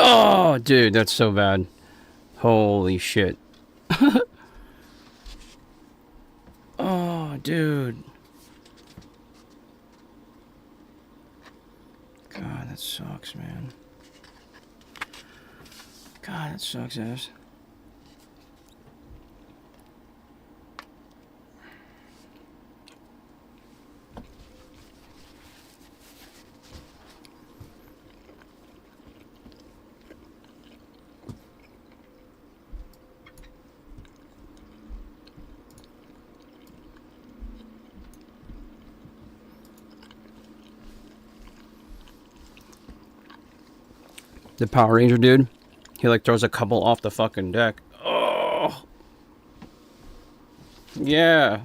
Oh, dude, that's so bad. Holy shit. Oh, dude. God, that sucks, man. God, that sucks ass. The Power Ranger dude, he like throws a couple off the fucking deck. Oh, yeah.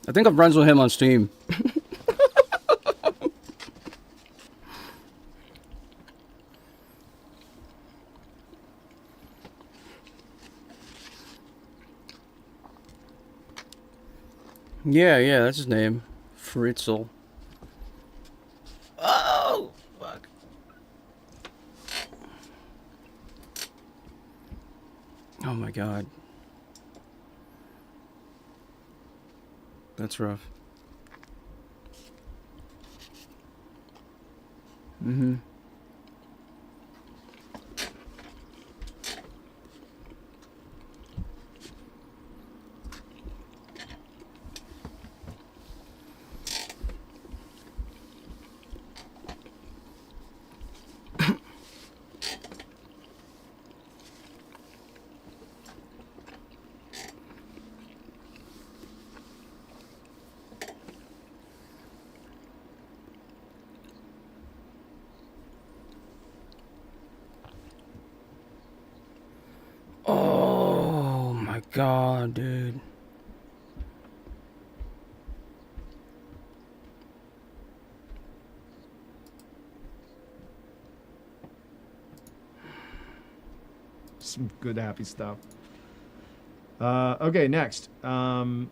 I think I'm friends with him on Steam. Yeah, that's his name. Fritzl. Oh, fuck. Oh my god. That's rough. Mm-hmm. Oh my god, dude. Some good, happy stuff. Okay, next. Are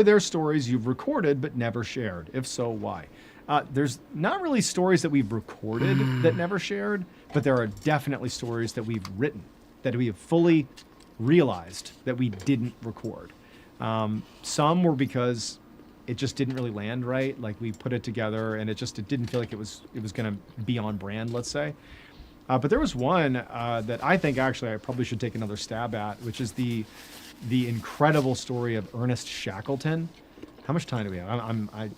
there stories you've recorded but never shared? If so, why? There's not really stories that we've recorded that never shared, but there are definitely stories that we've written that we have fully realized that we didn't record. Some were because it just didn't really land right. Like we put it together and it didn't feel like it was going to be on brand, let's say. But there was one that I think actually I probably should take another stab at, which is the incredible story of Ernest Shackleton. How much time do we have?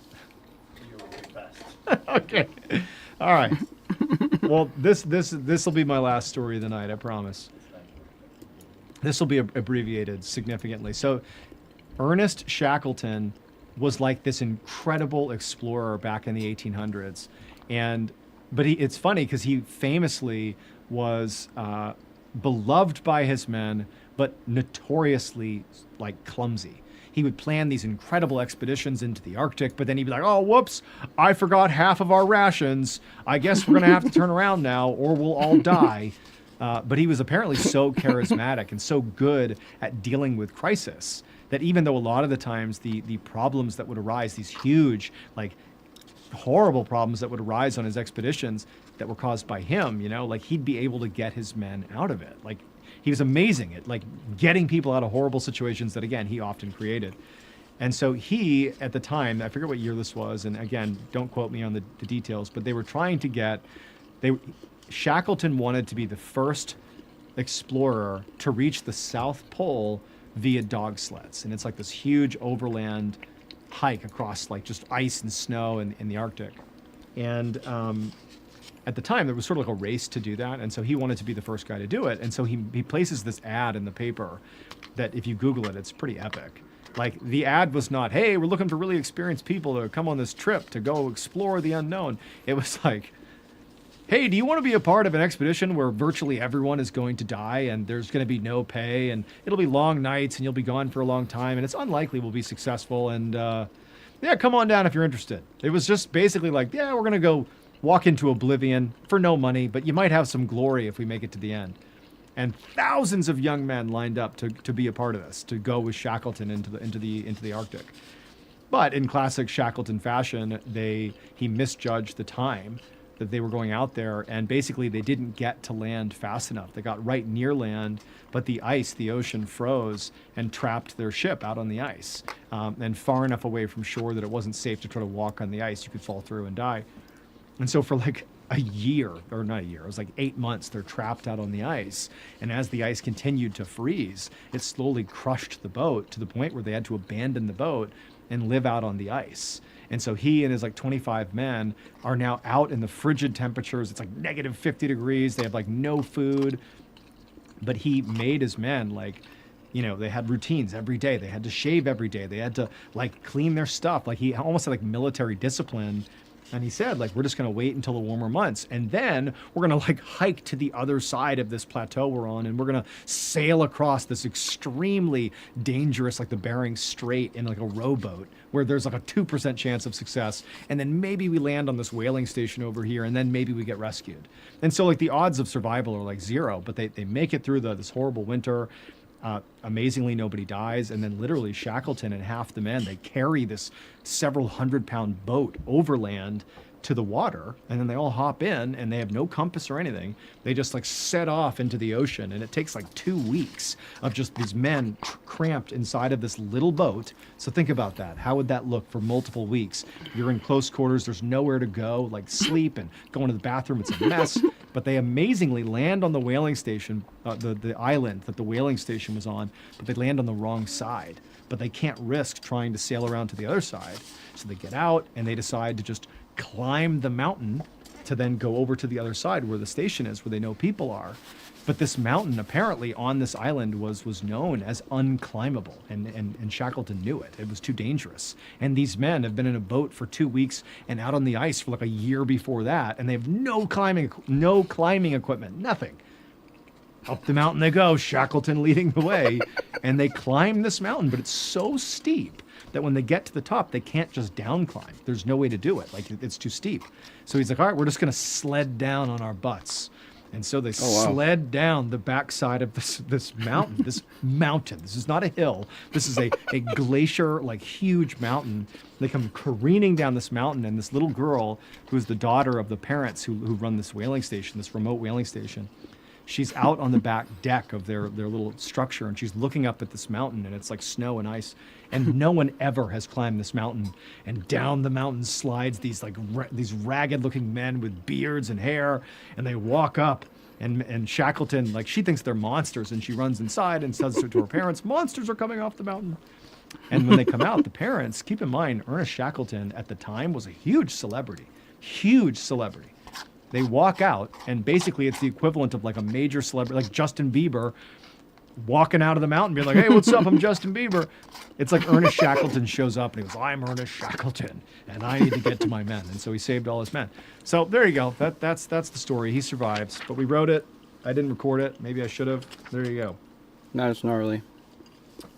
Okay. All right. Well, this will be my last story of the night, I promise. This will be abbreviated significantly. So, Ernest Shackleton was like this incredible explorer back in the 1800s, but it's funny because he famously was beloved by his men, but notoriously like clumsy. He would plan these incredible expeditions into the Arctic, but then he'd be like, oh, whoops, I forgot half of our rations. I guess we're going to have to turn around now or we'll all die. But he was apparently so charismatic and so good at dealing with crisis that even though a lot of the times the problems that would arise, these huge, like horrible problems that would arise on his expeditions that were caused by him, like he'd be able to get his men out of it. Like he was amazing at like getting people out of horrible situations that, again, he often created. And so he, at the time, I forget what year this was, and again, don't quote me on the details, but they were trying to get, Shackleton wanted to be the first explorer to reach the South Pole via dog sleds. And it's like this huge overland hike across like just ice and snow in the Arctic. And at the time, there was sort of like a race to do that. And so he wanted to be the first guy to do it. And so he places this ad in the paper that if you Google it, it's pretty epic. Like the ad was not, hey, we're looking for really experienced people to come on this trip to go explore the unknown. It was like, hey, do you want to be a part of an expedition where virtually everyone is going to die and there's going to be no pay and it'll be long nights and you'll be gone for a long time and it's unlikely we'll be successful and yeah, come on down if you're interested. It was just basically like, yeah, we're going to go walk into oblivion for no money, but you might have some glory if we make it to the end. And thousands of young men lined up to be a part of this, to go with Shackleton into the Arctic. But in classic Shackleton fashion, he misjudged the time that they were going out there, and basically they didn't get to land fast enough. They got right near land, but the ocean froze and trapped their ship out on the ice, and far enough away from shore that it wasn't safe to try to walk on the ice. You could fall through and die. And so for like a year, or not a year, it was like 8 months, they're trapped out on the ice. And as the ice continued to freeze, it slowly crushed the boat to the point where they had to abandon the boat and live out on the ice. And so he and his like 25 men are now out in the frigid temperatures. It's like negative 50 degrees. They have like no food. But he made his men like, you know, they had routines every day. They had to shave every day. They had to like clean their stuff. Like he almost had like military discipline. And he said, like, we're just going to wait until the warmer months. And then we're going to like hike to the other side of this plateau we're on. And we're going to sail across this extremely dangerous, like the Bering Strait in like a rowboat where there's like a 2% chance of success. And then maybe we land on this whaling station over here. And then maybe we get rescued. And so like the odds of survival are like zero, but they make it through this horrible winter. Amazingly, nobody dies. And then literally Shackleton and half the men, they carry this several 100-pound boat overland to the water. And then they all hop in and they have no compass or anything. They just like set off into the ocean. And it takes like 2 weeks of just these men cramped inside of this little boat. So think about that. How would that look for multiple weeks? You're in close quarters. There's nowhere to go, like sleep and going to the bathroom. It's a mess. But they amazingly land on the whaling station, the island that the whaling station was on, but they land on the wrong side. But they can't risk trying to sail around to the other side. So they get out and they decide to just climb the mountain to then go over to the other side where the station is, where they know people are. But this mountain apparently on this island was known as unclimbable, and Shackleton knew it. It was too dangerous. And these men have been in a boat for 2 weeks and out on the ice for like a year before that, and they have no climbing equipment, nothing. Up the mountain they go, Shackleton leading the way, and they climb this mountain, but it's so steep that when they get to the top, they can't just down climb. There's no way to do it. Like, it's too steep. So he's like, all right, we're just going to sled down on our butts. And so they sled down the backside of this mountain, this mountain. This is not a hill. This is a glacier, like huge mountain. They come careening down this mountain, and this little girl, who's the daughter of the parents who run this whaling station, this remote whaling station, she's out on the back deck of their little structure, and she's looking up at this mountain, and it's like snow and ice. And no one ever has climbed this mountain. And down the mountain slides these like these ragged-looking men with beards and hair, and they walk up. And Shackleton, like, she thinks they're monsters, and she runs inside and says to her parents, "Monsters are coming off the mountain." And when they come out, the parents, keep in mind, Ernest Shackleton at the time was a huge celebrity. Huge celebrity. They walk out, and basically it's the equivalent of like a major celebrity, like Justin Bieber, walking out of the mountain being like, "Hey, what's up? I'm Justin Bieber." It's like Ernest Shackleton shows up and he goes, "I'm Ernest Shackleton and I need to get to my men." And so he saved all his men. So there you go. That's the story. He survives, but we wrote it. I didn't record it. Maybe I should have. There you go. That's gnarly.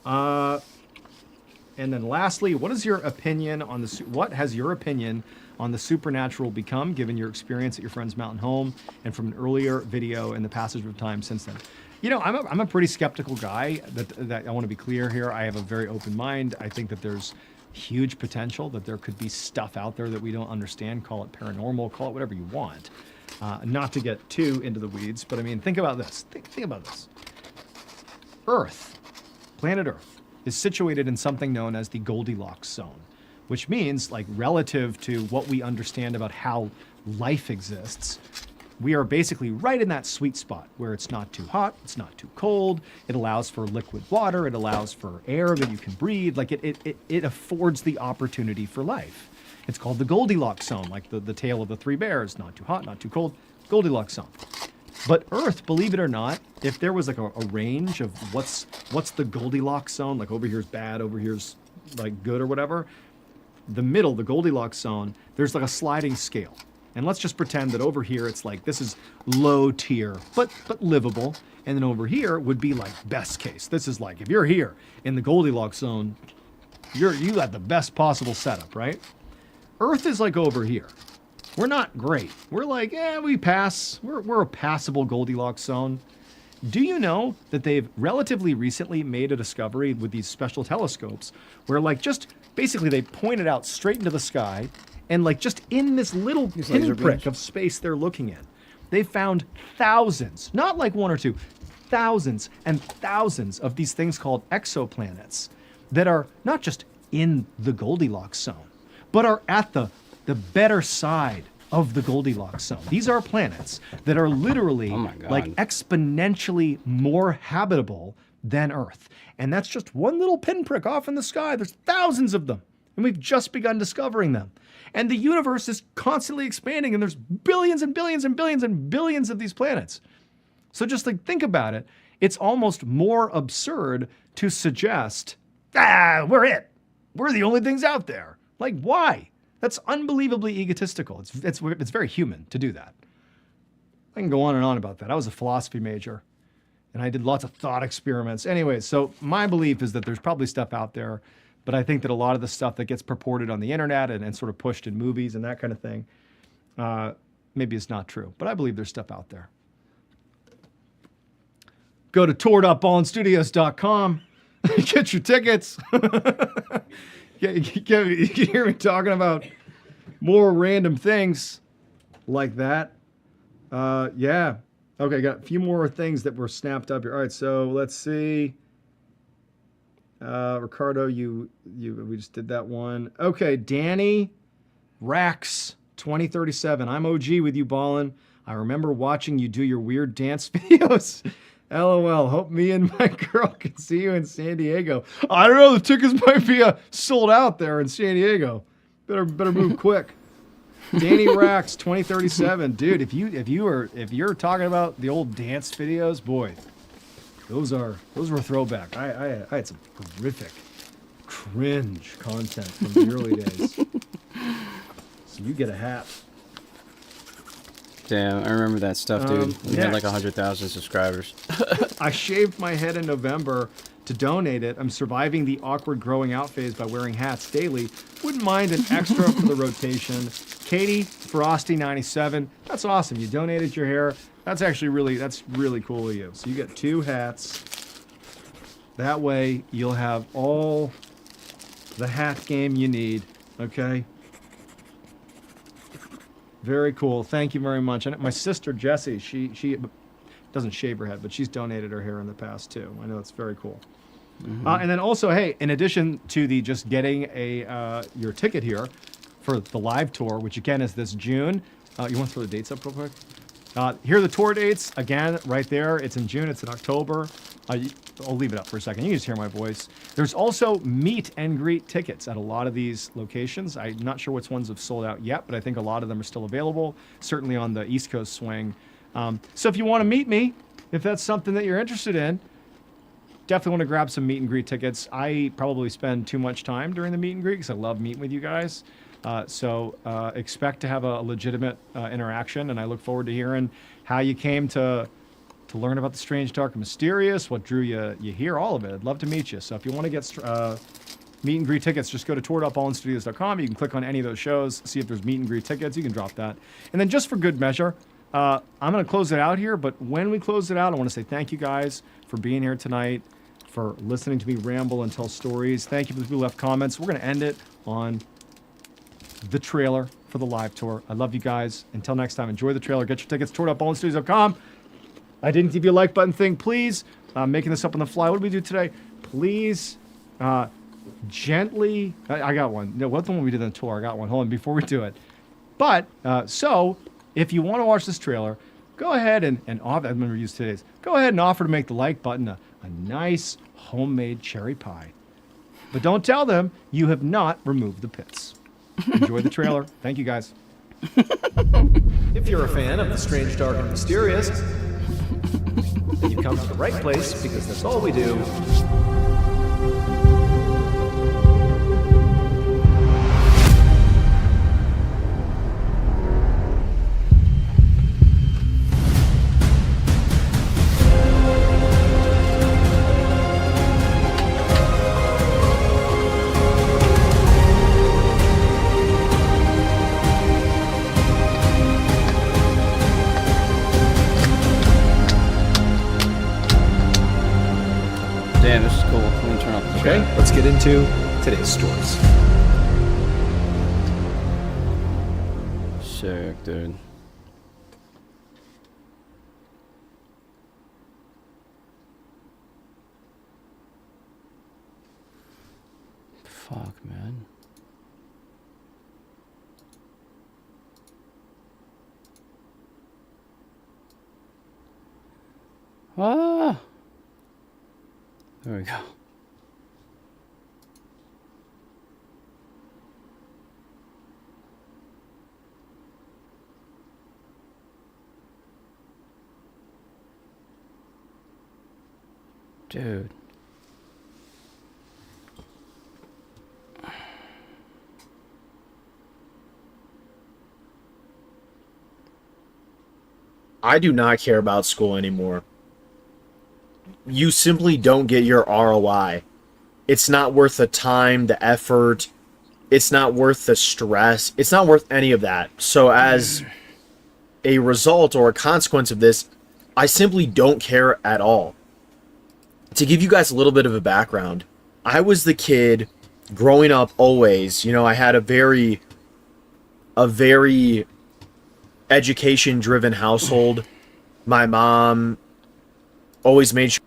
And then lastly, what has your opinion on the supernatural become, given your experience at your friend's mountain home and from an earlier video and the passage of time since then? You know, I'm a pretty skeptical guy. That I want to be clear here. I have a very open mind. I think that there's huge potential that there could be stuff out there that we don't understand. Call it paranormal, call it whatever you want. Not to get too into the weeds, but I mean, think about this. Think about this. Earth, planet Earth, is situated in something known as the Goldilocks zone, which means, like, relative to what we understand about how life exists, we are basically right in that sweet spot where it's not too hot, it's not too cold, it allows for liquid water, it allows for air that you can breathe, like it affords the opportunity for life. It's called the Goldilocks zone, like the tale of the three bears, not too hot, not too cold, Goldilocks zone. But Earth, believe it or not, if there was like a range of what's the Goldilocks zone, like over here's bad, over here's like good or whatever, the middle, the Goldilocks zone, there's like a sliding scale. And let's just pretend that over here it's like, this is low tier, but livable. And then over here would be like best case. This is like, if you're here in the Goldilocks zone, you got the best possible setup, right? Earth is like over here. We're not great. We're like, we pass. We're a passable Goldilocks zone. Do you know that they've relatively recently made a discovery with these special telescopes where, like, just basically they pointed out straight into the sky, and like just in this little laser pinprick beams. of space they're looking in, they found thousands, not like one or two, thousands and thousands of these things called exoplanets that are not just in the Goldilocks zone, but are at the better side of the Goldilocks zone. These are planets that are literally Oh my God. like exponentially more habitable than Earth. And that's just one little pinprick off in the sky. There's thousands of them, and we've just begun discovering them. And the universe is constantly expanding, and there's billions and billions and billions and billions of these planets. So just like think about it, it's almost more absurd to suggest, we're it. We're the only things out there. Like, why? That's unbelievably egotistical. It's very human to do that. I can go on and on about that. I was a philosophy major, and I did lots of thought experiments. Anyway, so my belief is that there's probably stuff out there, but I think that a lot of the stuff that gets purported on the internet and sort of pushed in movies and that kind of thing, maybe it's not true. But I believe there's stuff out there. Go to tour.ballinstudios.com. Get your tickets. You can hear me talking about more random things like that. Yeah. Okay, got a few more things that were snapped up here. All right, so let's see. Ricardo, we just did that one. Okay, Danny Rax 2037. I'm OG with you, Ballin. I remember watching you do your weird dance videos. LOL. Hope me and my girl can see you in San Diego. I don't know. The tickets might be sold out there in San Diego. Better move quick. Danny Rax 2037. Dude, if you're talking about the old dance videos, boy, those were a throwback. I had some horrific, cringe content from the early days. So you get a hat. Damn, I remember that stuff, dude. We had like next. 100,000 subscribers. I shaved my head in November to donate it. I'm surviving the awkward growing out phase by wearing hats daily. Wouldn't mind an extra for the rotation. Katie Frosty 97. That's awesome. You donated your hair. That's really cool of you. So you get 2 hats. That way you'll have all the hat game you need. Okay. Very cool. Thank you very much. And my sister Jessie, she doesn't shave her head, but she's donated her hair in the past too. I know it's very cool. Mm-hmm. And then also, hey, in addition to the just getting your ticket here for the live tour, which again is this June. You want to throw the dates up real quick? Here are the tour dates. Again, right there. It's in June. It's in October. I'll leave it up for a second. You can just hear my voice. There's also meet and greet tickets at a lot of these locations. I'm not sure which ones have sold out yet, but I think a lot of them are still available, certainly on the East Coast swing. So if you want to meet me, if that's something that you're interested in, definitely want to grab some meet and greet tickets. I probably spend too much time during the meet and greet because I love meeting with you guys. So expect to have a legitimate interaction, and I look forward to hearing how you came to learn about the strange, dark, and mysterious, what drew you here, all of it. I'd love to meet you. So if you want to get meet and greet tickets, just go to tour.ballinstudios.com. You can click on any of those shows, see if there's meet and greet tickets. You can drop that. And then just for good measure, I'm going to close it out here, but when we close it out, I want to say thank you guys for being here tonight, for listening to me ramble and tell stories. Thank you for the people who left comments. We're going to end it on the trailer for the live tour. I love you guys. Until next time, enjoy the trailer. Get your tickets, tour.ballinstudios.com. I didn't give you a like button thing. Please, making this up on the fly. What did we do today? Please, gently. I got one. No, what's the one we did on the tour? I got one. Hold on, before we do it. But, so, if you want to watch this trailer, go ahead and offer, I'm going to use today's, go ahead and offer to make the like button a nice homemade cherry pie. But don't tell them you have not removed the pits. Enjoy the trailer. Thank you, guys. If you're a fan of the strange, dark, and mysterious, then you come to the right place, because that's all we do. Damn, this is cool. Let me turn off the Okay, let's get into today's stories. sick, dude. Fuck, man. Ah! There we go. Dude. I do not care about school anymore. You simply don't get your ROI. It's not worth the time, the effort. It's not worth the stress. It's not worth any of that. So as a result or a consequence of this, I simply don't care at all. To give you guys a little bit of a background, I was the kid growing up always. You know, I had a very education-driven household. My mom always made sure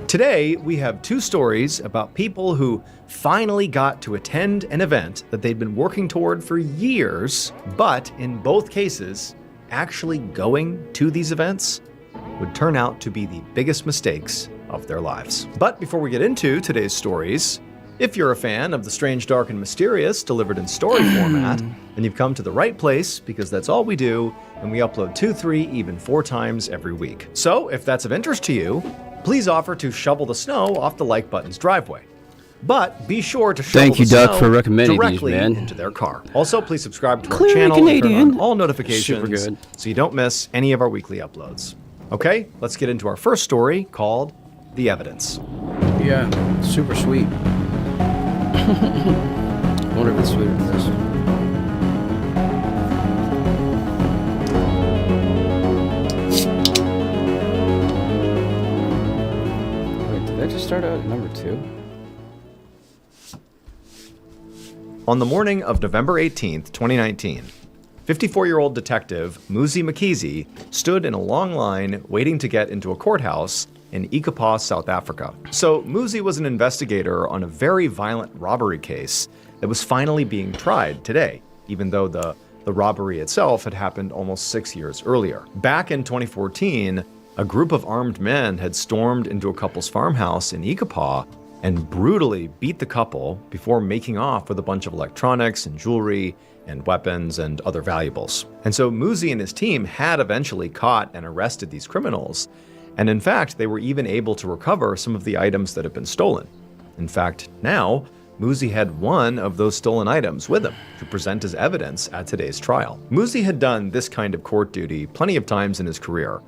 Today, we have two stories about people who finally got to attend an event that they'd been working toward for years, but in both cases, actually going to these events would turn out to be the biggest mistakes of their lives. But before we get into today's stories, if you're a fan of the strange, dark, and mysterious delivered in story format, then you've come to the right place, because that's all we do, and we upload 2, 3, even 4 times every week. So if that's of interest to you, please offer to shovel the snow off the like button's driveway. But be sure to shovel Thank you, the Doug, snow for recommending these, directly man. into their car. Also, please subscribe to our Clearly channel and turn Canadian. on all notifications Super good. so you don't miss any of our weekly uploads. Okay, let's get into our first story called The Evidence. Yeah, super sweet. I wonder if it's sweeter than this. Wait, did that just start out at number 2? On the morning of November 18th, 2019, 54-year-old detective Muzi Mkizi stood in a long line waiting to get into a courthouse in Ikapa, South Africa. So Muzi was an investigator on a very violent robbery case that was finally being tried today, even though the robbery itself had happened almost 6 years earlier. Back in 2014, a group of armed men had stormed into a couple's farmhouse in Ikapa and brutally beat the couple before making off with a bunch of electronics and jewelry and weapons and other valuables. And so Muzi and his team had eventually caught and arrested these criminals, and in fact, they were even able to recover some of the items that had been stolen. In fact, now, Muzi had one of those stolen items with him to present as evidence at today's trial. Muzi had done this kind of court duty plenty of times in his career,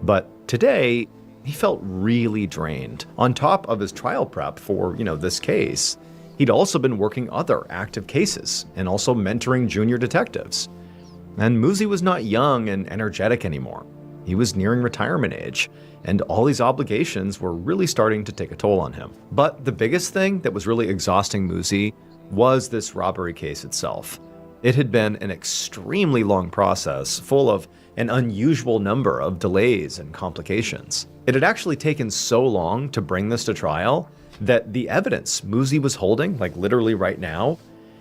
but today, he felt really drained. On top of his trial prep for, this case, he'd also been working other active cases and also mentoring junior detectives. And Muzi was not young and energetic anymore. He was nearing retirement age, and all these obligations were really starting to take a toll on him. But the biggest thing that was really exhausting Muzi was this robbery case itself. It had been an extremely long process, full of an unusual number of delays and complications. It had actually taken so long to bring this to trial that the evidence Muzi was holding, like literally right now,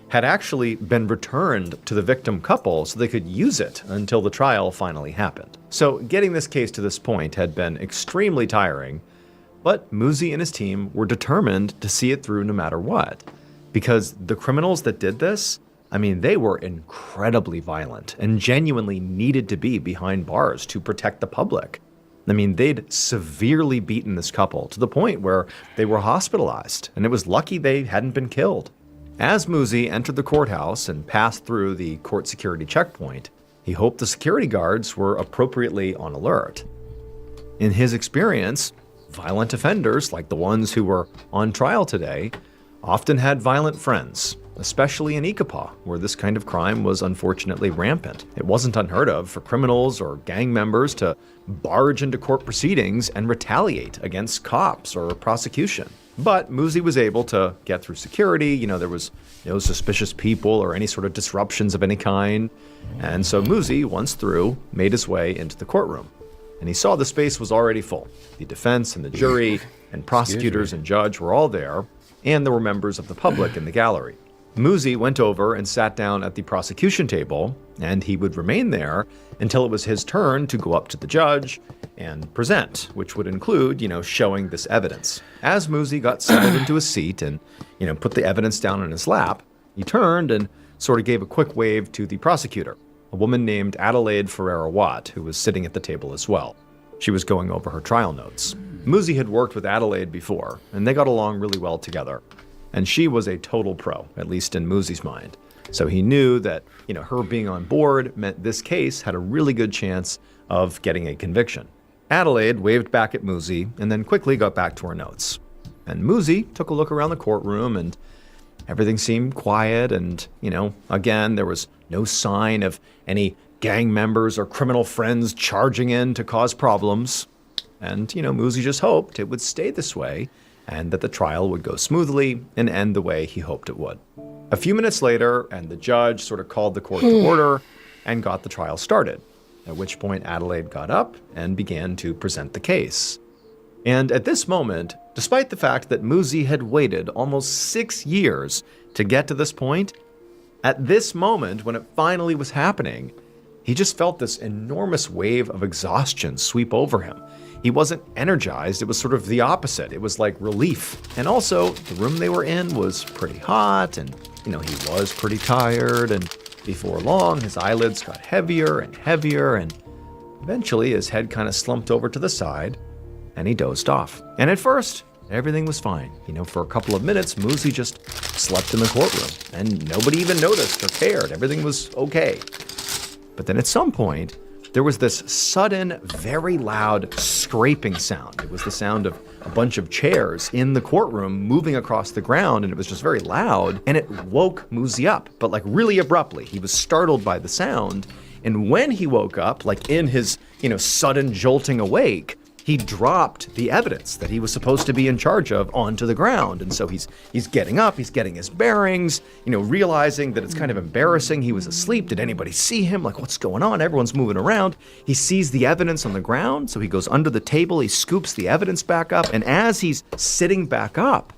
had actually been returned to the victim couple so they could use it until the trial finally happened. So getting this case to this point had been extremely tiring, but Muzi and his team were determined to see it through no matter what. Because the criminals that did this, they were incredibly violent and genuinely needed to be behind bars to protect the public. They'd severely beaten this couple to the point where they were hospitalized, and it was lucky they hadn't been killed. As Muzi entered the courthouse and passed through the court security checkpoint, he hoped the security guards were appropriately on alert. In his experience, violent offenders, like the ones who were on trial today, often had violent friends, especially in Icapa, where this kind of crime was unfortunately rampant. It wasn't unheard of for criminals or gang members to barge into court proceedings and retaliate against cops or prosecution. But Muzi was able to get through security. There was no suspicious people or any sort of disruptions of any kind. And so Muzi, once through, made his way into the courtroom. And he saw the space was already full. The defense and the jury and prosecutors and judge were all there, and there were members of the public in the gallery. Muzi went over and sat down at the prosecution table, and he would remain there until it was his turn to go up to the judge and present, which would include, showing this evidence. As Muzi got settled into his seat and, put the evidence down in his lap, he turned and sort of gave a quick wave to the prosecutor, a woman named Adelaide Ferreira-Watt, who was sitting at the table as well. She was going over her trial notes. Muzi had worked with Adelaide before, and they got along really well together. And she was a total pro, at least in Muzi's mind. So he knew that, her being on board meant this case had a really good chance of getting a conviction. Adelaide waved back at Muzi and then quickly got back to her notes. And Muzi took a look around the courtroom and everything seemed quiet and, again, there was no sign of any gang members or criminal friends charging in to cause problems. And, Muzi just hoped it would stay this way and that the trial would go smoothly and end the way he hoped it would. A few minutes later, and the judge sort of called the court to order and got the trial started, at which point Adelaide got up and began to present the case. And at this moment, despite the fact that Muzi had waited almost 6 years to get to this point, at this moment, when it finally was happening, he just felt this enormous wave of exhaustion sweep over him. He wasn't energized, it was sort of the opposite. It was like relief. And also, the room they were in was pretty hot, and, he was pretty tired, and before long, his eyelids got heavier, and eventually his head kind of slumped over to the side, and he dozed off. And at first, everything was fine. For a couple of minutes, Muzi just slept in the courtroom, and nobody even noticed or cared. Everything was okay. But then at some point, there was this sudden, very loud scraping sound. It was the sound of a bunch of chairs in the courtroom moving across the ground, and it was just very loud, and it woke Muzi up, but like really abruptly. He was startled by the sound, and when he woke up, like in his, sudden jolting awake, he dropped the evidence that he was supposed to be in charge of onto the ground. And so he's getting up, he's getting his bearings, realizing that it's kind of embarrassing. He was asleep. Did anybody see him? Like, what's going on? Everyone's moving around. He sees the evidence on the ground, so he goes under the table, he scoops the evidence back up, and as he's sitting back up,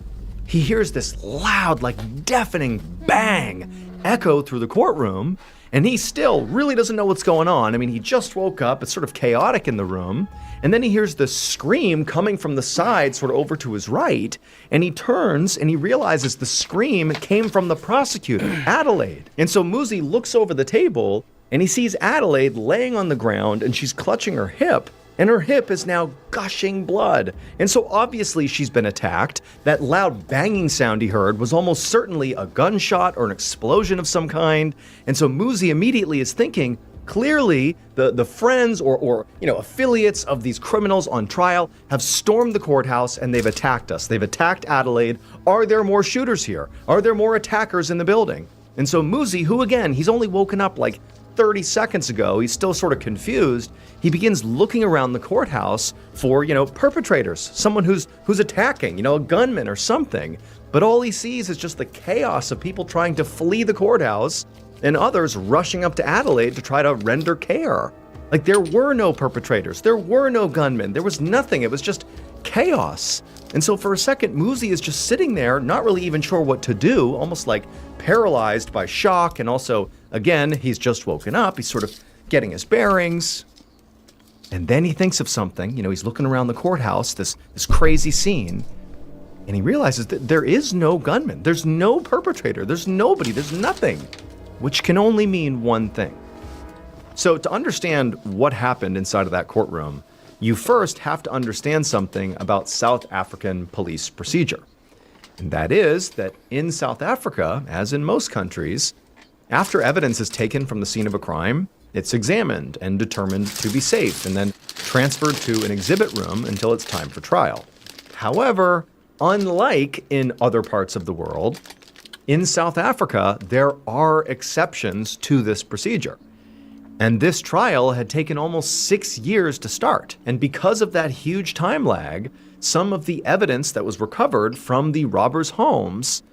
he hears this loud, like deafening bang echo through the courtroom, and he still really doesn't know what's going on. I mean, he just woke up, it's sort of chaotic in the room, and then he hears this scream coming from the side, sort of over to his right, and he turns and he realizes the scream came from the prosecutor, Adelaide. And so Muzi looks over the table and he sees Adelaide laying on the ground and she's clutching her hip, and her hip is now gushing blood. And so obviously she's been attacked. That loud banging sound he heard was almost certainly a gunshot or an explosion of some kind. And so Muzi immediately is thinking, clearly, the friends or affiliates of these criminals on trial have stormed the courthouse and they've attacked us. They've attacked Adelaide. Are there more shooters here? Are there more attackers in the building? And so Muzi, who again, he's only woken up like 30 seconds ago, he's still sort of confused. He begins looking around the courthouse for, perpetrators, someone who's attacking, a gunman or something. But all he sees is just the chaos of people trying to flee the courthouse and others rushing up to Adelaide to try to render care. Like, there were no perpetrators, there were no gunmen, there was nothing, it was just chaos. And so for a second, Muzi is just sitting there, not really even sure what to do, almost like paralyzed by shock, and also, again, he's just woken up, he's sort of getting his bearings. And then he thinks of something, he's looking around the courthouse, this crazy scene, and he realizes that there is no gunman, there's no perpetrator, there's nobody, there's nothing. Which can only mean one thing. So to understand what happened inside of that courtroom, you first have to understand something about South African police procedure. And that is that in South Africa, as in most countries, after evidence is taken from the scene of a crime, it's examined and determined to be safe and then transferred to an exhibit room until it's time for trial. However, unlike in other parts of the world, in South Africa, there are exceptions to this procedure. And this trial had taken almost 6 years to start. And because of that huge time lag, some of the evidence that was recovered from the robbers' homes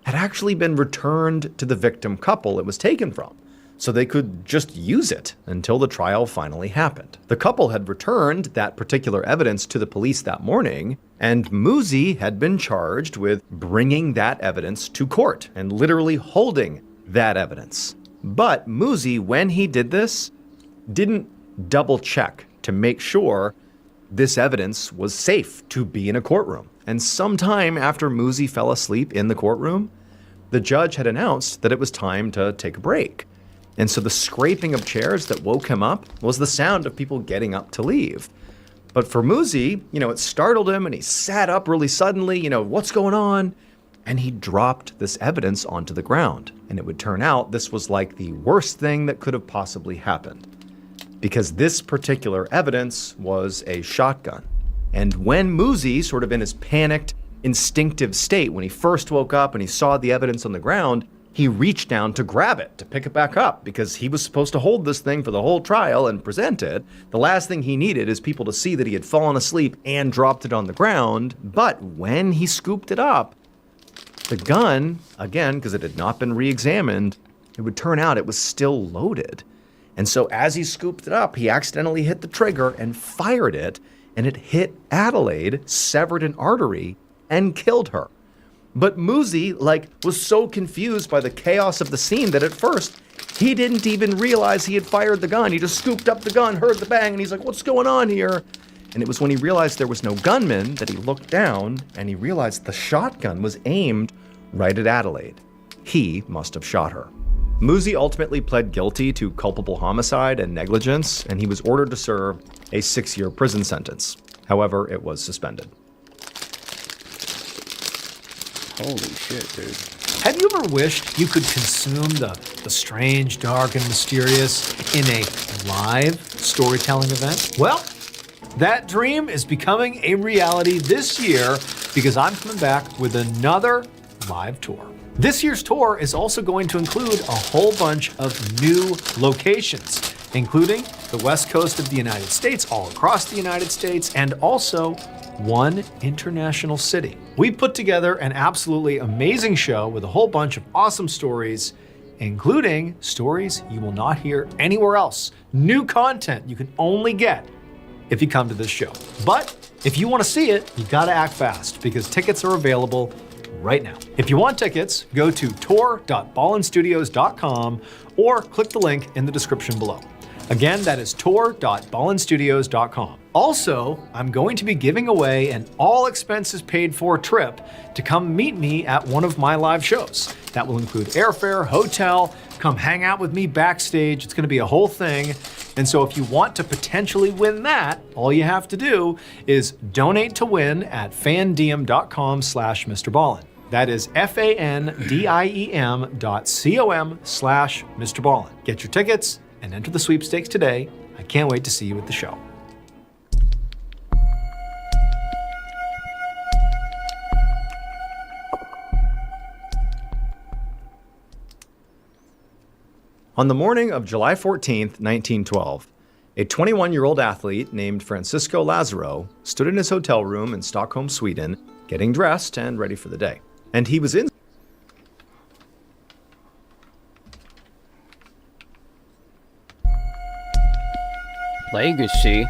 had actually been returned to the victim couple it was taken from, so they could just use it until the trial finally happened. The couple had returned that particular evidence to the police that morning, and Muzi had been charged with bringing that evidence to court and literally holding that evidence. But Muzi, when he did this, didn't double check to make sure this evidence was safe to be in a courtroom. And sometime after Muzi fell asleep in the courtroom, the judge had announced that it was time to take a break. And so the scraping of chairs that woke him up was the sound of people getting up to leave. But for Muzi, it startled him and he sat up really suddenly, what's going on? And he dropped this evidence onto the ground. And it would turn out this was like the worst thing that could have possibly happened, because this particular evidence was a shotgun. And when Muzi, sort of in his panicked, instinctive state, when he first woke up and he saw the evidence on the ground, he reached down to grab it, to pick it back up, because he was supposed to hold this thing for the whole trial and present it. The last thing he needed is people to see that he had fallen asleep and dropped it on the ground. But when he scooped it up, the gun, again, because it had not been re-examined, it would turn out it was still loaded. And so as he scooped it up, he accidentally hit the trigger and fired it, and it hit Adelaide, severed an artery, and killed her. But Muzi, was so confused by the chaos of the scene that at first, he didn't even realize he had fired the gun. He just scooped up the gun, heard the bang, and he's like, what's going on here? And it was when he realized there was no gunman that he looked down, and he realized the shotgun was aimed right at Adelaide. He must have shot her. Muzi ultimately pled guilty to culpable homicide and negligence, and he was ordered to serve a 6-year prison sentence. However, it was suspended. Holy shit, dude. Have you ever wished you could consume the strange, dark, and mysterious in a live storytelling event? Well, that dream is becoming a reality this year because I'm coming back with another live tour. This year's tour is also going to include a whole bunch of new locations, including the west coast of the United States, all across the United States, and also one international city. We put together an absolutely amazing show with a whole bunch of awesome stories, including stories you will not hear anywhere else. New content you can only get if you come to this show. But if you want to see it, you gotta act fast because tickets are available right now. If you want tickets, go to tour.ballinstudios.com or click the link in the description below. Again, that is tour.ballinstudios.com. Also, I'm going to be giving away an all expenses paid for trip to come meet me at one of my live shows. That will include airfare, hotel, come hang out with me backstage. It's going to be a whole thing. And so if you want to potentially win that, all you have to do is donate to win at fandiem.com/MrBallin. That is fandiem.com/MrBallin. Get your tickets and enter the sweepstakes today. I can't wait to see you at the show. On the morning of July 14th, 1912, a 21-year-old athlete named Francisco Lazaro stood in his hotel room in Stockholm, Sweden, getting dressed and ready for the day. And he was in Legacy.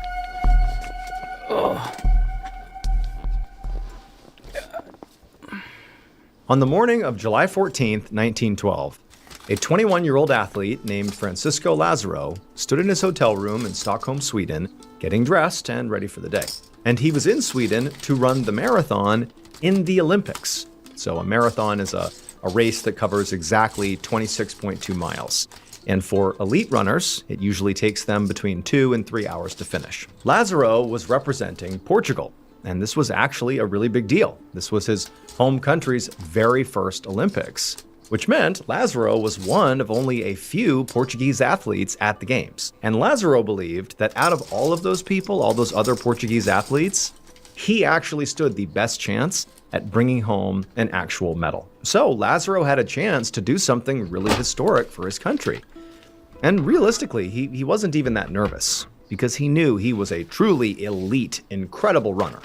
Ugh. On the morning of July 14th, 1912, a 21-year-old athlete named Francisco Lazaro stood in his hotel room in Stockholm, Sweden, getting dressed and ready for the day. And he was in Sweden to run the marathon in the Olympics. So a marathon is a race that covers exactly 26.2 miles. And for elite runners, it usually takes them between 2 and 3 hours to finish. Lazaro was representing Portugal, and this was actually a really big deal. This was his home country's very first Olympics, which meant Lazaro was one of only a few Portuguese athletes at the Games. And Lazaro believed that out of all of those people, all those other Portuguese athletes, he actually stood the best chance at bringing home an actual medal. So Lazaro had a chance to do something really historic for his country. And realistically, he wasn't even that nervous, because he knew he was a truly elite, incredible runner.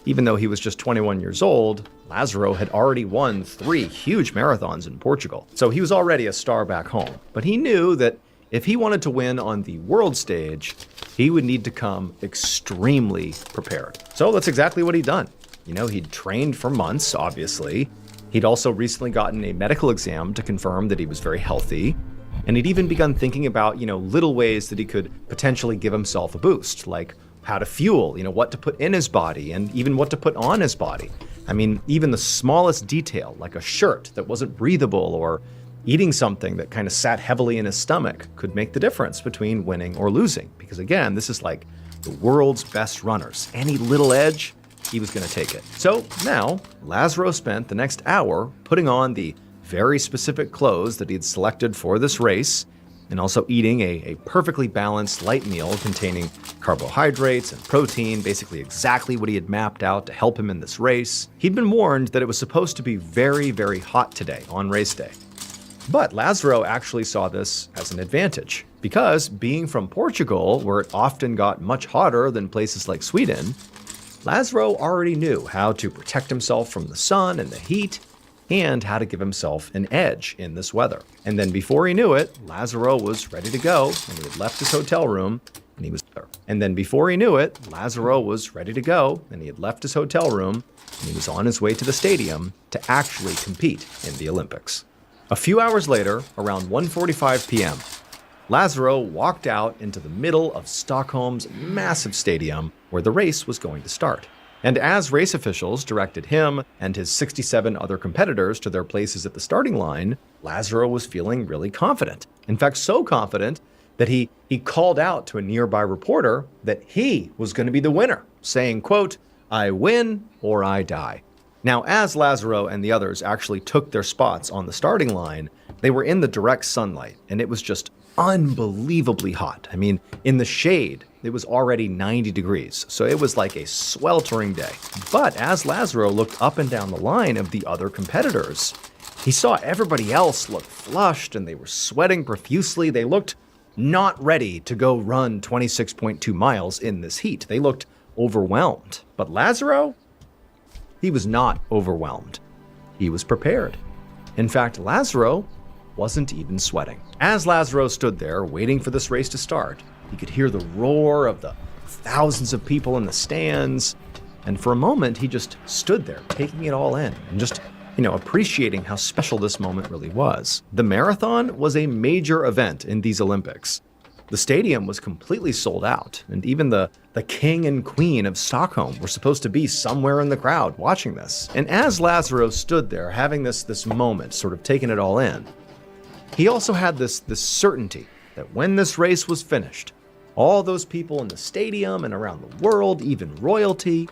Even though he was just 21 years old, Lazaro had already won 3 huge marathons in Portugal. So he was already a star back home. But he knew that if he wanted to win on the world stage, he would need to come extremely prepared. So that's exactly what he'd done. He'd trained for months, obviously. He'd also recently gotten a medical exam to confirm that he was very healthy. And he'd even begun thinking about, little ways that he could potentially give himself a boost, like how to fuel, what to put in his body and even what to put on his body. I mean, even the smallest detail, like a shirt that wasn't breathable or eating something that kind of sat heavily in his stomach, could make the difference between winning or losing. Because again, this is like the world's best runners. Any little edge, he was going to take it. So now, Lazaro spent the next hour putting on the very specific clothes that he'd selected for this race, and also eating a perfectly balanced light meal containing carbohydrates and protein, basically exactly what he had mapped out to help him in this race. He'd been warned that it was supposed to be very, very hot today on race day. But Lazaro actually saw this as an advantage, because being from Portugal, where it often got much hotter than places like Sweden, Lazaro already knew how to protect himself from the sun and the heat, and how to give himself an edge in this weather. And then before he knew it, Lazaro was ready to go, and he had left his hotel room, and he was there. And then before he knew it, Lazaro was ready to go, and he had left his hotel room, and he was on his way to the stadium to actually compete in the Olympics. A few hours later, around 1:45 p.m., Lazaro walked out into the middle of Stockholm's massive stadium where the race was going to start. And as race officials directed him and his 67 other competitors to their places at the starting line, Lazaro was feeling really confident. In fact, so confident that he called out to a nearby reporter that he was going to be the winner, saying, quote, "I win or I die." Now, as Lazaro and the others actually took their spots on the starting line, they were in the direct sunlight, and it was just unbelievably hot. I mean, in the shade, it was already 90 degrees, so it was like a sweltering day. But as Lazaro looked up and down the line of the other competitors, he saw everybody else look flushed and they were sweating profusely. They looked not ready to go run 26.2 miles in this heat. They looked overwhelmed. But Lazaro, he was not overwhelmed. He was prepared. In fact, Lazaro wasn't even sweating. As Lazaro stood there waiting for this race to start, he could hear the roar of the thousands of people in the stands. And for a moment, he just stood there, taking it all in and just, appreciating how special this moment really was. The marathon was a major event in these Olympics. The stadium was completely sold out, and even the king and queen of Stockholm were supposed to be somewhere in the crowd watching this. And as Lazaro stood there having this moment, sort of taking it all in, he also had this certainty that when this race was finished, all those people in the stadium and around the world, even royalty,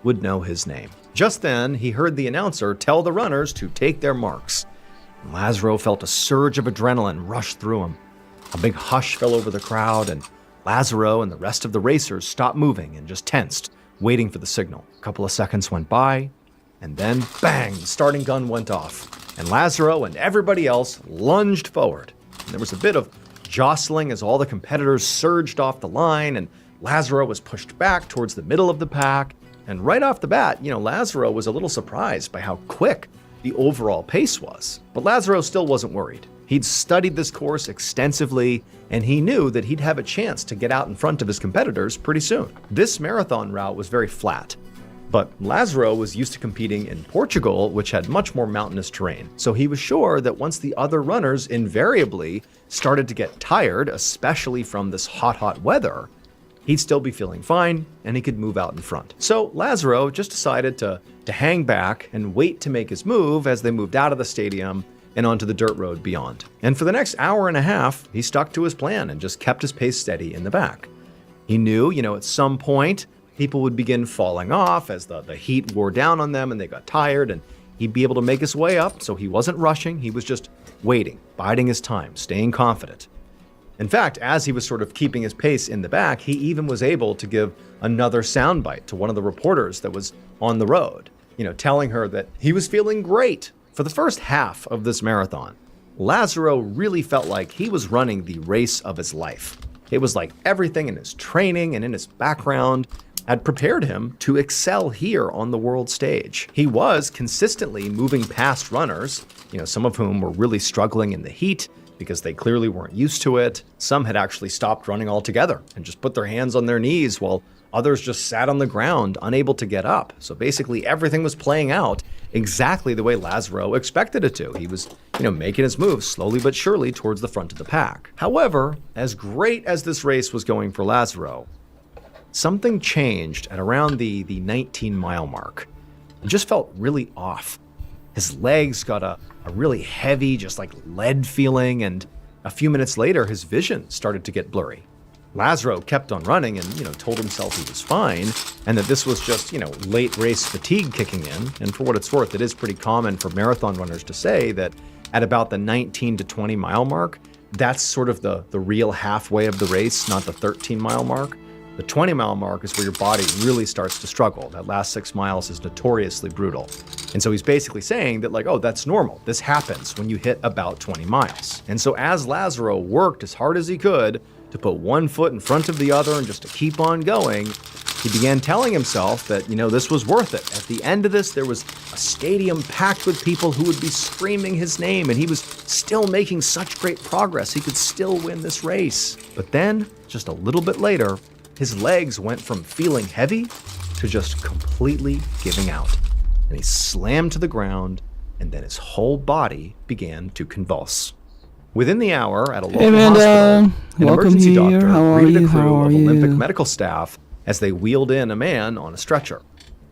would know his name. Just then, he heard the announcer tell the runners to take their marks. And Lazaro felt a surge of adrenaline rush through him. A big hush fell over the crowd, and Lazaro and the rest of the racers stopped moving and just tensed, waiting for the signal. A couple of seconds went by, and then bang, the starting gun went off. And Lazaro and everybody else lunged forward. And there was a bit of jostling as all the competitors surged off the line, and Lazaro was pushed back towards the middle of the pack. And right off the bat, Lazaro was a little surprised by how quick the overall pace was. But Lazaro still wasn't worried. He'd studied this course extensively, and he knew that he'd have a chance to get out in front of his competitors pretty soon. This marathon route was very flat, but Lazaro was used to competing in Portugal, which had much more mountainous terrain. So he was sure that once the other runners invariably started to get tired, especially from this hot weather, he'd still be feeling fine and he could move out in front. So Lazaro just decided to hang back and wait to make his move as they moved out of the stadium and onto the dirt road beyond. And for the next hour and a half, he stuck to his plan and just kept his pace steady in the back. He knew, at some point, people would begin falling off as the heat wore down on them and they got tired, and he'd be able to make his way up, so he wasn't rushing. He was just waiting, biding his time, staying confident. In fact, as he was sort of keeping his pace in the back, he even was able to give another soundbite to one of the reporters that was on the road, telling her that he was feeling great. For the first half of this marathon, Lazaro really felt like he was running the race of his life. It was like everything in his training and in his background had prepared him to excel here on the world stage. He was consistently moving past runners, some of whom were really struggling in the heat because they clearly weren't used to it. Some had actually stopped running altogether and just put their hands on their knees, while others just sat on the ground, unable to get up. So basically everything was playing out exactly the way Lazaro expected it to. He was, making his move slowly but surely towards the front of the pack. However, as great as this race was going for Lazaro, something changed at around the 19-mile mark. It just felt really off. His legs got a really heavy, just like lead feeling, and a few minutes later, his vision started to get blurry. Lazaro kept on running and, told himself he was fine, and that this was just, late race fatigue kicking in. And for what it's worth, it is pretty common for marathon runners to say that at about the 19 to 20 mile mark, that's sort of the real halfway of the race, not the 13-mile mark. The 20-mile mark is where your body really starts to struggle. That last 6 miles is notoriously brutal. And so he's basically saying that that's normal. This happens when you hit about 20 miles. And so as Lazaro worked as hard as he could to put one foot in front of the other and just to keep on going, he began telling himself that, this was worth it. At the end of this, there was a stadium packed with people who would be screaming his name, and he was still making such great progress. He could still win this race. But then, just a little bit later, his legs went from feeling heavy to just completely giving out. And he slammed to the ground, and then his whole body began to convulse. Within the hour, at a local hospital, an emergency doctor greeted a crew of Olympic medical staff as they wheeled in a man on a stretcher.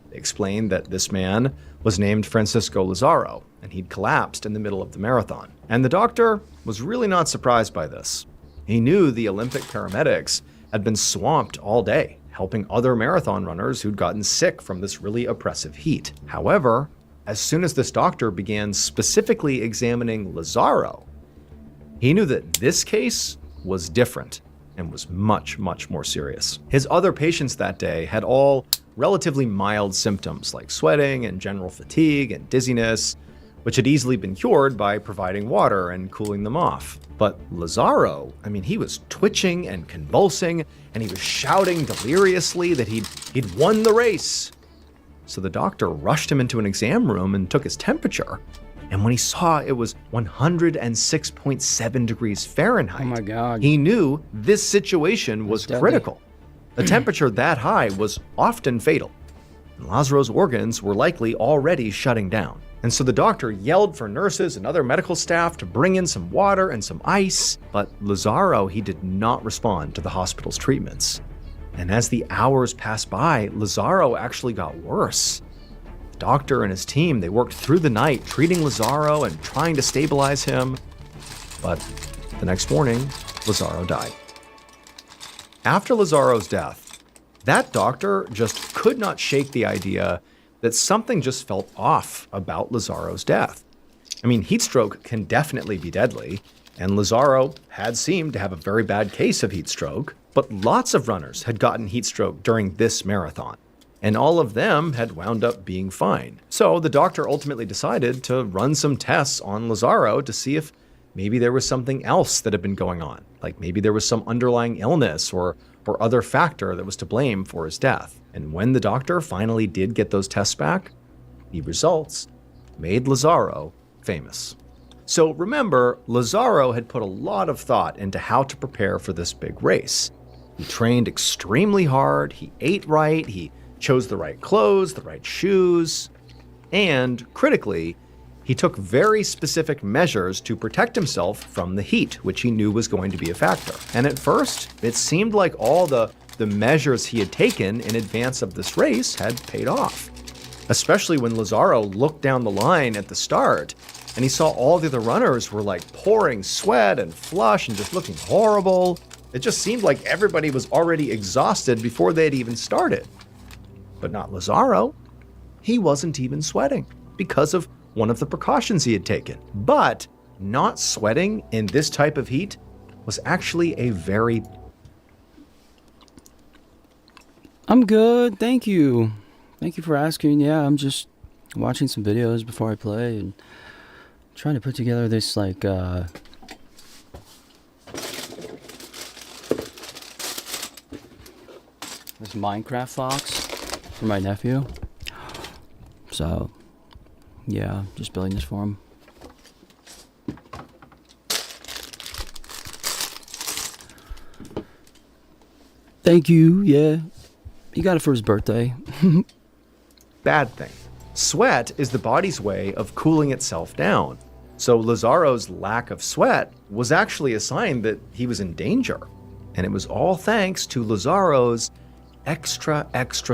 They explained that this man was named Francisco Lazaro, and he'd collapsed in the middle of the marathon. And the doctor was really not surprised by this. He knew the Olympic paramedics had been swamped all day, helping other marathon runners who'd gotten sick from this really oppressive heat. However, as soon as this doctor began specifically examining Lazaro, he knew that this case was different and was much, much more serious. His other patients that day had all relatively mild symptoms like sweating and general fatigue and dizziness, which had easily been cured by providing water and cooling them off. But Lazaro, he was twitching and convulsing, and he was shouting deliriously that he'd won the race. So the doctor rushed him into an exam room and took his temperature. And when he saw it was 106.7 degrees Fahrenheit, Oh my God. he knew this situation was critical. A temperature that high was often fatal, and Lazaro's organs were likely already shutting down. And so the doctor yelled for nurses and other medical staff to bring in some water and some ice, but Lazaro, he did not respond to the hospital's treatments. And as the hours passed by, Lazaro actually got worse. The doctor and his team, they worked through the night treating Lazaro and trying to stabilize him, but the next morning, Lazaro died. After Lazaro's death, that doctor just could not shake the idea that something just felt off about Lazaro's death. Heat stroke can definitely be deadly, and Lazaro had seemed to have a very bad case of heat stroke, but lots of runners had gotten heat stroke during this marathon, and all of them had wound up being fine. So the doctor ultimately decided to run some tests on Lazaro to see if maybe there was something else that had been going on, like maybe there was some underlying illness or other factor that was to blame for his death. And when the doctor finally did get those tests back, the results made Lazaro famous. So remember, Lazaro had put a lot of thought into how to prepare for this big race. He trained extremely hard, he ate right, he chose the right clothes, the right shoes, and critically, he took very specific measures to protect himself from the heat, which he knew was going to be a factor. And at first, it seemed like all the measures he had taken in advance of this race had paid off. Especially when Lazaro looked down the line at the start and he saw all the other runners were pouring sweat and flush and just looking horrible. It just seemed like everybody was already exhausted before they had even started. But not Lazaro. He wasn't even sweating because of one of the precautions he had taken. But not sweating in this type of heat was actually a very... I'm good, thank you. Thank you for asking. Yeah, I'm just watching some videos before I play and trying to put together this, like, this Minecraft fox for my nephew. So, yeah, just building this for him. Thank you, yeah. He got it for his birthday. bad thing. Sweat is the body's way of cooling itself down. So Lazaro's lack of sweat was actually a sign that he was in danger. And it was all thanks to Lazaro's extra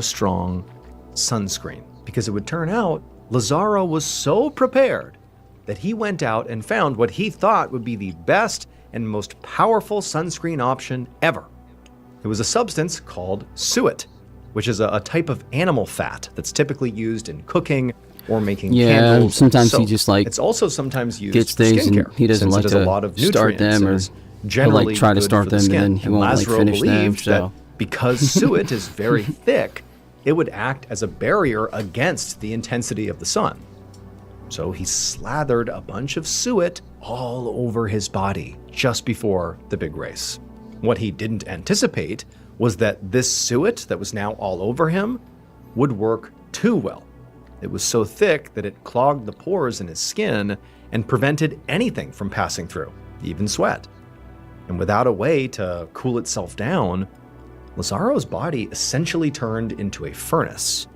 strong sunscreen. Because it would turn out Lazaro was so prepared that he went out and found what he thought would be the best and most powerful sunscreen option ever. It was a substance called suet, which is a type of animal fat that's typically used in cooking or making candles. Yeah, sometimes soap. he just like it's also sometimes used gets for things skincare, and he doesn't since like it has to a lot of start them, or he'll like try to start them and then he won't like finish them. So that because suet is very thick, it would act as a barrier against the intensity of the sun. So he slathered a bunch of suet all over his body just before the big race. What he didn't anticipate was that this suet that was now all over him would work too well. It was so thick that it clogged the pores in his skin and prevented anything from passing through, even sweat. And without a way to cool itself down, Lazaro's body essentially turned into a furnace,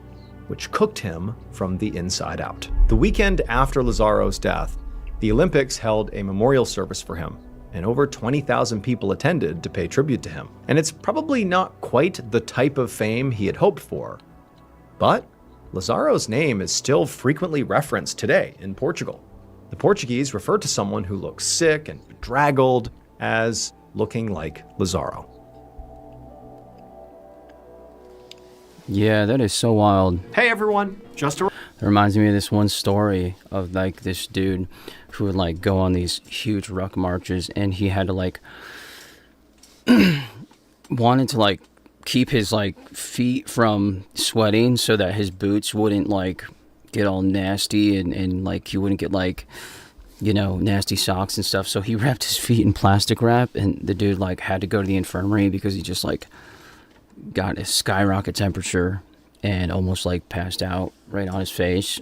which cooked him from the inside out. The weekend after Lazaro's death, the Olympics held a memorial service for him, and over 20,000 people attended to pay tribute to him. And it's probably not quite the type of fame he had hoped for, but Lazaro's name is still frequently referenced today in Portugal. The Portuguese refer to someone who looks sick and bedraggled as looking like Lazaro. yeah, that is so wild. Hey everyone, just a It reminds me of this one story of like this dude who would like go on these huge ruck marches, and he had to like wanted to like keep his like feet from sweating so that his boots wouldn't like get all nasty, and like he wouldn't get like, you know, nasty socks and stuff. So he wrapped his feet in plastic wrap, and the dude like had to go to the infirmary because he just like got a skyrocket temperature and almost like passed out right on his face.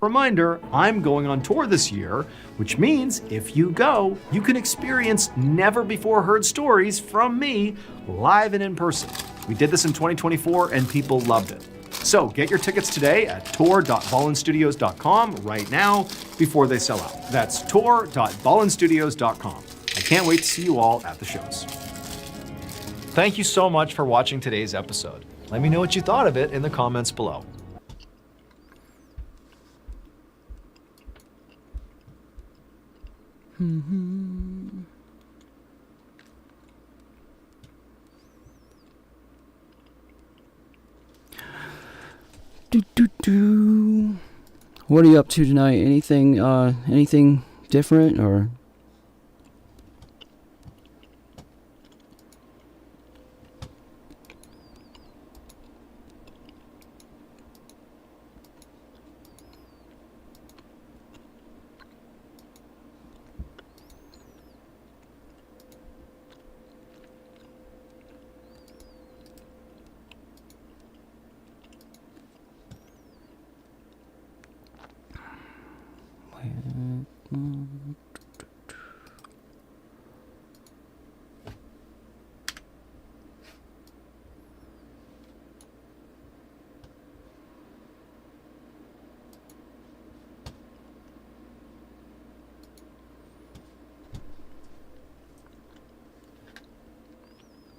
Reminder, I'm going on tour this year, which means if you go, you can experience never before heard stories from me live and in person. We did this in 2024 and people loved it. So get your tickets today at tour.ballinstudios.com right now before they sell out. That's tour.ballinstudios.com. I can't wait to see you all at the shows. Thank you so much for watching today's episode. Let me know what you thought of it in the comments below. What are you up to tonight? Anything different or?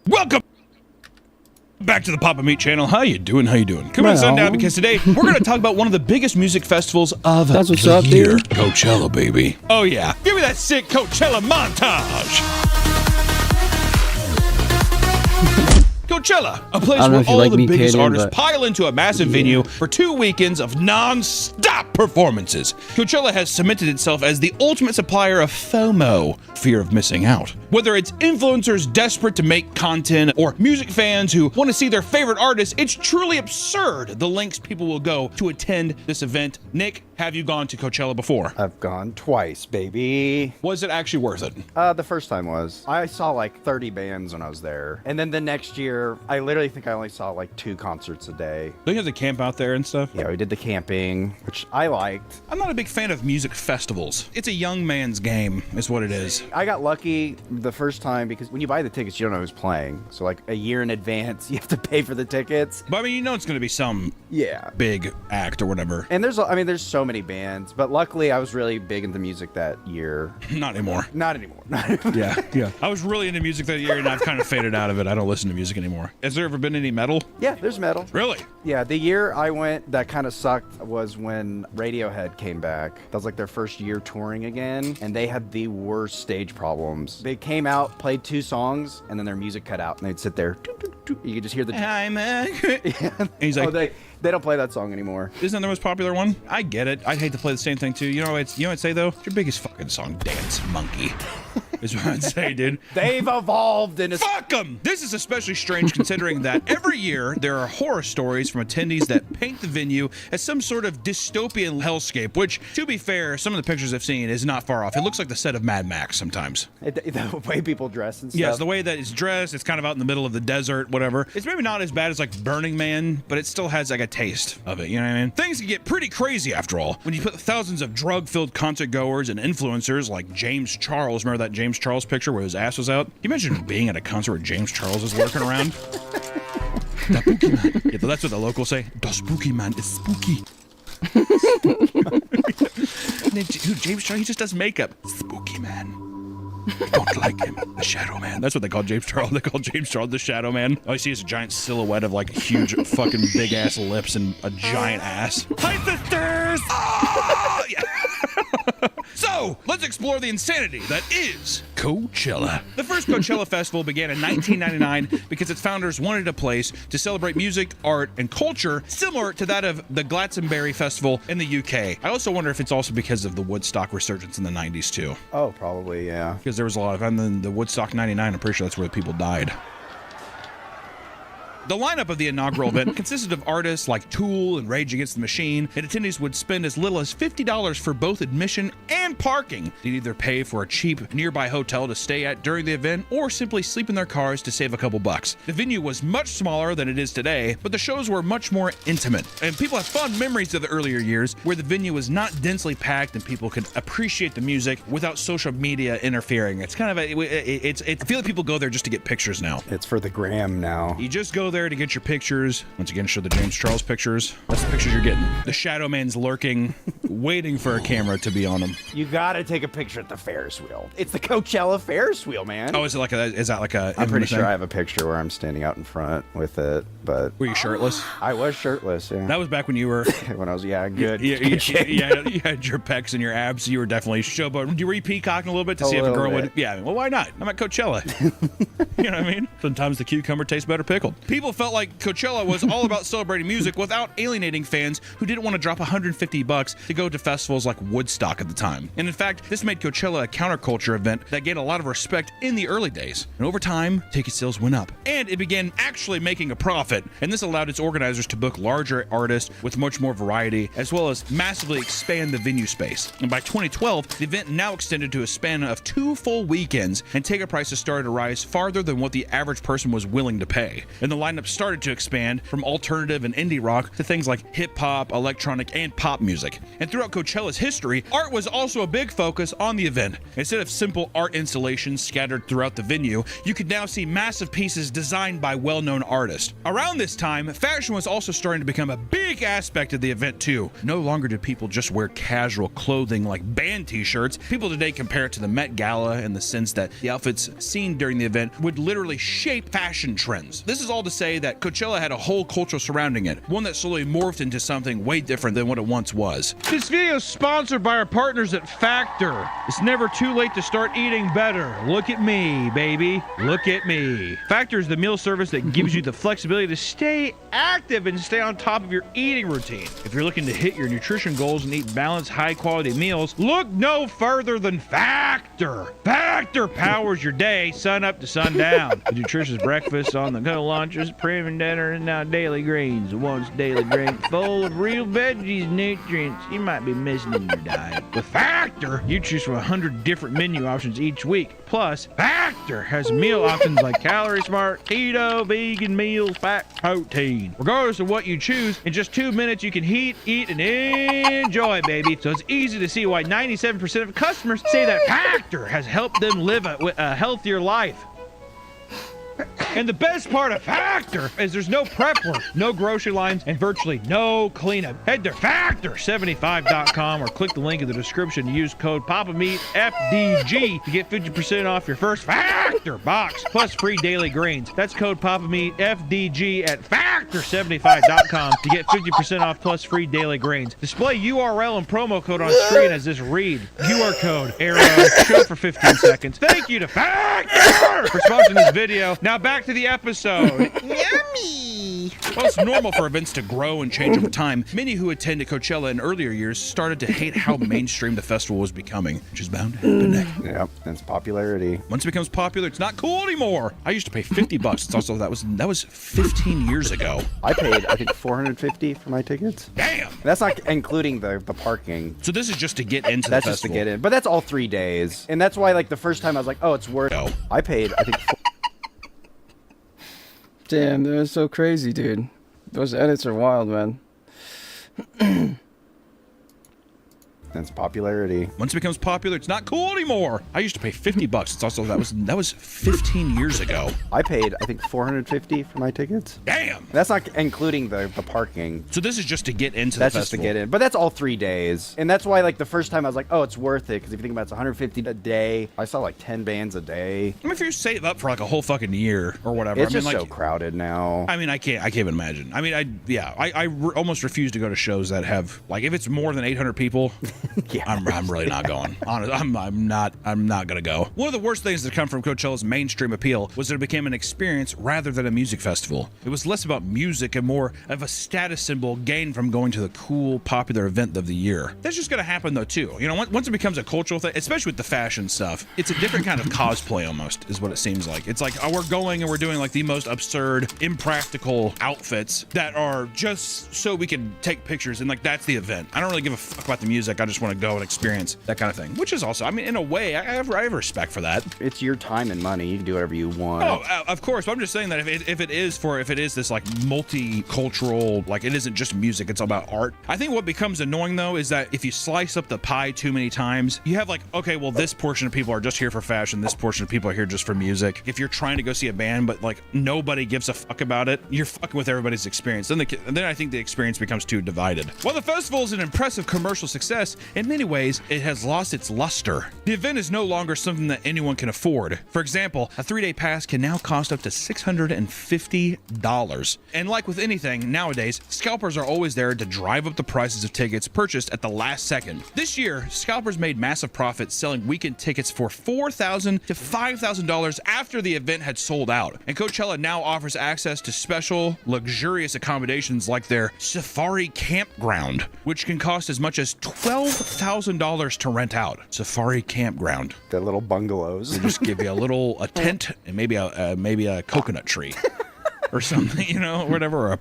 Welcome back to the Papa Meat channel. How you doing? Come on, sundown, because today we're going to talk about one of the biggest music festivals of That's what's the up, year. dude. Coachella, baby. Oh yeah, give me that sick Coachella montage. Coachella, a place I don't know where if you all like the me biggest kidding, artists but- pile into a massive venue for 2 weekends of non-stop performances. Coachella has cemented itself as the ultimate supplier of FOMO, fear of missing out. Whether it's influencers desperate to make content or music fans who want to see their favorite artists, it's truly absurd the lengths people will go to attend this event. Nick, have you gone to Coachella before? I've gone twice, baby. Was it actually worth it? The first time was. I saw like 30 bands when I was there. And then the next year, I literally think I only saw like 2 concerts a day. Don't you have to camp out there and stuff? Yeah, we did the camping, which I liked. I'm not a big fan of music festivals. It's a young man's game, is what it is. I got lucky the first time because when you buy the tickets, you don't know who's playing. So like a year in advance, you have to pay for the tickets. But I mean, you know it's going to be some Yeah. big act or whatever. And there's so many bands, but luckily I was really big into music that year. Not anymore. Not anymore. Yeah. I was really into music that year, and I've kind of faded out of it. I don't listen to music anymore. Has there ever been any metal? Yeah, there's metal. Really? Yeah, the year I went that kind of sucked was when Radiohead came back. That was like their first year touring again, and they had the worst stage problems. They came out, played 2 songs, and then their music cut out, and they'd sit there. You could just hear the. I'm a... He's like, Oh, they don't play that song anymore. isn't that the most popular one? I get it. I'd hate to play the same thing too. You know what I'd say though? It's your biggest fucking song, Dance Monkey. Is what I'd say, dude. They've evolved in a. Fuck them! This is especially strange considering that every year there are horror stories from attendees that paint the venue as some sort of dystopian hellscape, which, to be fair, some of the pictures I've seen is not far off. It looks like the set of Mad Max sometimes. The way people dress and stuff. Yes, the way that it's dressed, it's kind of out in the middle of the desert, whatever. It's maybe not as bad as like Burning Man, but it still has like a taste of it, you know what I mean? Things can get pretty crazy after all. When you put thousands of drug-filled concert goers and influencers like James Charles, remember that James Charles picture where his ass was out? Can you imagine being at a concert where James Charles is lurking around? The spooky man. Yeah, that's what the locals say. The spooky man is spooky. Dude, James Charles, he just does makeup. Spooky man. I don't like him. The Shadow Man. That's what they call James Charles. They call James Charles the Shadow Man. All you see is a giant silhouette of like huge fucking big ass lips and a giant ass. Hi, sisters! Ah! Yeah. So, let's explore the insanity that is Coachella. The first Coachella Festival began in 1999 because its founders wanted a place to celebrate music, art, and culture similar to that of the Glastonbury Festival in the UK. I also wonder if it's also because of the Woodstock resurgence in the 90s too. Oh, probably, yeah. Because there was a lot of, and then the Woodstock 99, I'm pretty sure that's where people died. The lineup of the inaugural event consisted of artists like Tool and Rage Against the Machine, and attendees would spend as little as $50 for both admission and parking. They'd either pay for a cheap nearby hotel to stay at during the event or simply sleep in their cars to save a couple bucks. The venue was much smaller than it is today, but the shows were much more intimate, and people have fond memories of the earlier years where the venue was not densely packed and people could appreciate the music without social media interfering. It's kind of I feel like people go there just to get pictures now. It's for the gram now. You just go there to get your pictures. Once again, show the James Charles pictures. That's the pictures you're getting. The Shadow Man's lurking, waiting for a camera to be on him. You gotta take a picture at the Ferris wheel. It's the Coachella Ferris wheel, man. Oh, is that like a? I'm pretty sure I have a picture where I'm standing out in front with it, but Were you shirtless? I was shirtless, yeah. That was back when you were. When I was, good. You had your pecs and your abs. You were definitely showboating. Were you peacocking a little bit to see if a little girl bit. would? Yeah. Well, why not? I'm at Coachella. You know what I mean? Sometimes the cucumber tastes better pickled. People felt like Coachella was all about celebrating music without alienating fans who didn't want to drop $150 to go to festivals like Woodstock at the time. And in fact, this made Coachella a counterculture event that gained a lot of respect in the early days. And over time, ticket sales went up. And it began actually making a profit. And this allowed its organizers to book larger artists with much more variety, as well as massively expand the venue space. And by 2012, the event now extended to a span of 2 full weekends, and ticket prices started to rise farther than what the average person was willing to pay. And the lineup started to expand from alternative and indie rock to things like hip hop, electronic, and pop music. And throughout Coachella's history, art was also a big focus on the event. Instead of simple art installations scattered throughout the venue, you could now see massive pieces designed by well-known artists. Around this time, fashion was also starting to become a big aspect of the event too. No longer did people just wear casual clothing like band t-shirts. People today compare it to the Met Gala in the sense that the outfits seen during the event would literally shape fashion trends. This is all to say say that Coachella had a whole culture surrounding it, one that slowly morphed into something way different than what it once was. This video is sponsored by our partners at Factor. It's never too late to start eating better. Look at me, baby. Look at me. Factor is the meal service that gives you the flexibility to stay active and stay on top of your eating routine. If you're looking to hit your nutrition goals and eat balanced, high-quality meals, look no further than Factor. Factor powers your day, sun up to sundown. The nutritious breakfast, on-the-go lunches, premium dinner, and now daily greens. Once daily drink full of real veggies and nutrients you might be missing in your diet. With Factor, you choose from 100 different menu options each week. Plus, Factor has meal options like Calorie Smart, Keto, Vegan Meals, Fat, Protein. Regardless of what you choose, in just 2 minutes you can eat, and enjoy, baby. So it's easy to see why 97% of customers say that Factor has helped them live a healthier life. And the best part of Factor is there's no prep work, no grocery lines, and virtually no cleanup. Head to Factor75.com or click the link in the description to use code PAPAMEATFDG to get 50% off your first Factor box, plus free daily greens. That's code PAPAMEATFDG at Factor75.com to get 50% off plus free daily greens. Display URL and promo code on screen as this read. QR code, arrow, show for 15 seconds. Thank you to Factor for sponsoring this video. Now back to the episode. Yummy! While it's normal for events to grow and change over time, many who attended Coachella in earlier years started to hate how mainstream the festival was becoming, which is bound to happen next. Yep, that's popularity. Once it becomes popular, it's not cool anymore. I used to pay $50. It's also that was 15 years ago. I paid, I think, $450 for my tickets. Damn! That's not including the parking. So this is just to get into That's the just to festival. get in. But that's all 3 days. And that's why, like, the first time I was like, oh, it's worth it. I paid, I think, Damn, that was so crazy, dude. Those edits are wild, man. that's popularity. Once it becomes popular, it's not cool anymore. I used to pay $50. It's also that was 15 years ago. I paid, I think, $450 for my tickets. Damn! That's not including the parking. So this is just to get into That's the just to festival. get in. But that's all 3 days. And that's why, like, the first time I was like, oh, it's worth it. Because if you think about it, it's $150 a day. I saw like 10 bands a day. I mean, if you save up for like a whole fucking year or whatever, It's I mean, just like, so crowded now. I mean, I can't even imagine. I mean, I almost refuse to go to shows that have like if it's more than 800 people. Yeah. I'm really not going. Honestly, I'm not gonna go. One of the worst things that come from Coachella's mainstream appeal was that it became an experience rather than a music festival. It was less about music and more of a status symbol gained from going to the cool, popular event of the year. That's just gonna happen though too. You know, once it becomes a cultural thing, especially with the fashion stuff, it's a different kind of cosplay almost, is what it seems like. It's like, oh, we're going and we're doing like the most absurd, impractical outfits that are just so we can take pictures, and like that's the event. I don't really give a fuck about the music. I just want to go and experience that kind of thing, which is also, I mean, in a way, I have respect for that. It's your time and money. You can do whatever you want. Oh, of course. But I'm just saying that if it is this like multicultural, like it isn't just music, it's all about art. I think what becomes annoying though is that if you slice up the pie too many times, you have like, okay, well, this portion of people are just here for fashion, this portion of people are here just for music. If you're trying to go see a band but like nobody gives a fuck about it, you're fucking with everybody's experience. Then I think the experience becomes too divided. While the festival is an impressive commercial success, in many ways it has lost its luster. The event is no longer something that anyone can afford. For example, a 3-day pass can now cost up to $650. And like with anything nowadays, scalpers are always there to drive up the prices of tickets purchased at the last second. This year, scalpers made massive profits selling weekend tickets for $4,000 to $5,000 after the event had sold out. And Coachella now offers access to special, luxurious accommodations like their Safari Campground, which can cost as much as $12,000 to rent out. Safari Campground. The little bungalows. They just give you a tent and maybe a coconut tree. Or something, you know, whatever, or a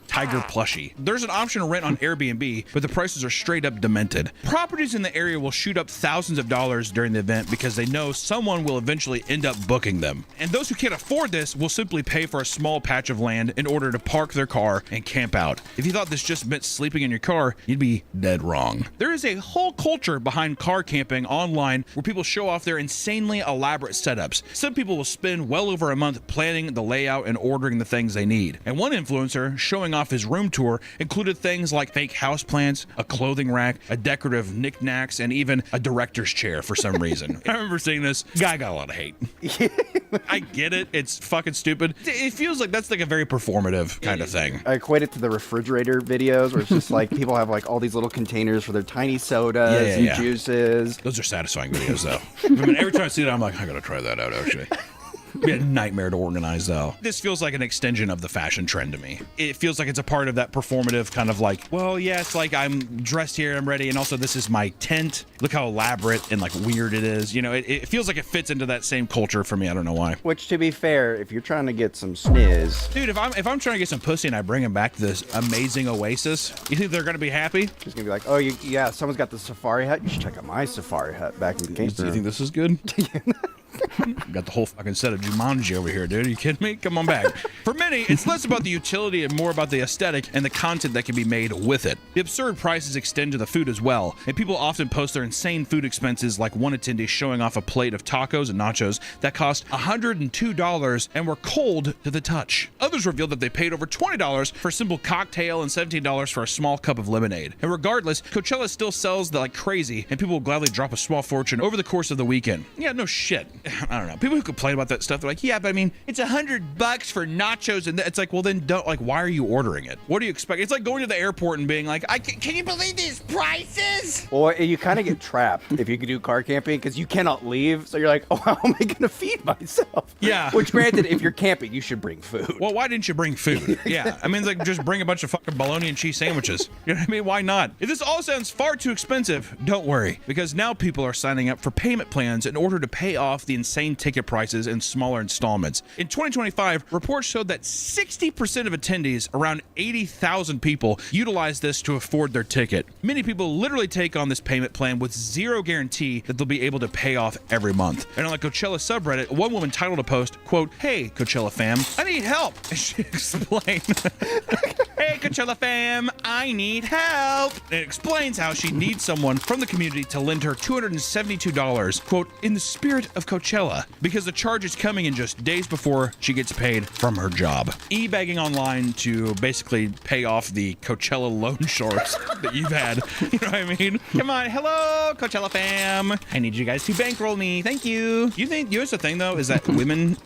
tiger plushie. There's an option to rent on Airbnb, but the prices are straight up demented. Properties in the area will shoot up thousands of dollars during the event because they know someone will eventually end up booking them. And those who can't afford this will simply pay for a small patch of land in order to park their car and camp out. If you thought this just meant sleeping in your car, you'd be dead wrong. There is a whole culture behind car camping online where people show off their insanely elaborate setups. Some people will spend well over a month planning the layout and ordering the things they need. And one influencer showing off his room tour included things like fake houseplants, a clothing rack, a decorative knickknacks, and even a director's chair for some reason. I remember seeing this. Guy got a lot of hate. I get it. It's fucking stupid. It feels like that's like a very performative kind of thing. I equate it to the refrigerator videos where it's just like people have like all these little containers for their tiny sodas and juices. Those are satisfying videos, though. I mean, every time I see that, I'm like, I gotta try that out, actually. It'd be a nightmare to organize, though. This feels like an extension of the fashion trend to me. It feels like it's a part of that performative kind of like, well, yeah, it's like I'm dressed here, I'm ready, and also this is my tent. Look how elaborate and like weird it is. You know, it feels like it fits into that same culture for me. I don't know why. Which, to be fair, if you're trying to get some sniz, dude, if I'm trying to get some pussy and I bring him back to this amazing oasis, you think they're gonna be happy? She's gonna be like, oh, yeah, someone's got the safari hut. You should check out my safari hut back in the game. Do you think this is good? Got the whole fucking set of Jumanji over here, dude. Are you kidding me? Come on back. For many, it's less about the utility and more about the aesthetic and the content that can be made with it. The absurd prices extend to the food as well, and people often post their insane food expenses, like one attendee showing off a plate of tacos and nachos that cost $102 and were cold to the touch. Others revealed that they paid over $20 for a simple cocktail and $17 for a small cup of lemonade. And regardless, Coachella still sells like crazy, and people will gladly drop a small fortune over the course of the weekend. Yeah, no shit. I don't know. People who complain about that stuff, they're like, yeah, but I mean, it's $100 for nachos, and it's like, well, then don't, like, why are you ordering it? What do you expect? It's like going to the airport and being like, can you believe these prices? Well, you kind of get trapped if you could do car camping because you cannot leave. So you're like, oh, how am I going to feed myself? Yeah. Which, granted, if you're camping, you should bring food. Well, why didn't you bring food? Yeah. I mean, it's like, just bring a bunch of fucking bologna and cheese sandwiches. You know what I mean? Why not? If this all sounds far too expensive, don't worry, because now people are signing up for payment plans in order to pay off the insane ticket prices in smaller installments. In 2025, reports showed that 60% of attendees, around 80,000 people, utilize this to afford their ticket. Many people literally take on this payment plan with zero guarantee that they'll be able to pay off every month. And on the Coachella subreddit, one woman titled a post, quote, "Hey, Coachella fam, I need help." And she explained, "Hey, Coachella fam, I need help." And it explains how she needs someone from the community to lend her $272, quote, "in the spirit of Coachella," because the charge is coming in just days before she gets paid from her job. E-bagging online to basically pay off the Coachella loan sharks that you've had. You know what I mean? Come on, hello, Coachella fam. I need you guys to bankroll me. Thank you. You think, here's the thing though, is that women,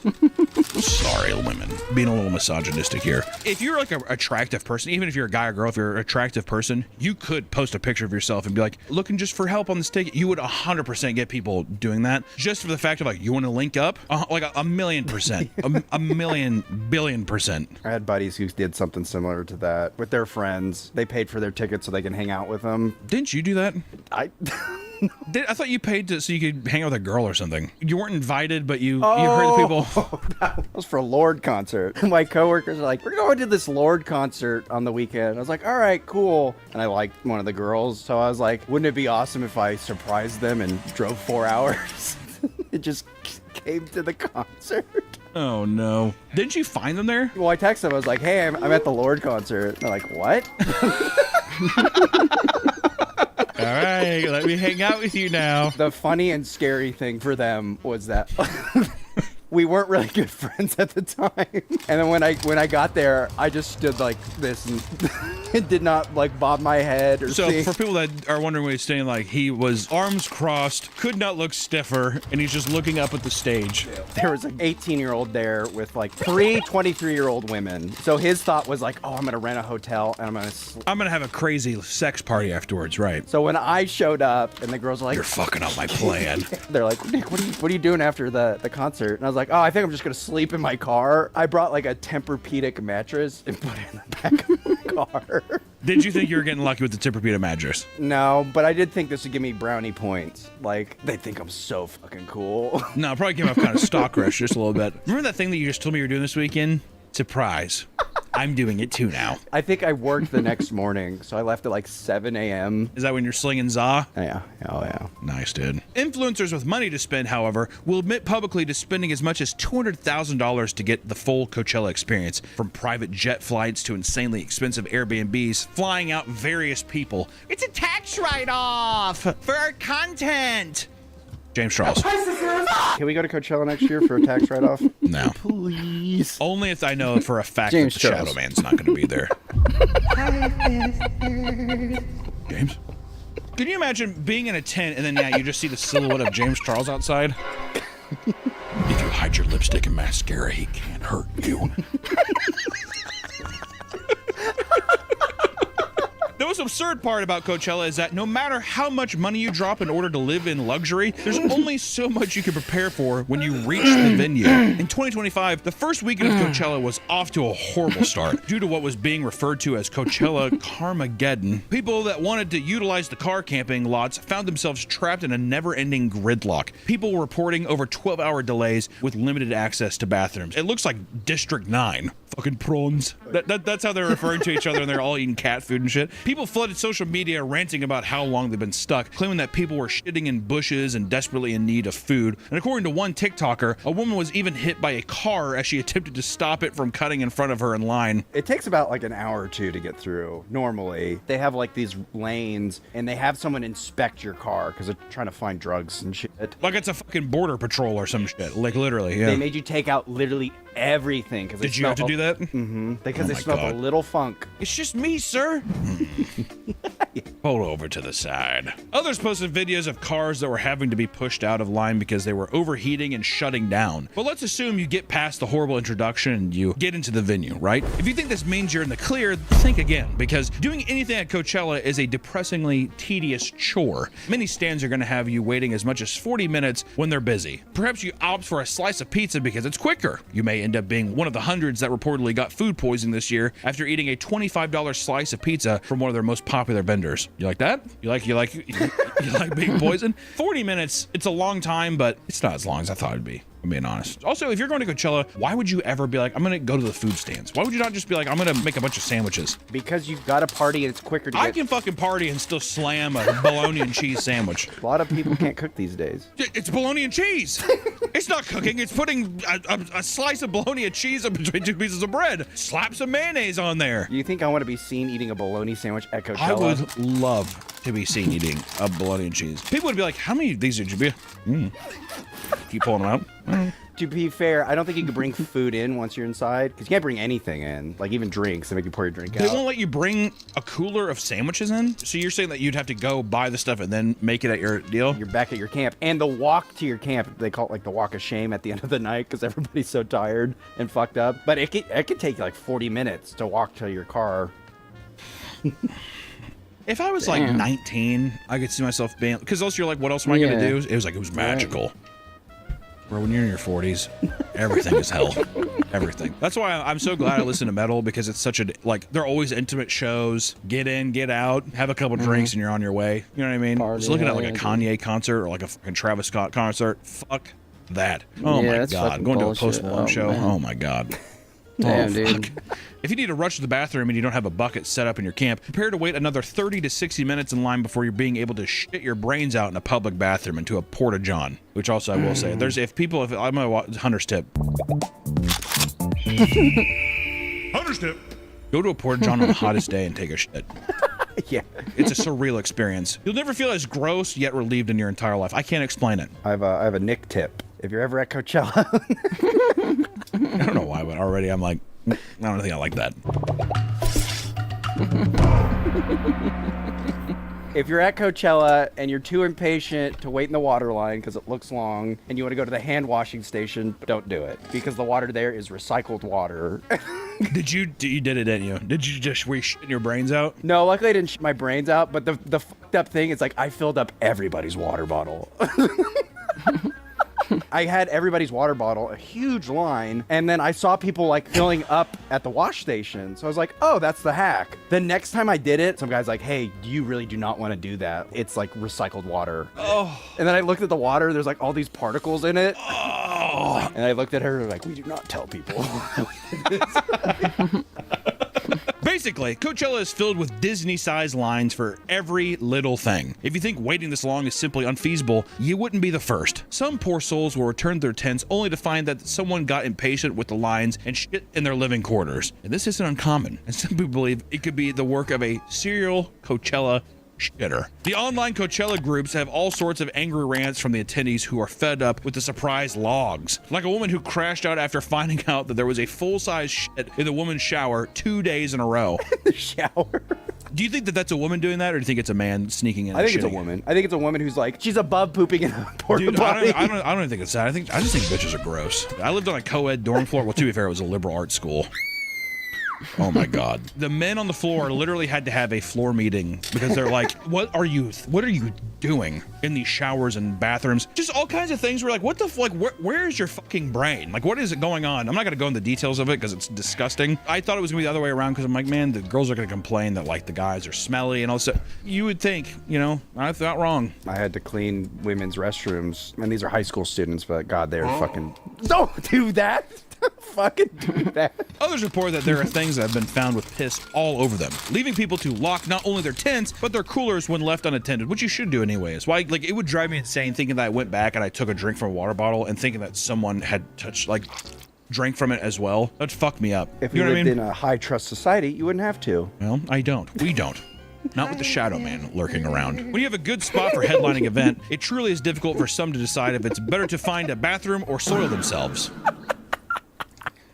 sorry, women, being a little misogynistic here. If you're like an attractive person, even if you're a guy or girl, if you're an attractive person, you could post a picture of yourself and be like, looking just for help on this ticket. You would 100% get people doing that just for the fact of like, you want to link up? Like a million percent, a million billion percent. I had buddies who did something similar to that with their friends. They paid for their tickets so they can hang out with them. Didn't you do that? I thought you paid so you could hang out with a girl or something. You weren't invited, but you heard the people. That was for a Lord concert. My coworkers are like, we're going to this Lord concert on the weekend. I was like, all right, cool. And I liked one of the girls. So I was like, wouldn't it be awesome if I surprised them and drove 4 hours? It just came to the concert. Oh no. Didn't you find them there? Well, I texted them. I was like, hey, I'm at the Lord concert. And they're like, what? All right, let me hang out with you now. The funny and scary thing for them was that we weren't really good friends at the time. And then when I got there, I just stood like this and did not like bob my head or So sing. for people that are wondering what he's saying, like he was arms crossed, could not look stiffer, and he's just looking up at the stage. There was an 18-year-old there with like 3 23-year-old women. So his thought was like, oh, I'm gonna rent a hotel and I'm gonna have a crazy sex party afterwards, right? So when I showed up and the girls were like, You're fucking up my plan. they're like, Nick, what are you doing after the concert? And I was like, oh, I think I'm just gonna sleep in my car. I brought like a Tempur-Pedic mattress and put it in the back of my car. Did you think you were getting lucky with the Tempur-Pedic mattress? No, but I did think this would give me brownie points. Like, they think I'm so fucking cool. No, it probably came off kind of stalkerish just a little bit. Remember that thing that you just told me you were doing this weekend? Surprise. I'm doing it too now. I think I worked the next morning, so I left at like 7 a.m. Is that when you're slinging za? Yeah. Oh, yeah. Nice, dude. Influencers with money to spend, however, will admit publicly to spending as much as $200,000 to get the full Coachella experience, from private jet flights to insanely expensive Airbnbs, flying out various people. It's a tax write-off for our content. James Charles. Can we go to Coachella next year for a tax write-off? No. Please. Only if I know for a fact James that the Charles. Shadow Man's not going to be there. James? Can you imagine being in a tent and then, yeah, you just see the silhouette of James Charles outside? If you hide your lipstick and mascara, he can't hurt you. The most absurd part about Coachella is that no matter how much money you drop in order to live in luxury, there's only so much you can prepare for when you reach the venue. In 2025, the first weekend of Coachella was off to a horrible start due to what was being referred to as Coachella Carmageddon. People that wanted to utilize the car camping lots found themselves trapped in a never-ending gridlock. People were reporting over 12-hour delays with limited access to bathrooms. It looks like District 9. Fucking prawns. That's how they're referring to each other, and they're all eating cat food and shit. People flooded social media ranting about how long they've been stuck, claiming that people were shitting in bushes and desperately in need of food. And according to one TikToker, a woman was even hit by a car as she attempted to stop it from cutting in front of her in line. It takes about like an hour or two to get through. Normally, they have like these lanes, and they have someone inspect your car because they're trying to find drugs and shit. Like it's a fucking border patrol or some shit. Like literally, yeah. They made you take out literally everything. Did you have to do that? Mm-hmm. Because Oh they my smelled God. a little funk. It's just me, sir. Pull over to the side. Others posted videos of cars that were having to be pushed out of line because they were overheating and shutting down. But let's assume you get past the horrible introduction and you get into the venue, right? If you think this means you're in the clear, think again, because doing anything at Coachella is a depressingly tedious chore. Many stands are going to have you waiting as much as 40 minutes when they're busy. Perhaps you opt for a slice of pizza because it's quicker. You may end up being one of the hundreds that reportedly got food poisoning this year after eating a $25 slice of pizza from one of their most popular vendors. You like that? You like being poisoned? 40 minutes, it's a long time, but it's not as long as I thought it'd be. I'm being honest. Also, if you're going to Coachella, why would you ever be like, I'm gonna go to the food stands? Why would you not just be like, I'm gonna make a bunch of sandwiches? Because you've got to party and it's quicker to I get. can fucking party and still slam a bologna and cheese sandwich. A lot of people can't cook these days. It's bologna and cheese. It's not cooking. It's putting a slice of bologna and cheese in between two pieces of bread. Slap some mayonnaise on there. Do you think I want to be seen eating a bologna sandwich at Coachella? I would love to be seen eating a bologna and cheese. People would be like, how many of these did you be? Keep pulling them out. To be fair, I don't think you can bring food in once you're inside, because you can't bring anything in, like even drinks. They make you pour your drink They out. won't let you bring a cooler of sandwiches in? So you're saying that you'd have to go buy the stuff and then make it at your deal? You're back at your camp, and the walk to your camp, they call it like the walk of shame at the end of the night, because everybody's so tired and fucked up. But it could take like 40 minutes to walk to your car. If I was like 19, I could see myself being, because also you're like, what else am I going to do? It was like, it was magical. Bro, when you're in your 40s, everything is hell. Everything. That's why I'm so glad I listen to metal, because it's such a, like, they're always intimate shows. Get in, get out, have a couple drinks, and you're on your way. You know what I mean? Party, Just looking at like a yeah, Kanye concert or like a fucking Travis Scott concert. Fuck that. Oh Yeah, my that's God. fucking Going to a bullshit. Post Malone Oh, show. man. Oh my God. Damn, Oh, dude. fuck. If you need to rush to the bathroom and you don't have a bucket set up in your camp, prepare to wait another 30 to 60 minutes in line before you're being able to shit your brains out in a public bathroom into a porta-john. Which also I will say, I'm gonna Hunter's tip. Hunter's tip. Go to a porta-john on the hottest day and take a shit. Yeah. It's a surreal experience. You'll never feel as gross yet relieved in your entire life. I can't explain it. I have a Nick tip. If you're ever at Coachella, I don't know why, but already I'm like, I don't think I like that. if you're at Coachella and you're too impatient to wait in the water line because it looks long, and you want to go to the hand washing station, don't do it, because the water there is recycled water. You did it, didn't you? Did you just, were you shitting your brains out? No, luckily I didn't shit my brains out, but the fucked up thing is, like, I filled up everybody's water bottle. I had everybody's water bottle, a huge line, and then I saw people like filling up at the wash station. So I was like, oh, that's the hack. The next time I did it, some guy's like, hey, you really do not want to do that. It's like recycled water. Oh. And then I looked at the water, there's like all these particles in it. Oh. And I looked at her like, we do not tell people. Basically, Coachella is filled with Disney-sized lines for every little thing. If you think waiting this long is simply unfeasible, you wouldn't be the first. Some poor souls will return to their tents only to find that someone got impatient with the lines and shit in their living quarters. And this isn't uncommon, and some people believe it could be the work of a serial Coachella shitter. The online Coachella groups have all sorts of angry rants from the attendees who are fed up with the surprise logs. Like a woman who crashed out after finding out that there was a full-size shit in the woman's shower 2 days in a row. The shower. Do you think that that's a woman doing that, or do you think it's a man sneaking in? I think it's a woman. I think it's a woman who's like, she's above pooping in a porta Dude, potty. I don't even think it's that. I just think bitches are gross. I lived on a co-ed dorm floor. Well, to be fair, it was a liberal arts school. Oh my God. The men on the floor literally had to have a floor meeting because they're like, what are you doing in these showers and bathrooms? Just all kinds of things. We're like, what the like, where is your fucking brain? Like, what is it going on? I'm not gonna go into the details of it because it's disgusting. I thought it was gonna be the other way around because I'm like, man, the girls are gonna complain that like the guys are smelly and all that. You would think, you know, I thought wrong. I had to clean women's restrooms, and these are high school students, but God, they're fucking. Don't do that. Fucking do that. Others report that there are things that have been found with piss all over them, leaving people to lock not only their tents, but their coolers when left unattended, which you should do anyways. Why, like, it would drive me insane thinking that I went back and I took a drink from a water bottle and thinking that someone had touched, like, drank from it as well. That'd fuck me up. If you you know what I lived mean? in a high trust society, you wouldn't have to. Well, I don't. We don't. Not with the Shadow Man lurking around. When you have a good spot for headlining event, it truly is difficult for some to decide if it's better to find a bathroom or soil themselves.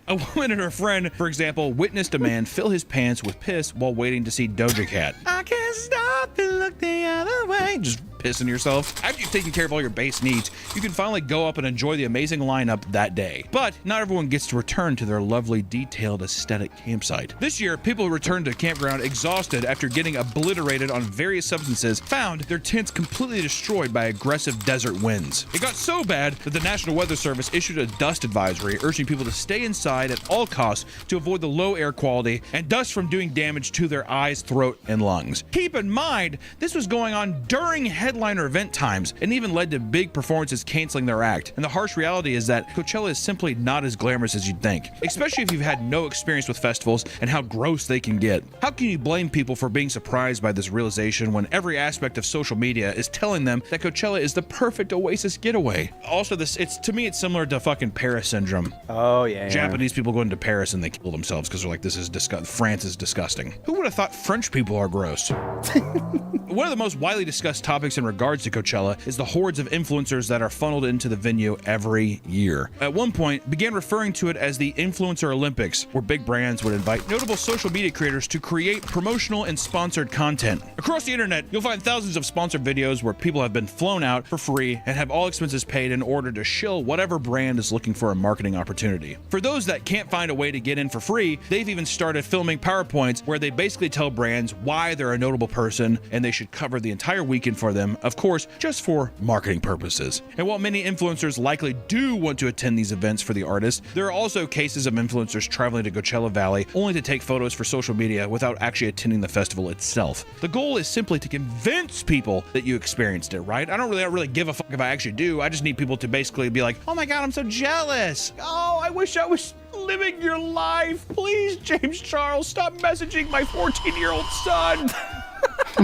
A woman and her friend, for example, witnessed a man fill his pants with piss while waiting to see Doja Cat. I can't stop and look the other way. Just pissing yourself. After you've taken care of all your base needs, you can finally go up and enjoy the amazing lineup that day. But not everyone gets to return to their lovely, detailed, aesthetic campsite. This year, people returned to campground exhausted after getting obliterated on various substances, found their tents completely destroyed by aggressive desert winds. It got so bad that the National Weather Service issued a dust advisory urging people to stay inside at all costs to avoid the low air quality and dust from doing damage to their eyes, throat, and lungs. Keep in mind, this was going on during headliner event times and even led to big performances canceling their act. And the harsh reality is that Coachella is simply not as glamorous as you'd think, especially if you've had no experience with festivals and how gross they can get. How can you blame people for being surprised by this realization when every aspect of social media is telling them that Coachella is the perfect Oasis getaway? Also, to me, it's similar to fucking Paris syndrome. Oh, yeah. Japanese people go into Paris and they kill themselves because they're like, this is disgusting. France is disgusting. Who would have thought French people are gross? One of the most widely discussed topics in regards to Coachella is the hordes of influencers that are funneled into the venue every year. At one point, began referring to it as the Influencer Olympics, where big brands would invite notable social media creators to create promotional and sponsored content. Across the internet, you'll find thousands of sponsored videos where people have been flown out for free and have all expenses paid in order to shill whatever brand is looking for a marketing opportunity. For those that can't find a way to get in for free, they've even started filming PowerPoints where they basically tell brands why they're a notable person and they should cover the entire weekend for them, of course, just for marketing purposes. And while many influencers likely do want to attend these events for the artist, there are also cases of influencers traveling to Coachella Valley only to take photos for social media without actually attending the festival itself. The goal is simply to convince people that you experienced it, right? I don't really give a fuck if I actually do. I just need people to basically be like, oh my God, I'm so jealous. Oh, I wish I was living your life. Please, James Charles, stop messaging my 14-year-old son.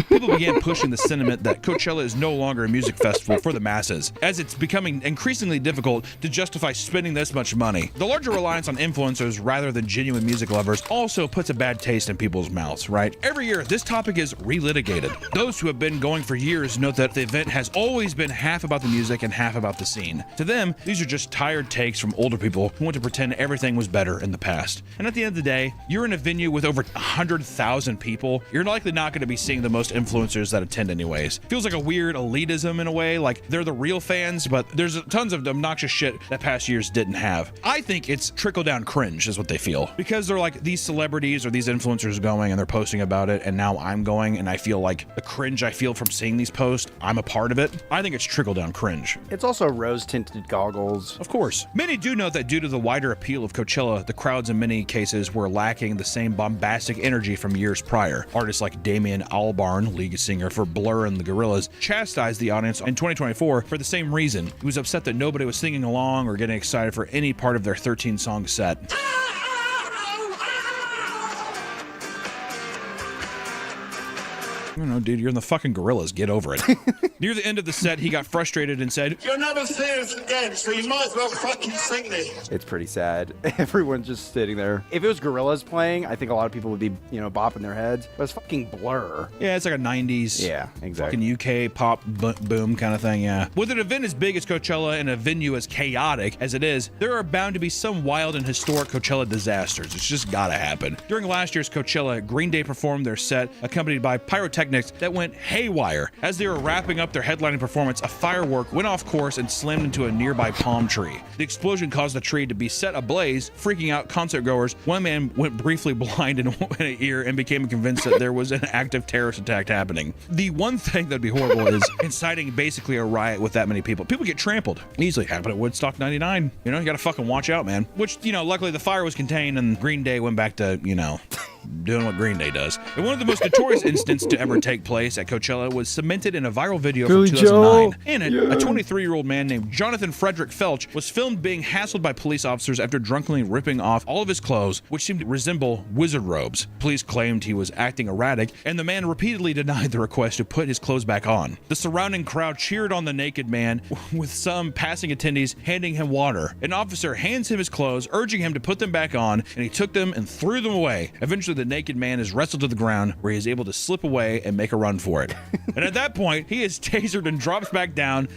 People began pushing the sentiment that Coachella is no longer a music festival for the masses, as it's becoming increasingly difficult to justify spending this much money. The larger reliance on influencers rather than genuine music lovers also puts a bad taste in people's mouths, right? Every year, this topic is relitigated. Those who have been going for years note that the event has always been half about the music and half about the scene. To them, these are just tired takes from older people who want to pretend everything was better in the past. And at the end of the day, you're in a venue with over 100,000 people. You're likely not going to be seeing the most influencers that attend anyways. Feels like a weird elitism in a way, like they're the real fans, but there's tons of obnoxious shit that past years didn't have. I think it's trickle-down cringe is what they feel, because they're like, these celebrities or these influencers going and they're posting about it, and now I'm going and I feel like the cringe I feel from seeing these posts, I'm a part of it. I think it's trickle-down cringe. It's also rose-tinted goggles. Of course. Many do note that due to the wider appeal of Coachella, the crowds in many cases were lacking the same bombastic energy from years prior. Artists like Damian Albarn, lead singer for Blur and the Gorillaz, chastised the audience in 2024 for the same reason. He was upset that nobody was singing along or getting excited for any part of their 13-song set. I don't know, dude, you're in the fucking Gorillas. Get over it. Near the end of the set, he got frustrated and said, "You'll never see us again, so you might as well fucking sing me." It's pretty sad. Everyone's just sitting there. If it was Gorillaz playing, I think a lot of people would be, bopping their heads. But it's fucking Blur. yeah, it's like a 90s Yeah, exactly. fucking UK pop boom kind of thing, yeah. With an event as big as Coachella and a venue as chaotic as it is, there are bound to be some wild and historic Coachella disasters. It's just gotta happen. During last year's Coachella, Green Day performed their set, accompanied by pyrotechnics that went haywire. As they were wrapping up their headlining performance, a firework went off course and slammed into a nearby palm tree. The explosion caused the tree to be set ablaze, freaking out concert goers. One man went briefly blind in an ear and became convinced that there was an active terrorist attack happening. The one thing that'd be horrible is inciting basically a riot with that many people. People get trampled. Easily happened at Woodstock 99. You gotta fucking watch out, man. Which, luckily the fire was contained and Green Day went back to, doing what Green Day does. And one of the most notorious incidents to ever take place at Coachella was cemented in a viral video from 2009. In it, a 23-year-old man named Jonathan Frederick Felch was filmed being hassled by police officers after drunkenly ripping off all of his clothes, which seemed to resemble wizard robes. Police claimed he was acting erratic, and the man repeatedly denied the request to put his clothes back on. The surrounding crowd cheered on the naked man, with some passing attendees handing him water. An officer hands him his clothes, urging him to put them back on, and he took them and threw them away. Eventually, the naked man is wrestled to the ground, where he is able to slip away and make a run for it. And at that point, he is tasered and drops back down.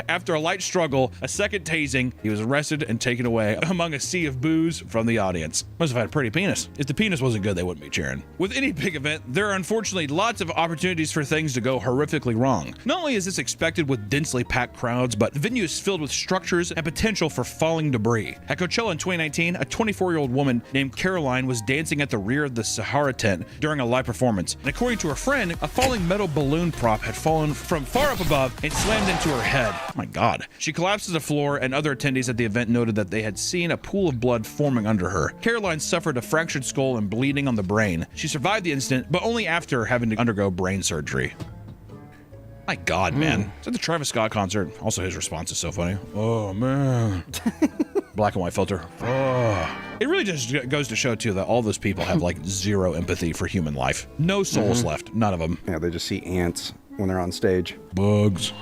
After a light struggle, a second tasing, he was arrested and taken away among a sea of boos from the audience. Must have had a pretty penis. If the penis wasn't good, they wouldn't be cheering. With any big event, there are unfortunately lots of opportunities for things to go horrifically wrong. Not only is this expected with densely packed crowds, but the venue is filled with structures and potential for falling debris. At Coachella in 2019, a 24-year-old woman named Caroline was dancing at the rear of the Sahara tent during a live performance. And according to her friend, a falling metal balloon prop had fallen from far up above and slammed into her head. Oh my God. She collapsed to the floor, and other attendees at the event noted that they had seen a pool of blood forming under her. Caroline suffered a fractured skull and bleeding on the brain. She survived the incident, but only after having to undergo brain surgery. My God, man. It's at the Travis Scott concert. Also, his response is so funny. Oh, man. Black and white filter. Oh. It really just goes to show, too, that all those people have, zero empathy for human life. No souls left. None of them. Yeah, they just see ants when they're on stage. Bugs.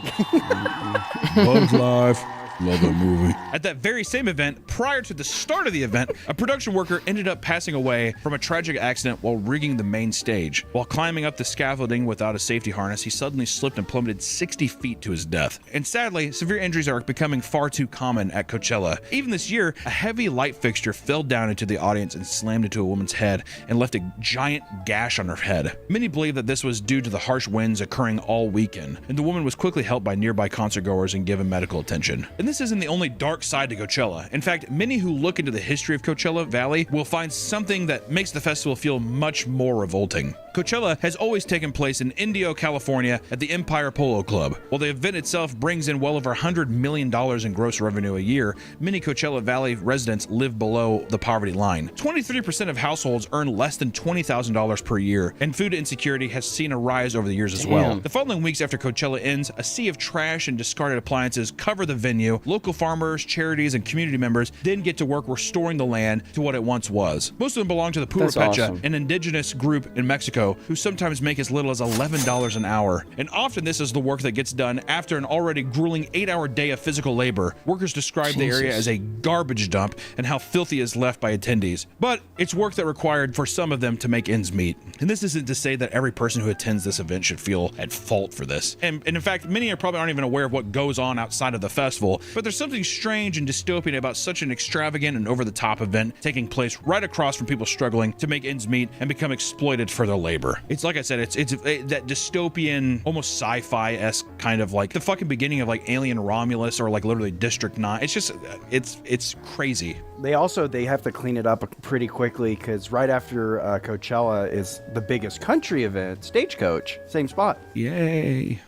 Bugs Life. Love that movie. At that very same event, prior to the start of the event, a production worker ended up passing away from a tragic accident while rigging the main stage. While climbing up the scaffolding without a safety harness, he suddenly slipped and plummeted 60 feet to his death. And sadly, severe injuries are becoming far too common at Coachella. Even this year, a heavy light fixture fell down into the audience and slammed into a woman's head and left a giant gash on her head. Many believe that this was due to the harsh winds occurring all weekend, and the woman was quickly helped by nearby concertgoers and given medical attention. And this isn't the only dark side to Coachella. In fact, many who look into the history of Coachella Valley will find something that makes the festival feel much more revolting. Coachella has always taken place in Indio, California at the Empire Polo Club. While the event itself brings in well over $100 million in gross revenue a year, many Coachella Valley residents live below the poverty line. 23% of households earn less than $20,000 per year, and food insecurity has seen a rise over the years as well. The following weeks after Coachella ends, a sea of trash and discarded appliances cover the venue. Local farmers, charities, and community members then get to work restoring the land to what it once was. Most of them belong to the Purepecha, an indigenous group in Mexico, who sometimes make as little as $11 an hour. And often this is the work that gets done after an already grueling 8-hour day of physical labor. Workers describe the area as a garbage dump and how filthy is left by attendees. But it's work that required for some of them to make ends meet. And this isn't to say that every person who attends this event should feel at fault for this. And in fact, many are probably aren't even aware of what goes on outside of the festival, but there's something strange and dystopian about such an extravagant and over-the-top event taking place right across from people struggling to make ends meet and become exploited for their labor. It's like I said, it's that dystopian, almost sci-fi-esque kind of like the fucking beginning of like Alien Romulus or like literally District 9. It's just, it's crazy. They have to clean it up pretty quickly because right after Coachella is the biggest country event, Stagecoach, same spot. Yay.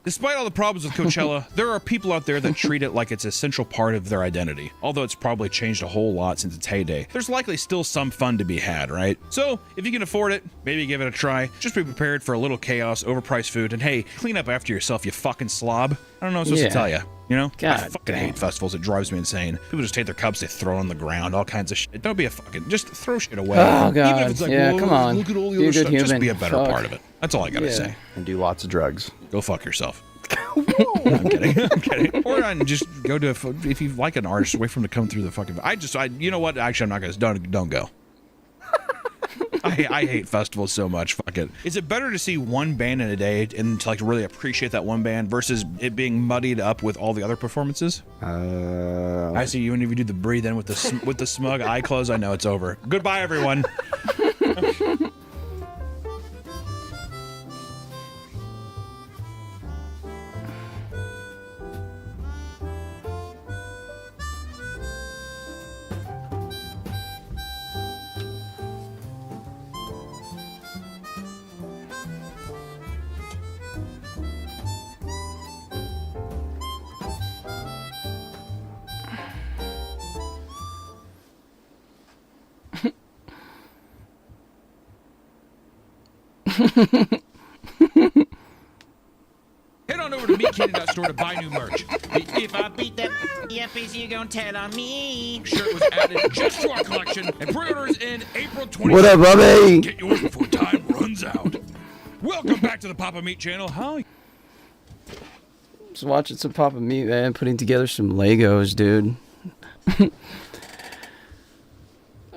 Despite all the problems with Coachella, there are people out there that treat it like it's an essential part of their identity. Although it's probably changed a whole lot since its heyday, there's likely still some fun to be had, right? So, if you can afford it, maybe give it a try. Just be prepared for a little chaos, overpriced food, and hey, clean up after yourself, you fucking slob. I don't know what I'm supposed to tell you. You know? I God fucking damn. hate festivals. It drives me insane. People just take their cups, they throw it on the ground, all kinds of shit. Don't be a fucking... Just throw shit away. Oh, God. Even if it's like, Yeah, whoa, come on. look at all the Be a other good stuff. Just human. be a better Fuck. part of it. That's all I gotta Yeah. say. And do lots of drugs. Go fuck yourself. No, I'm kidding. I'm kidding. Or just go to if you like an artist, wait for him to come through the fucking. You know what? Actually, I'm not gonna. Don't go. I hate festivals so much. Fuck it. Is it better to see one band in a day and to like really appreciate that one band versus it being muddied up with all the other performances? I see you, and if you do the breathe in with the smug eye close, I know it's over. Goodbye, everyone. Head on over to meatcandy.store to buy new merch. If I beat that yuppies, you gon' tell on me. Shirt was added just to our collection, and pre-orders in April 20th. What up, Bobby? Get yours before time runs out. Welcome back to the Papa Meat channel. How? Just watching some Papa Meat, man, putting together some Legos, dude.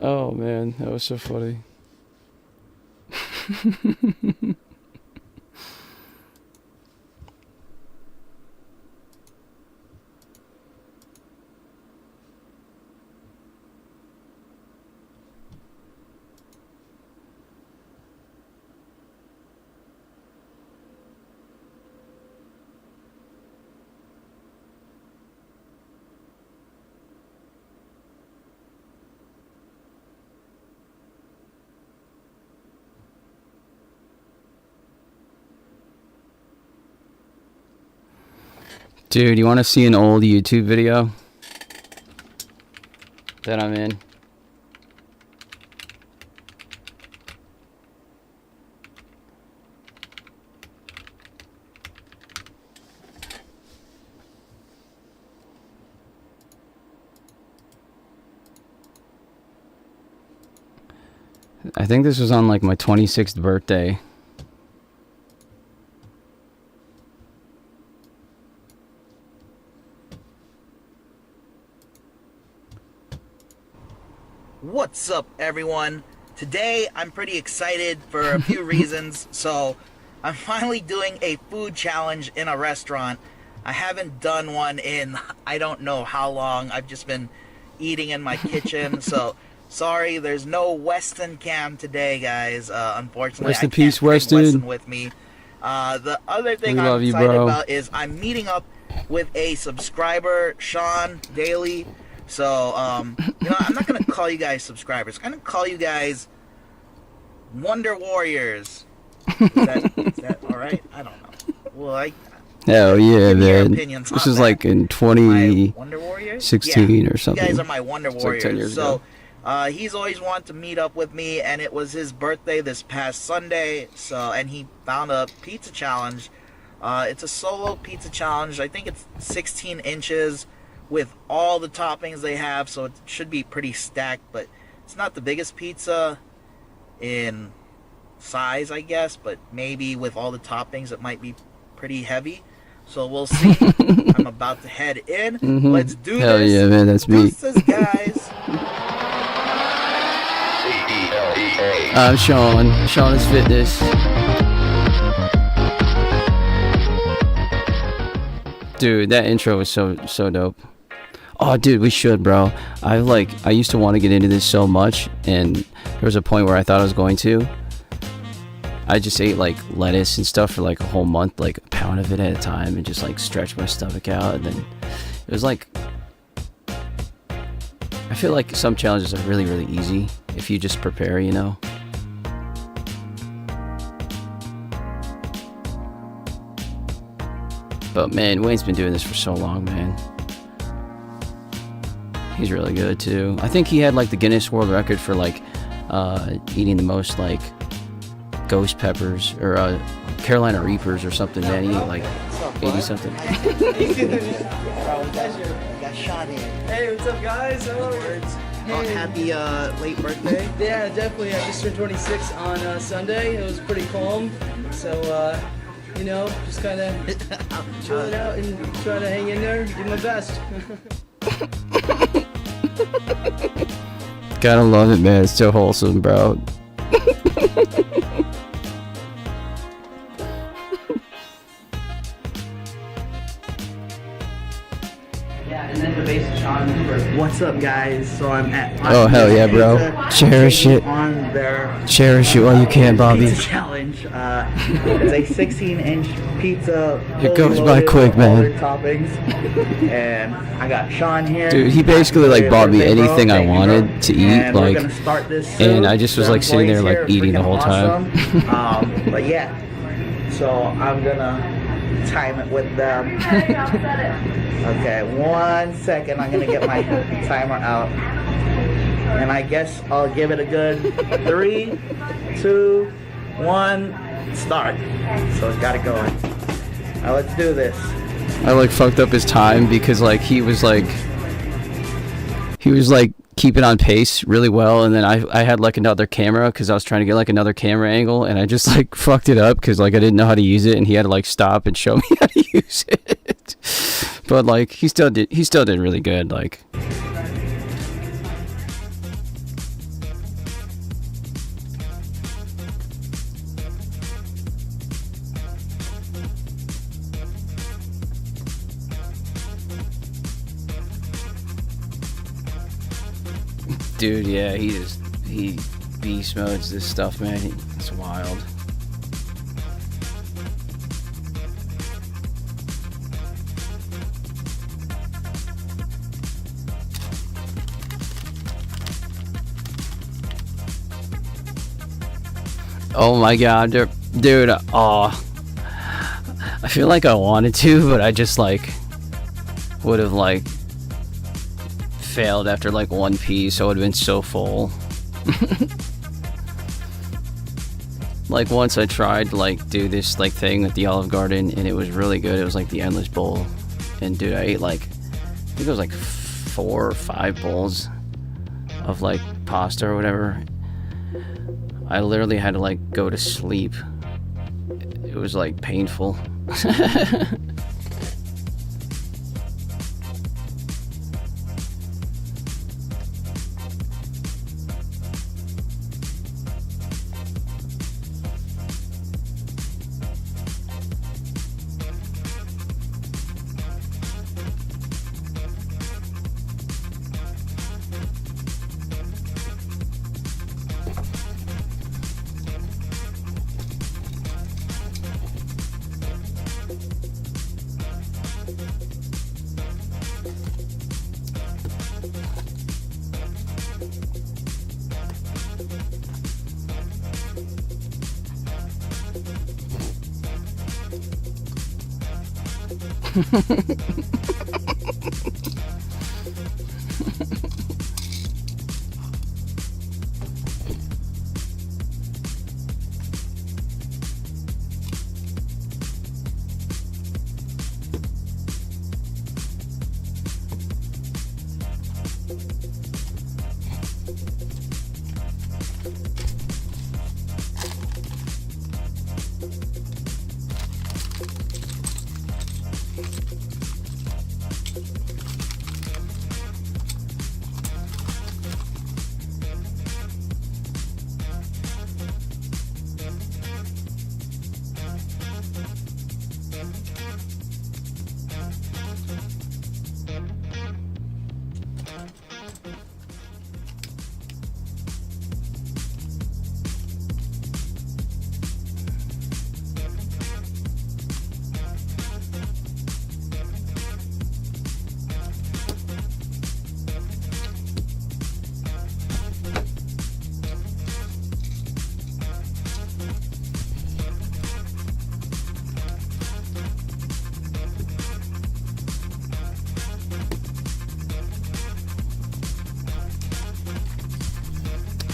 Oh, man, that was so funny. Dude, you want to see an old YouTube video that I'm in? I think this was on like my 26th birthday. What's up, everyone? Today, I'm pretty excited for a few reasons. So, I'm finally doing a food challenge in a restaurant. I haven't done one in I don't know how long. I've just been eating in my kitchen. So, sorry, there's no Weston cam today, guys. Unfortunately, Rest in I peace, can't bring Weston. Weston with me. The other thing We I'm love you, excited bro. about is I'm meeting up with a subscriber, Sean Daly. So, you know, I'm not going to call you guys subscribers. I'm going to call you guys Wonder Warriors. Is that all right? I don't know. Well, Hell yeah, give me your man. opinions This on is that. like in My Wonder Warriors? 2016 Yeah, or something. You guys are my Wonder It's like 10 Warriors. years So, ago. he's always wanted to meet up with me, and it was his birthday this past Sunday. So, and he found a pizza challenge. It's a solo pizza challenge. I think it's 16 inches with all the toppings they have, so it should be pretty stacked, but it's not the biggest pizza in size, I guess, but maybe with all the toppings it might be pretty heavy. So we'll see. I'm about to head in. Let's do Hell this. yeah, man, that's me. Deuces, guys. I'm Sean. Sean is Fitness. Dude, that intro was so dope. Oh, dude, we should, bro. I used to want to get into this so much, and there was a point where I thought I was going to. I just ate like lettuce and stuff for like a whole month, like a pound of it at a time, and just like stretched my stomach out. And then it was like, I feel like some challenges are really, really easy if you just prepare, you know. But man, Wayne's been doing this for so long, man. He's really good too. I think he had like the Guinness World Record for like eating the most like ghost peppers or Carolina Reapers or something. Man, he ate like 80 something. Got shot in. Hey, what's up, guys? How are you? Happy late birthday. Yeah, definitely. I just turned 26 on Sunday. It was pretty calm. So, you know, just kind of chilling out and trying to hang in there, do my best. Gotta love it, man. It's so wholesome, bro. Yeah, and then the bass is Sean Hoover. What's up, guys? So I'm at. Oh, hell yeah, bro. Cherish it. On their Cherish it while you can, Bobby. pizza challenge. It's a 16-inch pizza. It goes fully by loaded quick, with man. all their toppings. And I got Sean here. Dude, he basically like bought me Birthday, bro. anything I Thank you, wanted bro. to eat, And we're like, gonna start this soon. and I just was The like sitting there employees like here are eating the whole freaking time. awesome. But yeah, so I'm gonna time it with them. Okay, 1 second. I'm gonna get my timer out, and I guess I'll give it a good 3, 2, 1, start. So it's got it going. Now let's do this. I like fucked up his time because like he was like keeping on pace really well, and then I had like another camera because I was trying to get like another camera angle, and I just like fucked it up because like I didn't know how to use it, and he had to like stop and show me how to use it. But like he still did really good. Like, dude, yeah, he beast modes this stuff, man. It's wild. Oh my god, dude, oh, I feel like I wanted to, but I just like would have like failed after like one piece. I would have been so full. Like once I tried to like do this like thing at the Olive Garden, and it was really good. It was like the Endless Bowl, and dude, I ate like I think it was like 4 or 5 bowls of like pasta or whatever. I literally had to like go to sleep. It was like painful.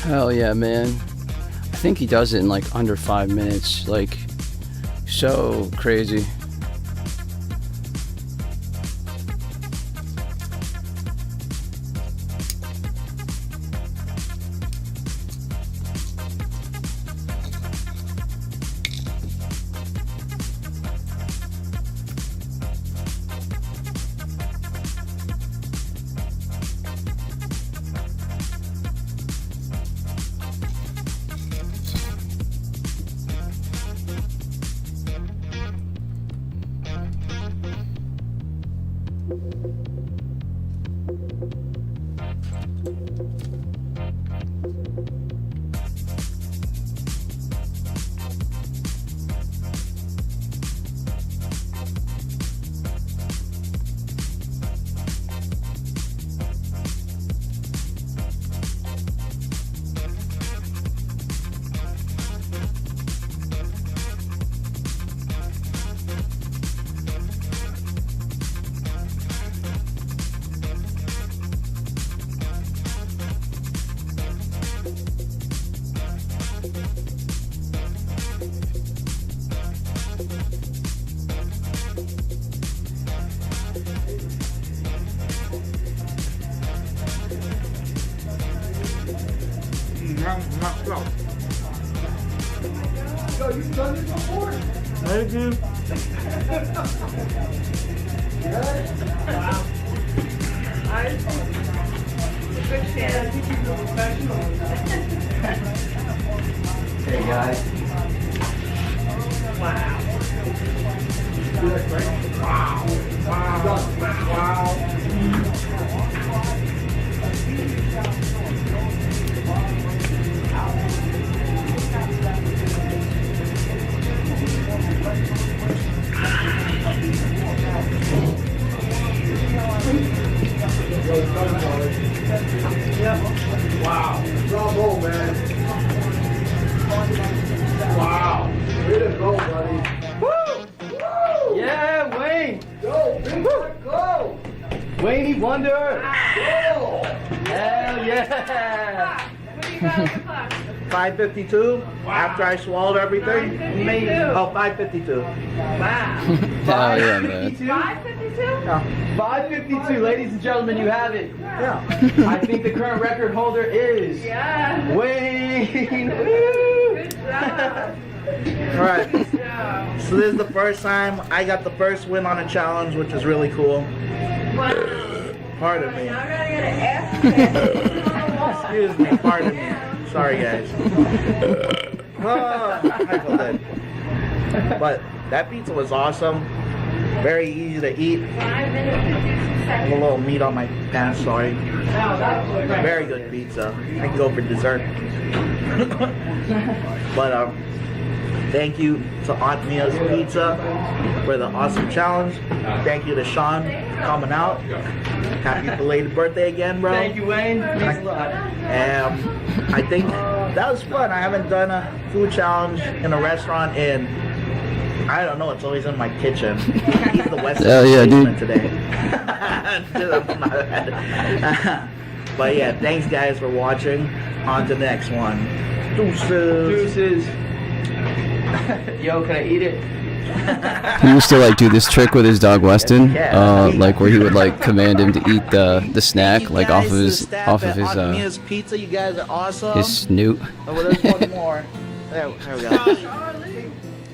Hell yeah, man. I think he does it in like under 5 minutes. Like, so crazy. Hey guys. Wow. Bravo, man. Wow. Way to go, buddy. Yeah, Wayne. Go, big boy, go. Wayne Wonder. Go. Hell yeah. What do you got on the clock? 5:52 after I swallowed everything. Amazing. Oh, 5:52. Wow. Hell yeah, man. 5:52? 5:52, ladies and gentlemen, you have it. Yeah. I think the current record holder is Yeah. Wayne. Woo. Good job. All right. Good job. So this is the first time I got the first win on a challenge, which is really cool. Wow. Pardon me. Now I gotta get an F. Excuse me. Pardon me. Sorry, guys. I feel good. But that pizza was awesome. Very easy to eat. 5 minutes and 56 A seconds. little meat on my pants, sorry. Very good pizza. I can go for dessert. But thank you to Aunt Mia's Pizza for the awesome challenge. Thank you to Sean for coming out. Happy belated birthday again, bro. Thank you, Wayne. Thanks a lot. I think that was fun. I haven't done a food challenge in a restaurant in, I don't know, it's always in my kitchen. He's the West Hell yeah, dude. today. But yeah, thanks guys for watching. On to the next one. Deuces. Deuces. Yo, can I eat it? He used to like do this trick with his dog Weston, Yeah. like where he would like command him to eat the Thank snack you like off guys of to the his staff at Aunt Mia's his Pizza. You guys are awesome. his snoot. Oh, well, there's one more. There we go.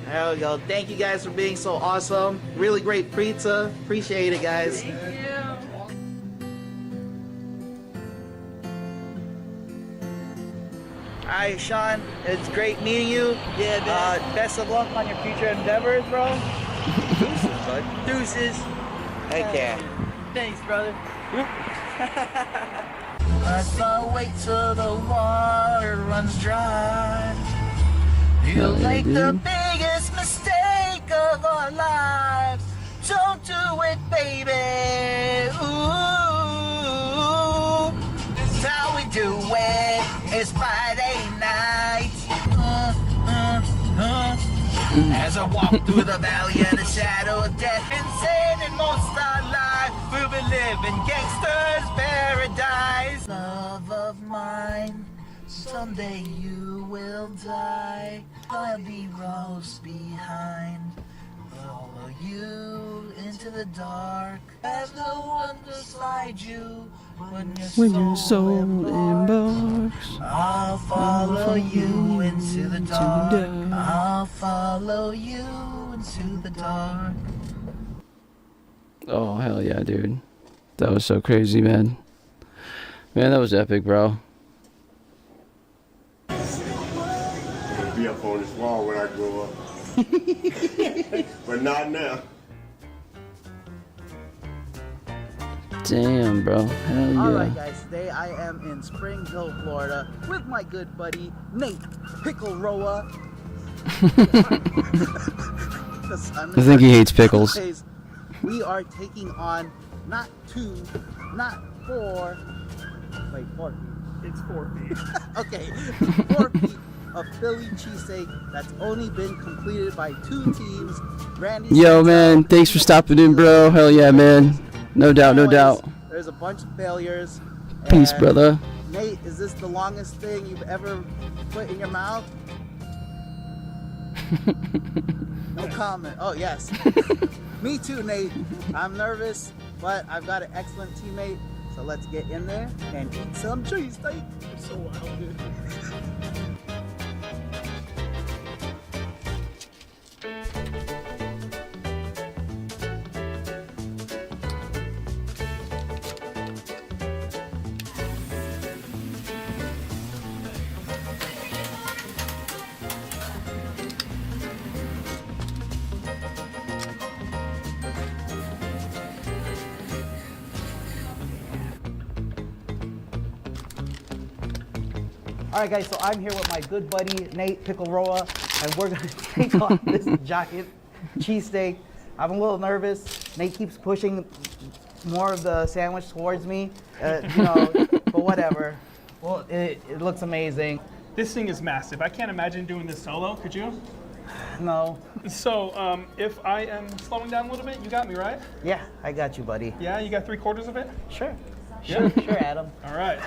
There we go. Thank you guys for being so awesome. Really great pizza. Appreciate it, guys. Alright, Sean, it's great meeting you. Yeah, man. Best of luck on your future endeavors, bro. Deuces, bud. Deuces. Okay. Thanks, brother. Let's not wait till the water runs dry. You'll yeah, make the dude. biggest mistake of our lives. Don't do it, baby. Ooh, this is how we do it. It's Friday night. As I walk through the valley of the shadow of death, insane and most our life, we'll be living gangsters' paradise. Love of mine, someday you will die. I'll be roast behind. Follow you into the dark. Have no one to slide you when your soul embarks. I'll follow you into the dark. I'll follow you into the dark. Oh hell yeah, dude! That was so crazy, man. Man, that was epic, bro. Be up on this wall when I grow up. But not now. Damn, bro. Hell yeah. Alright guys, today I am in Spring Hill, Florida with my good buddy Nate Pickle Roa. I think he hates pickles. We are taking on not 2, not 4. Wait, 4 feet. It's 4 feet. Okay, 4 feet of Philly cheesesteak that's only been completed by 2 teams. Randy. Yo, man. Thanks for stopping in, bro. Hell yeah, man. No doubt, no doubt. There's a bunch of failures. Peace, and brother. Nate, is this the longest thing you've ever put in your mouth? No comment. Oh, yes. Me too, Nate. I'm nervous, but I've got an excellent teammate. So let's get in there and eat some cheesesteak. It's so wild, dude. All right, guys, so I'm here with my good buddy, Nate Pickle Roa, and we're gonna take on this giant cheesesteak. I'm a little nervous. Nate keeps pushing more of the sandwich towards me, but whatever. Well, it looks amazing. This thing is massive. I can't imagine doing this solo. Could you? No. So, if I am slowing down a little bit, you got me, right? Yeah, I got you, buddy. Yeah, you got 3/4 of it? Sure. Yeah. Sure, Adam. All right.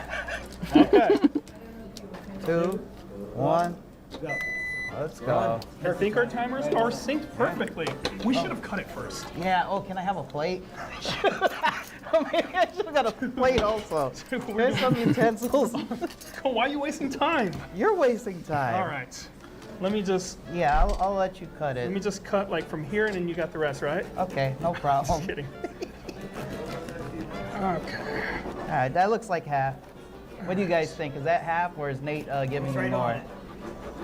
Okay. 2, 1. Go. Let's go. I think our timers are synced perfectly. We should have cut it first. Yeah, oh, can I have a plate? Maybe I should have got a plate also. Here's some utensils. Why are you wasting time? You're wasting time. All right. Let me just... Yeah, I'll let you cut it. Let me just cut like from here and then you got the rest, right? Okay, no problem. Just kidding. Okay. All right, that looks like half. What do you guys think? Is that half, or is Nate giving me more?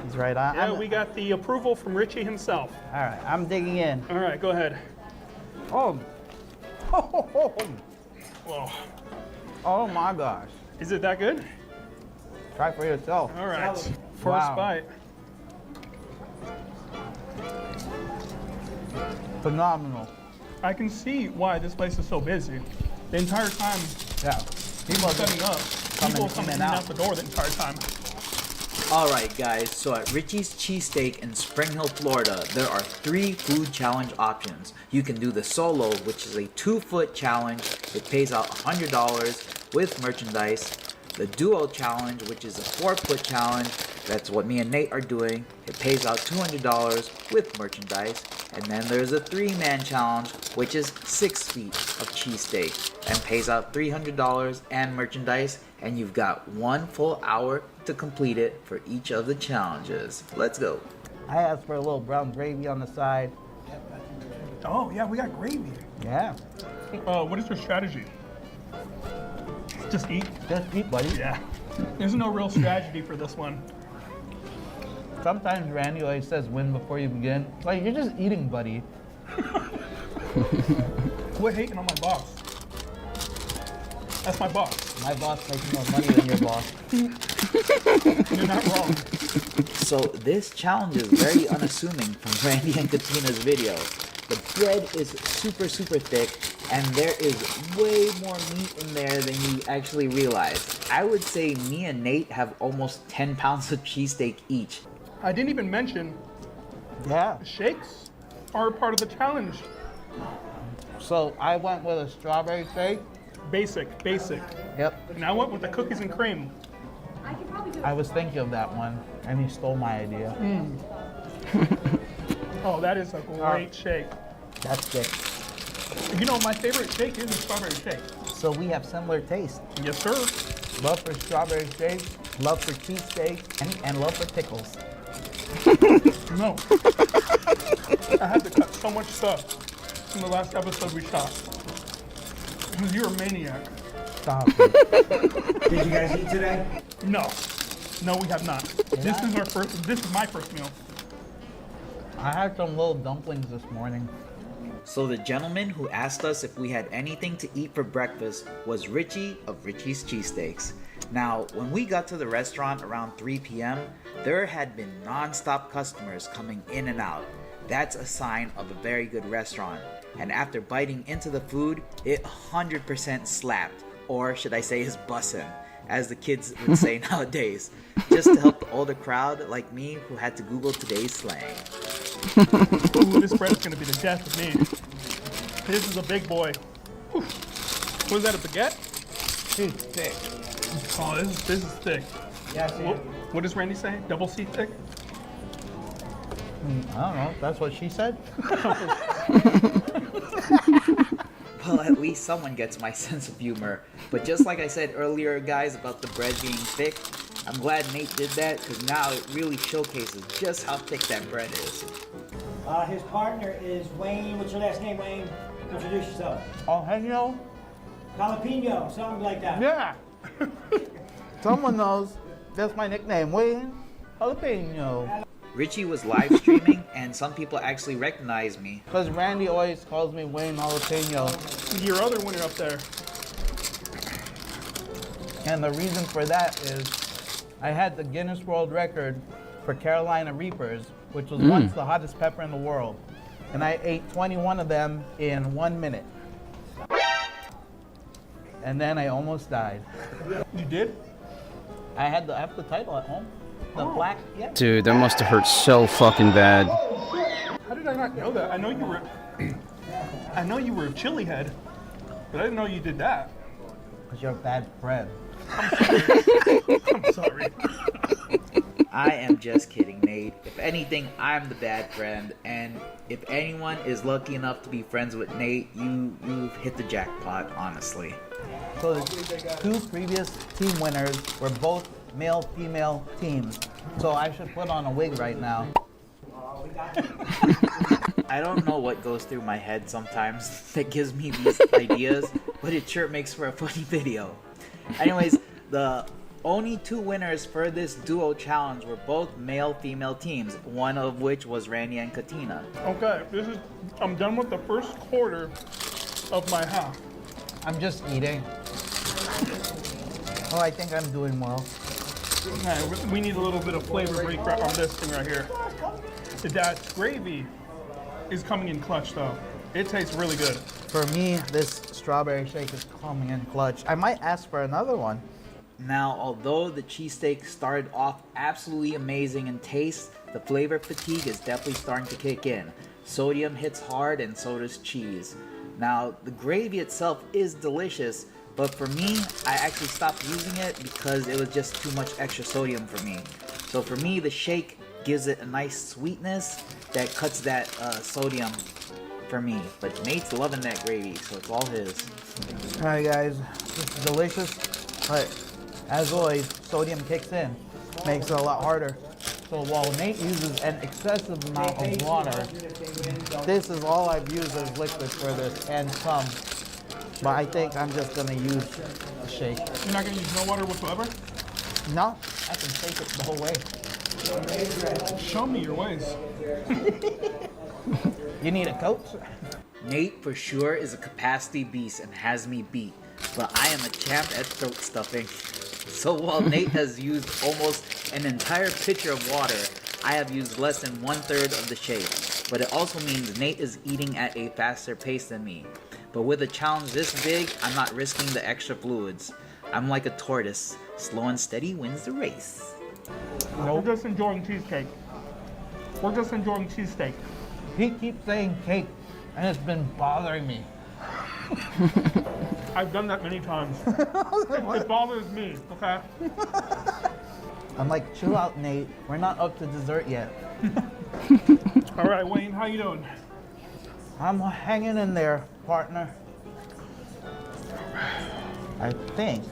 He's right on. Yeah, we got the approval from Richie himself. All right, I'm digging in. All right, go ahead. Oh. Whoa. Oh my gosh. Is it that good? Try for yourself. All right. First Wow. bite. Phenomenal. I can see why this place is so busy. The entire time, Yeah. people setting up, people coming in and out the door the entire time. Alright guys, so at Richie's Cheesesteak in Spring Hill, Florida, there are 3 food challenge options. You can do the solo, which is a 2-foot challenge. It pays out $100 with merchandise. The duo challenge, which is a 4-foot challenge. That's what me and Nate are doing. It pays out $200 with merchandise. And then there's a 3-man challenge, which is 6 feet of cheesesteak and pays out $300 and merchandise. And you've got 1 full hour to complete it for each of the challenges. Let's go. I asked for a little brown gravy on the side. Oh yeah, we got gravy. Yeah. What is your strategy? Just eat? Just eat, buddy. Yeah. There's no real strategy for this one. Sometimes Randy always says win before you begin. Like, you're just eating, buddy. Quit hating on my boss. That's my boss. My boss makes more money than your boss. You're not wrong. So this challenge is very unassuming from Randy and Katina's video. The bread is super thick and there is way more meat in there than you actually realize. I would say me and Nate have almost 10 pounds of cheesesteak each. I didn't even mention Yeah. shakes are part of the challenge. So I went with a strawberry shake. Basic. Yep. And I went with the cookies and cream. I was thinking of that one, and he stole my idea. Oh, that is a great shake. That's thick. You know, my favorite shake is a strawberry shake. So we have similar taste. Yes, sir. Love for strawberry shake, love for cheesesteak, and love for pickles. No. I had to cut so much stuff from the last episode we shot. Because you're a maniac. Stop it. Did you guys eat today? No. No, we have not. This is my first meal. I had some little dumplings this morning. So the gentleman who asked us if we had anything to eat for breakfast was Richie of Richie's Cheesesteaks. Now, when we got to the restaurant around 3 p.m., there had been non-stop customers coming in and out. That's a sign of a very good restaurant. And after biting into the food, it 100% slapped, or should I say is bussin', as the kids would say nowadays, just to help the older crowd like me who had to Google today's slang. Ooh, this bread is gonna be the death of me. This is a big boy. Ooh. What is that, a baguette? Too thick. Oh, this is thick. Yeah, see. What does Randy say? Double C thick? I don't know. That's what she said. Well, at least someone gets my sense of humor. But just like I said earlier, guys, about the bread being thick, I'm glad Nate did that, because now it really showcases just how thick that bread is. His partner is Wayne. What's your last name, Wayne? Introduce yourself. Jalapeno? Jalapeno, something like that. Yeah. Someone knows. That's my nickname, Wayne Jalapeno. Richie was live streaming, and some people actually recognized me. Because Randy always calls me Wayne Jalapeno. Your other winner up there. And the reason for that is I had the Guinness World Record for Carolina Reapers, which was once the hottest pepper in the world. And I ate 21 of them in 1 minute. And then I almost died. You did? I have the title at home. The black, yeah. Dude, that must have hurt so fucking bad. How did I not know that? I know you were a chili head, but I didn't know you did that. Because you're a bad friend. I'm sorry. I am just kidding, Nate. If anything, I'm the bad friend, and if anyone is lucky enough to be friends with Nate, you've hit the jackpot, honestly. So the two previous team winners were both male-female teams. So I should put on a wig right now. I don't know what goes through my head sometimes that gives me these ideas, but it sure makes for a funny video. Anyways, the only two winners for this duo challenge were both male-female teams, one of which was Randy and Katina. Okay, I'm done with the first quarter of my half. I'm just eating. Oh, I think I'm doing well. Okay, we need a little bit of flavor break on this thing right here. That gravy is coming in clutch though. It tastes really good. For me, this strawberry shake is coming in clutch. I might ask for another one. Now, although the cheesesteak started off absolutely amazing in taste, the flavor fatigue is definitely starting to kick in. Sodium hits hard and so does cheese. Now, the gravy itself is delicious, but for me, I actually stopped using it because it was just too much extra sodium for me. So for me, the shake gives it a nice sweetness that cuts that sodium for me. But Nate's loving that gravy, so it's all his. Alright guys, this is delicious, but as always, sodium kicks in, makes it a lot harder. So while Nate uses an excessive amount of water, this is all I've used as liquid for this, and some. But I think I'm just gonna use a shake. You're not gonna use no water whatsoever? No, I can shake it the whole way. Show me your ways. You need a coach? Nate for sure is a capacity beast and has me beat, but I am a champ at throat stuffing. So while Nate has used almost an entire pitcher of water, I have used less than 1/3 of the shake. But it also means Nate is eating at a faster pace than me. But with a challenge this big, I'm not risking the extra fluids. I'm like a tortoise. Slow and steady wins the race. We're just enjoying cheesecake. We're just enjoying cheesesteak. He keeps saying cake, and it's been bothering me. I've done that many times. It bothers me, okay? I'm like, chill out, Nate. We're not up to dessert yet. All right, Wayne, how you doing? I'm hanging in there, partner. I think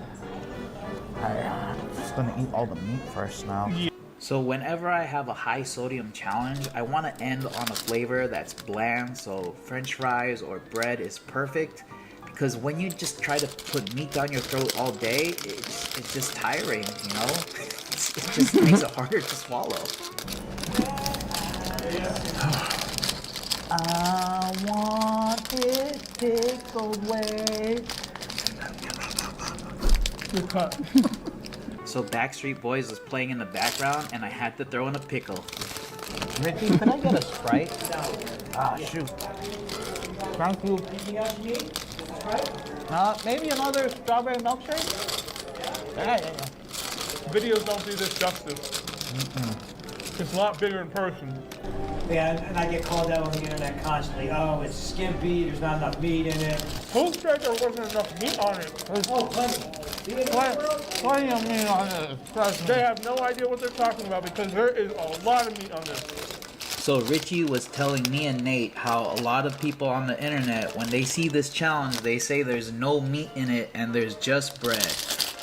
I'm just gonna eat all the meat first now. So whenever I have a high sodium challenge, I want to end on a flavor that's bland, so french fries or bread is perfect. Because when you just try to put meat down your throat all day, it's just tiring, you know? It just makes it harder to swallow. I want it pickled way. Good cut. So Backstreet Boys was playing in the background, and I had to throw in a pickle. Ricky, can I get a Sprite? Ah, shoot. Thank you. Anything else you need? Maybe another strawberry milkshake? Yeah. Videos don't do this justice. It's a lot bigger in person. Yeah, and I get called out on the internet constantly. Oh, it's skimpy, there's not enough meat in it. Who said there wasn't enough meat on it? Oh, plenty. Plenty of meat on this. Trust me. They have no idea what they're talking about because there is a lot of meat on this. So Richie was telling me and Nate how a lot of people on the internet, when they see this challenge, they say there's no meat in it and there's just bread.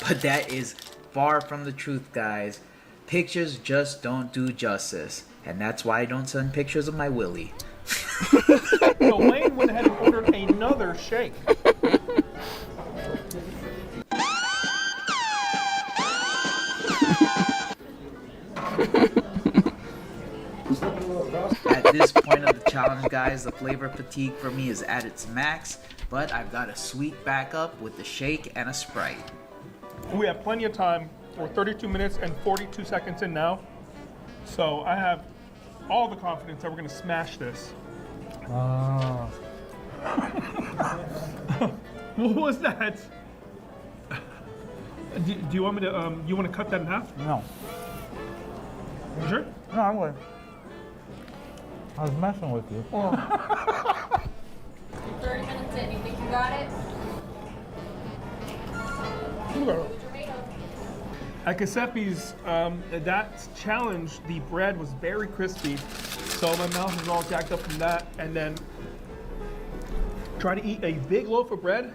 But that is far from the truth, guys. Pictures just don't do justice. And that's why I don't send pictures of my willy. So Wayne went ahead and ordered another shake. At this point of the challenge, guys, the flavor fatigue for me is at its max, but I've got a sweet backup with the shake and a Sprite. We have plenty of time. We're 32 minutes and 42 seconds in now. So I have all the confidence that we're gonna smash this. What was that? Do you want me to, you want to cut that in half? No. You sure? No, I'm good. I was messing with you. 30 minutes in, you think you got it? At Giuseppe's, that challenge, the bread was very crispy, so my mouth was all jacked up from that. And then try to eat a big loaf of bread,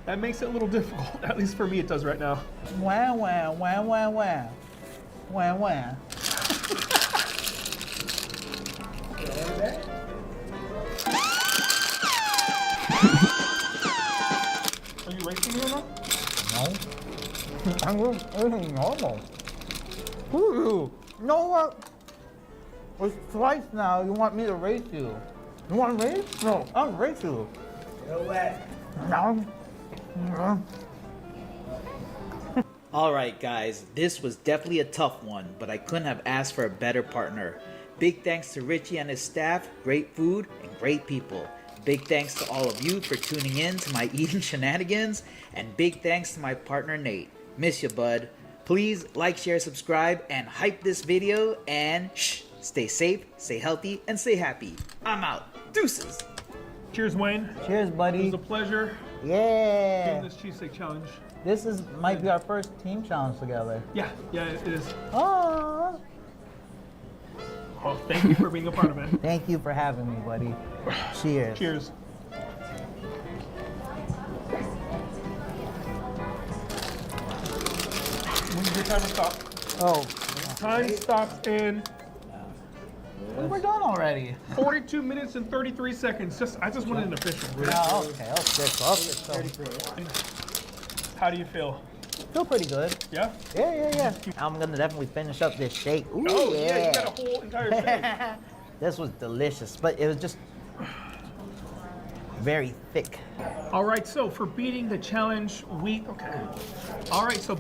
that makes it a little difficult. At least for me, it does right now. Wah, wah, wah, wah, wah. Wah, wah. Are you racing me or not? No. I'm eating normal. Ooh, you know what? It's twice now. You want me to race you? You want to race? No, I'll race you. No way. No. Alright guys, this was definitely a tough one, but I couldn't have asked for a better partner. Big thanks to Richie and his staff, great food, and great people. Big thanks to all of you for tuning in to my eating shenanigans, and big thanks to my partner Nate. Miss you, bud. Please like, share, subscribe, and hype this video, and shh, stay safe, stay healthy, and stay happy. I'm out. Deuces. Cheers, Wayne. Cheers, buddy. It was a pleasure Yeah. doing this cheesesteak challenge. This might be our first team challenge together. Yeah, it is. Oh. Oh, thank you for being a part of it. Thank you for having me, buddy. Cheers. Cheers. When did your timer stop? Oh. Time stops in We're done already. 42 minutes and 33 seconds. I just wanted an official. Oh, okay. Okay. How do you feel? Feel pretty good. Yeah? Yeah. I'm gonna definitely finish up this shake. Ooh, Oh, yeah, you got a whole entire shake. This was delicious, but it was just very thick. All right, so for beating the challenge, okay. All right, so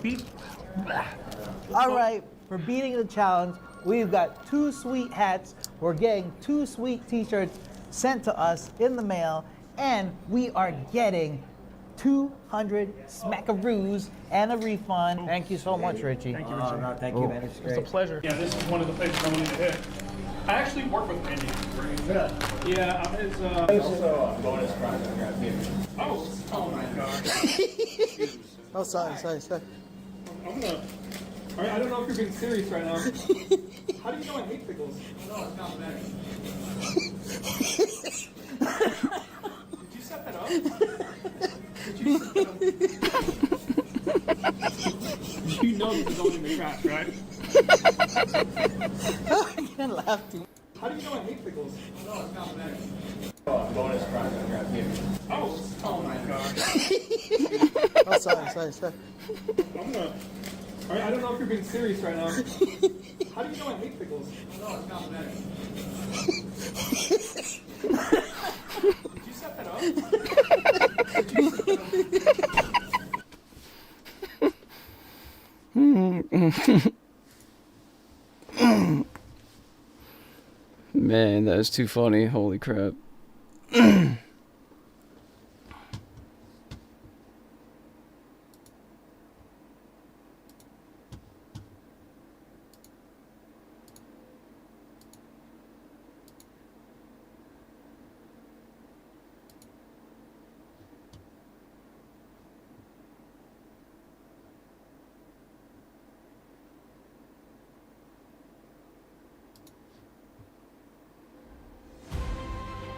All right, for beating the challenge, we've got 2 sweet hats. We're getting 2 sweet t-shirts sent to us in the mail, and we are getting 200 smackaroos and a refund. Thank you so much, Richie. Thank you, Richie. No, thank you, man. It's It's great. a pleasure. Yeah, this is one of the places I wanted to hit. I actually work with Andy. Really? Yeah, I'm his, Also, bonus prize. oh my gosh. Oh, sorry. I'm gonna, I don't know if you're being serious right now. How do you know I hate pickles? No, it's not bad. Did you set that up? You know this is only in the trash, right? I can't laugh too. How do you know I hate pickles? No, it's not bad. bonus prize. Oh my gosh. Oh, sorry. I'm gonna, I don't know if you're being serious right now. How do you know I hate pickles? No, it's not bad. you set that up? Did you set that up? Man, that is too funny. Holy crap.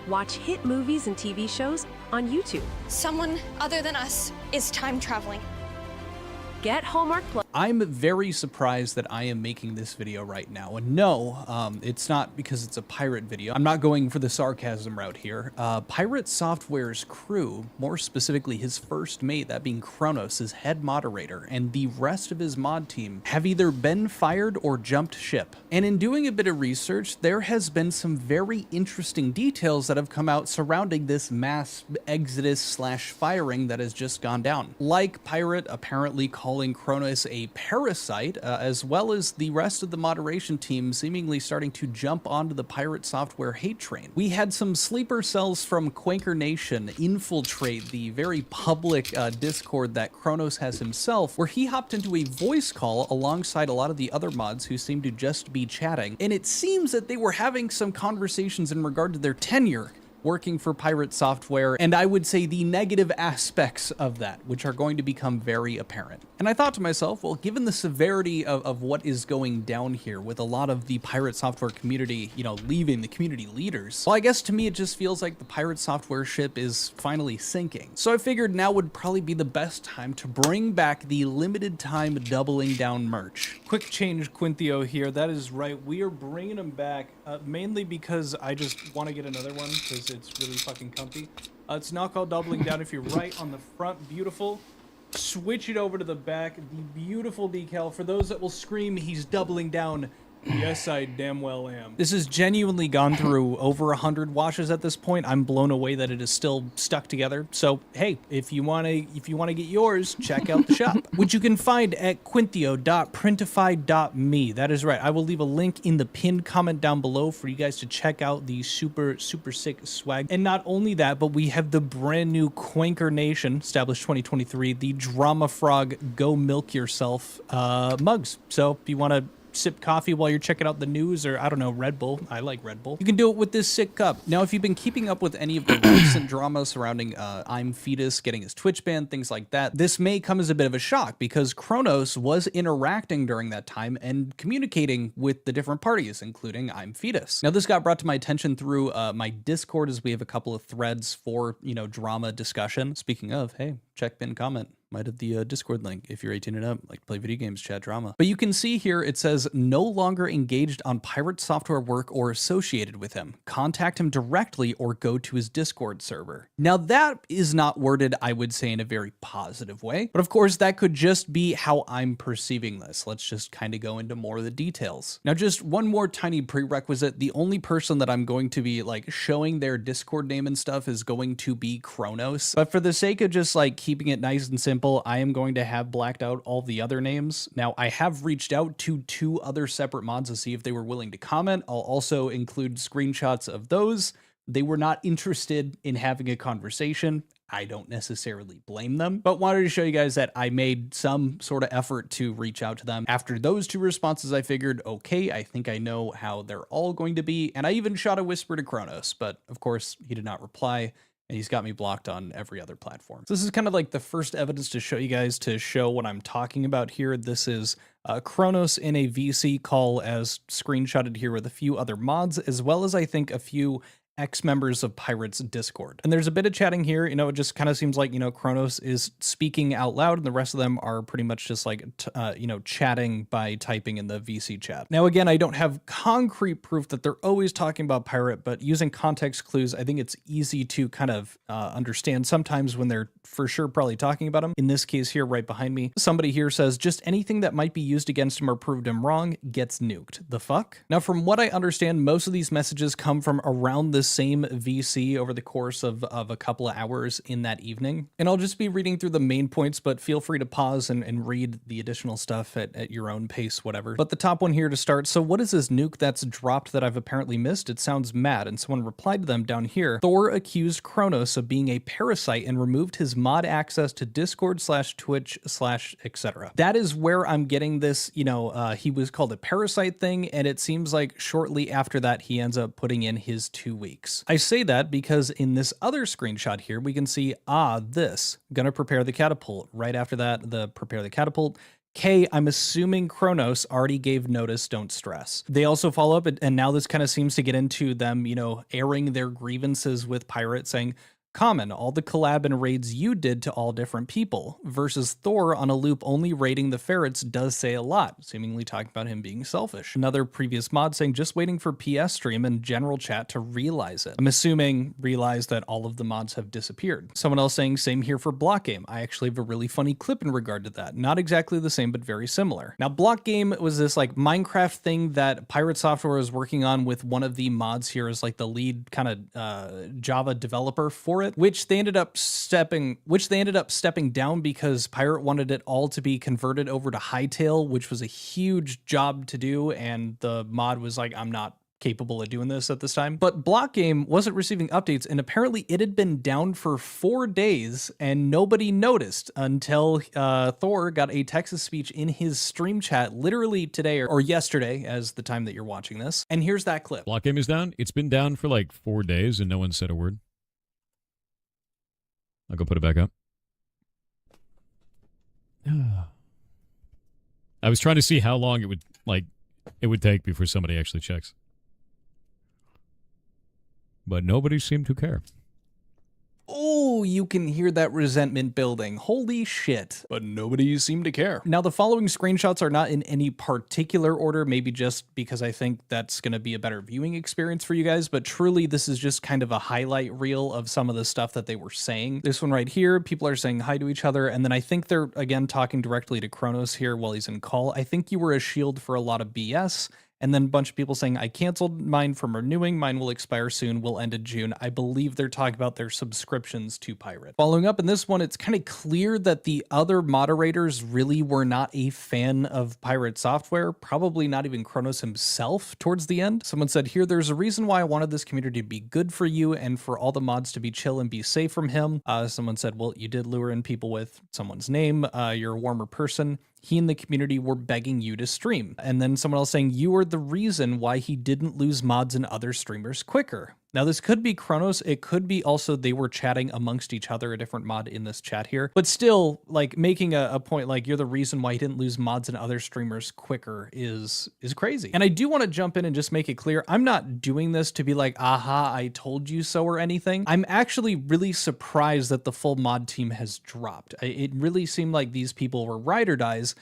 Watch hit movies and TV shows on YouTube. Someone other than us is time traveling. Get Hallmark Plus. I'm very surprised that I am making this video right now. And no, it's not because it's a pirate video. I'm not going for the sarcasm route here. Pirate Software's crew, more specifically his first mate, that being Kronos, his head moderator, and the rest of his mod team have either been fired or jumped ship. And in doing a bit of research, there has been some very interesting details that have come out surrounding this mass exodus slash firing that has just gone down. Like Pirate apparently calling Kronos a parasite, as well as the rest of the moderation team seemingly starting to jump onto the Pirate Software hate train. We had some sleeper cells from Quaker Nation infiltrate the very public Discord that Kronos has himself, where he hopped into a voice call alongside a lot of the other mods who seemed to just be chatting, and it seems that they were having some conversations in regard to their tenure working for Pirate Software, and I would say the negative aspects of that, which are going to become very apparent. And I thought to myself, well, given the severity of what is going down here with a lot of the Pirate Software community, you know, leaving the community leaders, well, I guess to me it just feels like the Pirate Software ship is finally sinking. So I figured now would probably be the best time to bring back the limited time doubling down merch. Quick change, Quinthio here. That is right. We are bringing them back mainly because I just want to get another one because it's really fucking comfy. It's not called doubling down. If you're right on the front, beautiful. Switch it over to the back, the beautiful decal. For those that will scream, he's doubling down. Yes, I damn well am. This has genuinely gone through over 100 washes at this point. I'm blown away that it is still stuck together. So hey, if you wanna get yours, check out the shop, which you can find at quinthio.printify.me. That is right. I will leave a link in the pinned comment down below for you guys to check out the super sick swag. And not only that, but we have the brand new Quaker Nation, established 2023, the Drama Frog Go Milk Yourself mugs. So if you want to sip coffee while you're checking out the news, or I don't know, Red Bull. I like Red Bull. You can do it with this sick cup. Now, if you've been keeping up with any of the recent drama surrounding I'm Fetus getting his Twitch ban, things like that, this may come as a bit of a shock because Kronos was interacting during that time and communicating with the different parties, including I'm Fetus. Now, this got brought to my attention through my Discord, as we have a couple of threads for, you know, drama discussion. Speaking of, hey, check pinned comment. Might have the Discord link if you're 18 and up, like to play video games, chat drama. But you can see here it says no longer engaged on Pirate Software work or associated with him. Contact him directly or go to his Discord server. Now that is not worded, I would say, in a very positive way. But of course, that could just be how I'm perceiving this. Let's just kind of go into more of the details. Now, just one more tiny prerequisite. The only person that I'm going to be like showing their Discord name and stuff is going to be Kronos. But for the sake of just like keeping it nice and simple, I am going to have blacked out all the other names. Now, I have reached out to 2 other separate mods to see if they were willing to comment. I'll also include screenshots of those. They were not interested in having a conversation. I don't necessarily blame them, but wanted to show you guys that I made some sort of effort to reach out to them. After those 2 responses, I figured, okay, I think I know how they're all going to be. And I even shot a whisper to Kronos, but of course he did not reply. And he's got me blocked on every other platform. So this is kind of like the first evidence to show you guys, to show what I'm talking about here. This is Kronos in a VC call, as screenshotted here, with a few other mods, as well as I think a few ex-members of Pirate's Discord. And there's a bit of chatting here. You know, it just kind of seems like, you know, Kronos is speaking out loud and the rest of them are pretty much just like, you know, chatting by typing in the VC chat. Now, again, I don't have concrete proof that they're always talking about Pirate, but using context clues, I think it's easy to kind of understand sometimes when they're for sure probably talking about him. In this case here, right behind me, somebody here says, just anything that might be used against him or proved him wrong gets nuked. The fuck? Now, from what I understand, most of these messages come from around this the same VC over the course of a couple of hours in that evening. And I'll just be reading through the main points, but feel free to pause and read the additional stuff at your own pace, whatever. But the top one here to start. So what is this nuke that's dropped that I've apparently missed? It sounds mad. And someone replied to them down here. Thor accused Kronos of being a parasite and removed his mod access to Discord / Twitch / etc. That is where I'm getting this, he was called a parasite thing, and it seems like shortly after that he ends up putting in his 2 weeks. I say that because in this other screenshot here we can see this gonna prepare the catapult. Right after that, the prepare the catapult. K, I'm assuming Kronos already gave notice, don't stress. They also follow up, and now this kind of seems to get into them, airing their grievances with Pirate, saying, common, all the collab and raids you did to all different people, versus Thor on a loop only raiding the ferrets does say a lot, seemingly talking about him being selfish. Another previous mod saying just waiting for PS stream and general chat to realize it. I'm assuming realize that all of the mods have disappeared. Someone else saying same here for Block Game. I actually have a really funny clip in regard to that. Not exactly the same, but very similar. Now, Block Game was this like Minecraft thing that Pirate Software was working on with one of the mods here as like the lead kind of Java developer for it, which they ended up stepping down because Pirate wanted it all to be converted over to Hightail, which was a huge job to do, and the mod was like, I'm not capable of doing this at this time. But Block Game wasn't receiving updates, and apparently it had been down for 4 days and nobody noticed until Thor got a text-to-speech in his stream chat literally today or yesterday as the time that you're watching this. And here's that clip. Block Game is down. It's been down for like 4 days and no one said a word. I'll go put it back up. I was trying to see how long it would take before somebody actually checks. But nobody seemed to care. Oh, you can hear that resentment building. Holy shit. But nobody seemed to care. Now, the following screenshots are not in any particular order, maybe just because I think that's going to be a better viewing experience for you guys, but truly this is just kind of a highlight reel of some of the stuff that they were saying. This one right here, people are saying hi to each other, and then I think they're, again, talking directly to Kronos here while he's in call. I think you were a shield for a lot of BS. And then a bunch of people saying, I canceled mine from renewing. Mine will expire soon. Will end in June. I believe they're talking about their subscriptions to Pirate. Following up in this one, it's kind of clear that the other moderators really were not a fan of Pirate Software. Probably not even Kronos himself towards the end. Someone said here, there's a reason why I wanted this community to be good for you and for all the mods to be chill and be safe from him. Someone said, well, you did lure in people with someone's name. You're a warmer person. He and the community were begging you to stream. And then someone else saying, you are the reason why he didn't lose mods and other streamers quicker. Now, this could be Kronos. It could be also they were chatting amongst each other, a different mod in this chat here. But still, like, making a point like you're the reason why he didn't lose mods and other streamers quicker is crazy. And I do want to jump in and just make it clear, I'm not doing this to be like, aha, I told you so or anything. I'm actually really surprised that the full mod team has dropped. It really seemed like these people were ride or dies.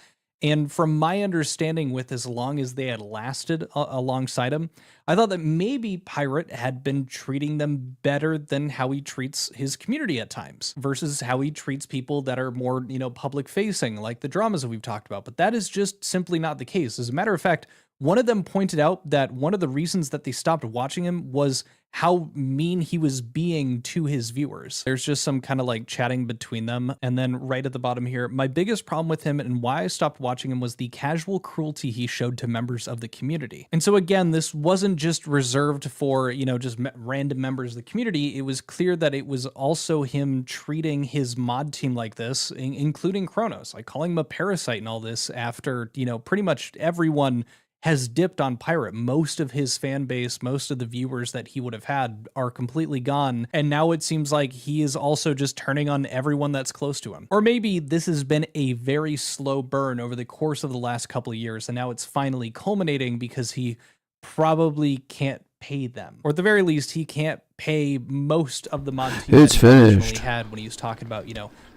And from my understanding, with as long as they had lasted alongside him, I thought that maybe Pirate had been treating them better than how he treats his community at times versus how he treats people that are more, public facing, like the dramas that we've talked about. But that is just simply not the case. As a matter of fact, one of them pointed out that one of the reasons that they stopped watching him was how mean he was being to his viewers. There's just some kind of like chatting between them. And then right at the bottom here, my biggest problem with him and why I stopped watching him was the casual cruelty he showed to members of the community. And so again, this wasn't just reserved for, just random members of the community. It was clear that it was also him treating his mod team like this, including Kronos, like calling him a parasite and all this after, pretty much everyone has dipped on Pirate. Most of his fan base, most of the viewers that he would have had are completely gone. And now it seems like he is also just turning on everyone that's close to him. Or maybe this has been a very slow burn over the course of the last couple of years, and now it's finally culminating because he probably can't pay them. Or at the very least, he can't pay most of the mod team It's that he originally finished. had when he was talking about,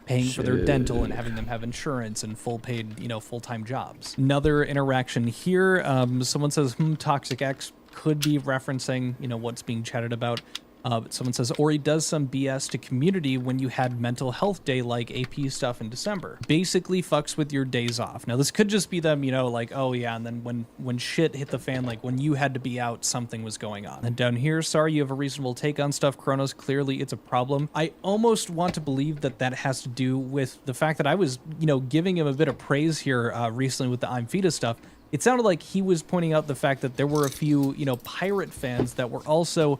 paying for their dental and having them have insurance and full paid, full-time jobs. Another interaction here. Someone says, Toxic X could be referencing, what's being chatted about. But someone says, or he does some BS to community when you had mental health day like AP stuff in December. Basically fucks with your days off. Now, this could just be them, you know, like, oh yeah, and then when shit hit the fan, like when you had to be out, something was going on. And down here, sorry, you have a reasonable take on stuff, Kronos. Clearly, it's a problem. I almost want to believe that that has to do with the fact that I was, you know, giving him a bit of praise here recently with the I'm Fetus stuff. It sounded like he was pointing out the fact that there were a few, you know, pirate fans that were also,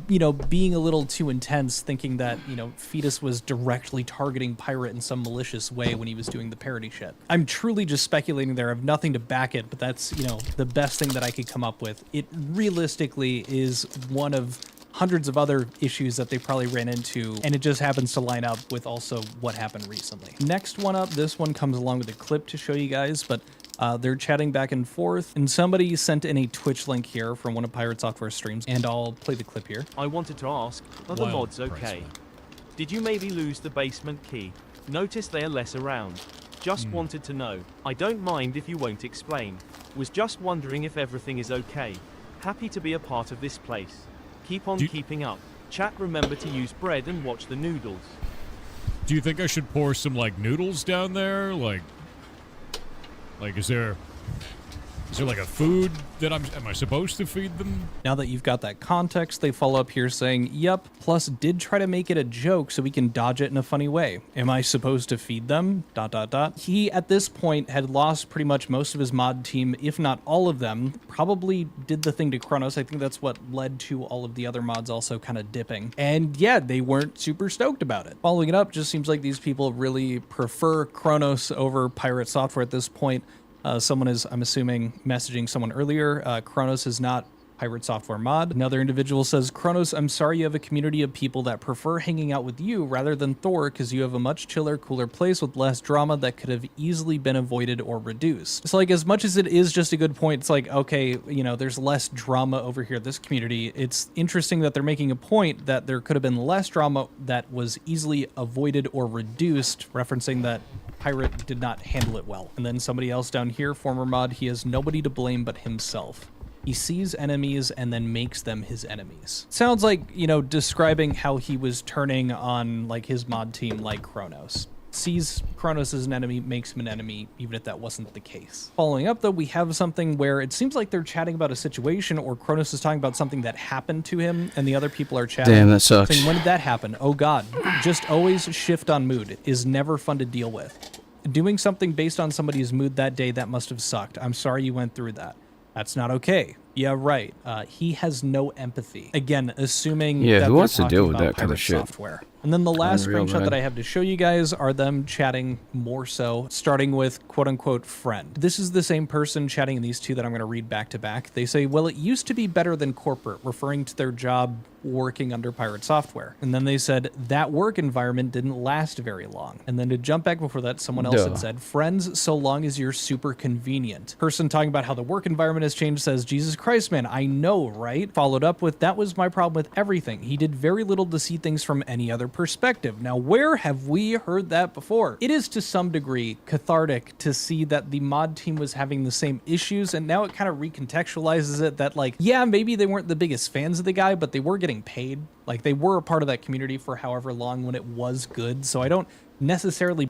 you know, being a little too intense, thinking that, you know, Fetus was directly targeting Pirate in some malicious way when he was doing the parody shit. I'm truly just speculating there. I have nothing to back it, but that's, you know, the best thing that I could come up with. It realistically is one of hundreds of other issues that they probably ran into, and it just happens to line up with also what happened recently. Next one up, this one comes along with a clip to show you guys, but they're chatting back and forth, and somebody sent in a Twitch link here from one of Pirate Software streams, and I'll play the clip here. I wanted to ask, are the mods okay? Did you maybe lose the basement key? Notice they are less around. Just wanted to know. I don't mind if you won't explain. Was just wondering if everything is okay. Happy to be a part of this place. Keep on keeping up. Chat, remember to use bread and watch the noodles. Do you think I should pour some, like, noodles down there? Like, is there like a food that am I supposed to feed them? Now that you've got that context, they follow up here saying, yep, plus did try to make it a joke so we can dodge it in a funny way. Am I supposed to feed them? ... He, at this point, had lost pretty much most of his mod team, if not all of them. Probably did the thing to Kronos. I think that's what led to all of the other mods also kind of dipping. And yeah, they weren't super stoked about it. Following it up, just seems like these people really prefer Kronos over Pirate Software at this point. Someone is, I'm assuming, messaging someone earlier. Kronos is not Pirate Software mod. Another individual says, Kronos, I'm sorry you have a community of people that prefer hanging out with you rather than Thor because you have a much chiller, cooler place with less drama that could have easily been avoided or reduced. So like, as much as it is just a good point, it's like, okay, you know, there's less drama over here, this community. It's interesting that they're making a point that there could have been less drama that was easily avoided or reduced, referencing that Pirate did not handle it well. And then somebody else down here, former mod, he has nobody to blame but himself. He sees enemies and then makes them his enemies. Sounds like, you know, describing how he was turning on, like, his mod team like Kronos. Sees Kronos as an enemy, makes him an enemy, even if that wasn't the case. Following up, though, we have something where it seems like they're chatting about a situation, or Kronos is talking about something that happened to him, and the other people are chatting. Damn, that sucks. Saying, when did that happen? Oh god. Just always shift on mood is never fun to deal with. Doing something based on somebody's mood that day, that must have sucked. I'm sorry you went through that. That's not okay. Yeah, right. He has no empathy. Again, assuming yeah, that who wants to talking deal with about that kind Pirate of shit? Software. And then the last Unreal, screenshot man. that I have to show you guys are them chatting more so, starting with quote-unquote friend. This is the same person chatting in these two that I'm going to read back to back. They say, well, it used to be better than corporate, referring to their job working under Pirate Software. And then they said, that work environment didn't last very long. And then to jump back before that, someone else had said, friends, so long as you're super convenient. Person talking about how the work environment has changed says, Jesus Christ, man, I know, right? Followed up with, that was my problem with everything. He did very little to see things from any other perspective. Now, where have we heard that before? It is to some degree cathartic to see that the mod team was having the same issues, and now it kind of recontextualizes it that, like, yeah, maybe they weren't the biggest fans of the guy, but they were getting paid. Like, they were a part of that community for however long when it was good, so I don't necessarily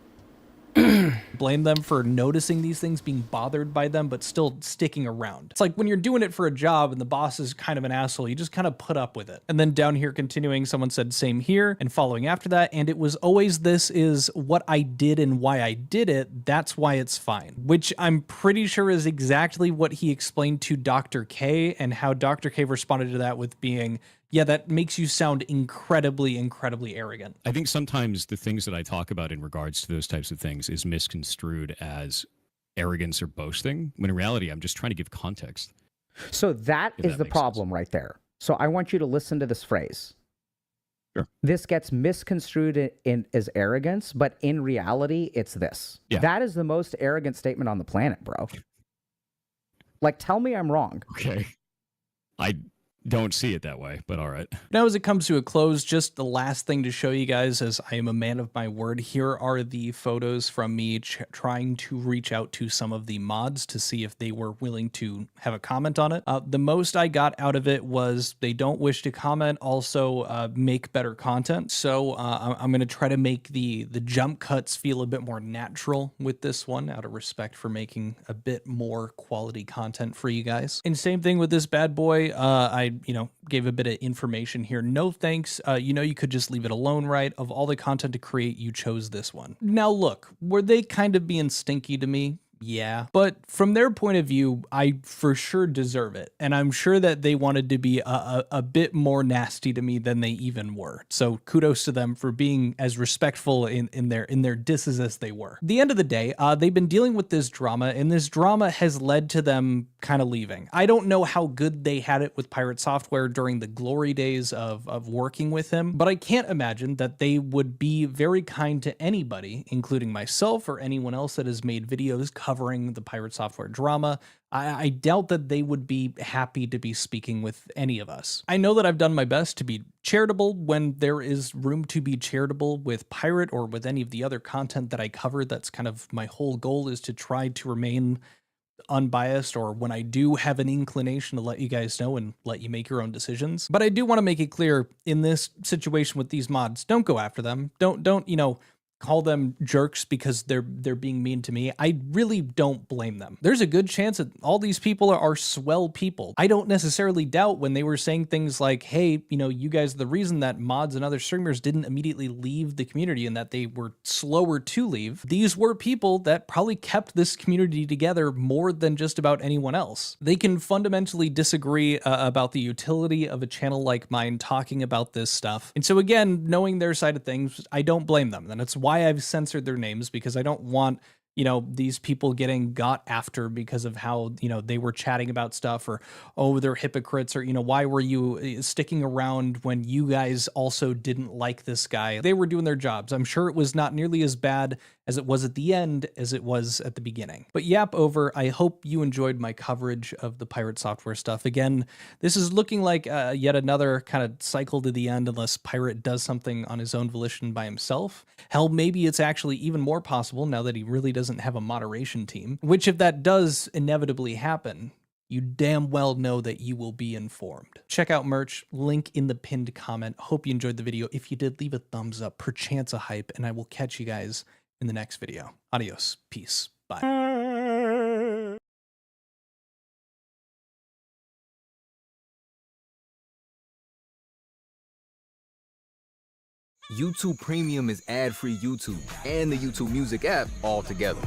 blame them for noticing these things, being bothered by them, but still sticking around. It's like when you're doing it for a job and the boss is kind of an asshole, you just kind of put up with it. And then down here continuing, someone said same here, and following after that, and it was always this is what I did and why I did it, that's why it's fine. Which I'm pretty sure is exactly what he explained to Dr. K, and how Dr. K responded to that with being, yeah, that makes you sound incredibly, incredibly arrogant. I think sometimes the things that I talk about in regards to those types of things is misconstrued as arrogance or boasting, when in reality, I'm just trying to give context. So that is the problem right there. So I want you to listen to this phrase. Sure. This gets misconstrued as arrogance, but in reality, it's this. Yeah. That is the most arrogant statement on the planet, bro. Like, tell me I'm wrong. Okay. don't see it that way, but all right. Now, as it comes to a close, just the last thing to show you guys, as I am a man of my word, here are the photos from me trying to reach out to some of the mods to see if they were willing to have a comment on it. The most I got out of it was they don't wish to comment, also make better content. So I'm going to try to make the jump cuts feel a bit more natural with this one, out of respect for making a bit more quality content for you guys. And same thing with this bad boy. I gave a bit of information here. No thanks. You could just leave it alone, right? Of all the content to create, you chose this one. Now look, were they kind of being stinky to me? Yeah, but from their point of view, I for sure deserve it. And I'm sure that they wanted to be a bit more nasty to me than they even were. So kudos to them for being as respectful in their disses as they were. At the end of the day, they've been dealing with this drama, and this drama has led to them kind of leaving. I don't know how good they had it with Pirate Software during the glory days of working with him, but I can't imagine that they would be very kind to anybody, including myself or anyone else that has made videos covering the Pirate Software drama. I doubt that they would be happy to be speaking with any of us. I know that I've done my best to be charitable when there is room to be charitable with Pirate or with any of the other content that I cover. That's kind of my whole goal, is to try to remain unbiased, or when I do have an inclination to let you guys know and let you make your own decisions. But I do want to make it clear, in this situation with these mods, don't go after them. Don't call them jerks because they're being mean to me. I really don't blame them. There's a good chance that all these people are swell people. I don't necessarily doubt when they were saying things like, hey, you guys, the reason that mods and other streamers didn't immediately leave the community and that they were slower to leave, these were people that probably kept this community together more than just about anyone else. They can fundamentally disagree about the utility of a channel like mine talking about this stuff. And so again, knowing their side of things, I don't blame them. And it's why I've censored their names, because I don't want these people getting got after because of how, they were chatting about stuff, or, oh, they're hypocrites, or, why were you sticking around when you guys also didn't like this guy? They were doing their jobs. I'm sure it was not nearly as bad as it was at the end as it was at the beginning. But yap over. I hope you enjoyed my coverage of the Pirate Software stuff. Again, this is looking like yet another kind of cycle to the end, unless Pirate does something on his own volition by himself. Hell, maybe it's actually even more possible now that he really doesn't have a moderation team, which, if that does inevitably happen, you damn well know that you will be informed. Check out merch, link in the pinned comment. Hope you enjoyed the video. If you did, leave a thumbs up, perchance a hype, and I will catch you guys in the next video. Adios. Peace. Bye. YouTube Premium is ad-free YouTube and the YouTube Music app all together.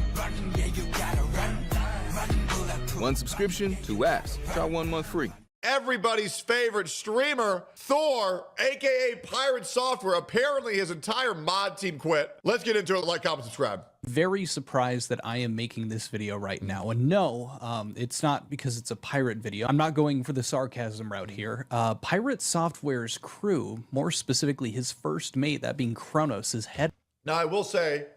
One subscription, 2 apps. Try 1 month free. Everybody's favorite streamer, Thor, aka Pirate Software, apparently his entire mod team quit. Let's get into it. Like, comment, subscribe. Very surprised that I am making this video right now. And no, it's not because it's a pirate video. I'm not going for the sarcasm route here. Pirate Software's crew, more specifically his first mate, that being Kronos, is head. Now, I will say,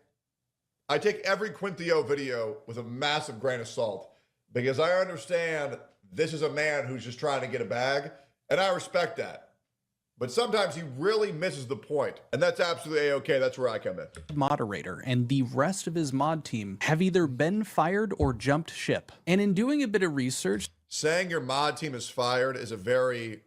I take every Quintio video with a massive grain of salt, because I understand this is a man who's just trying to get a bag, and I respect that. But sometimes he really misses the point, and that's absolutely A-okay. That's where I come in. Moderator and the rest of his mod team have either been fired or jumped ship. And in doing a bit of research, saying your mod team is fired is a very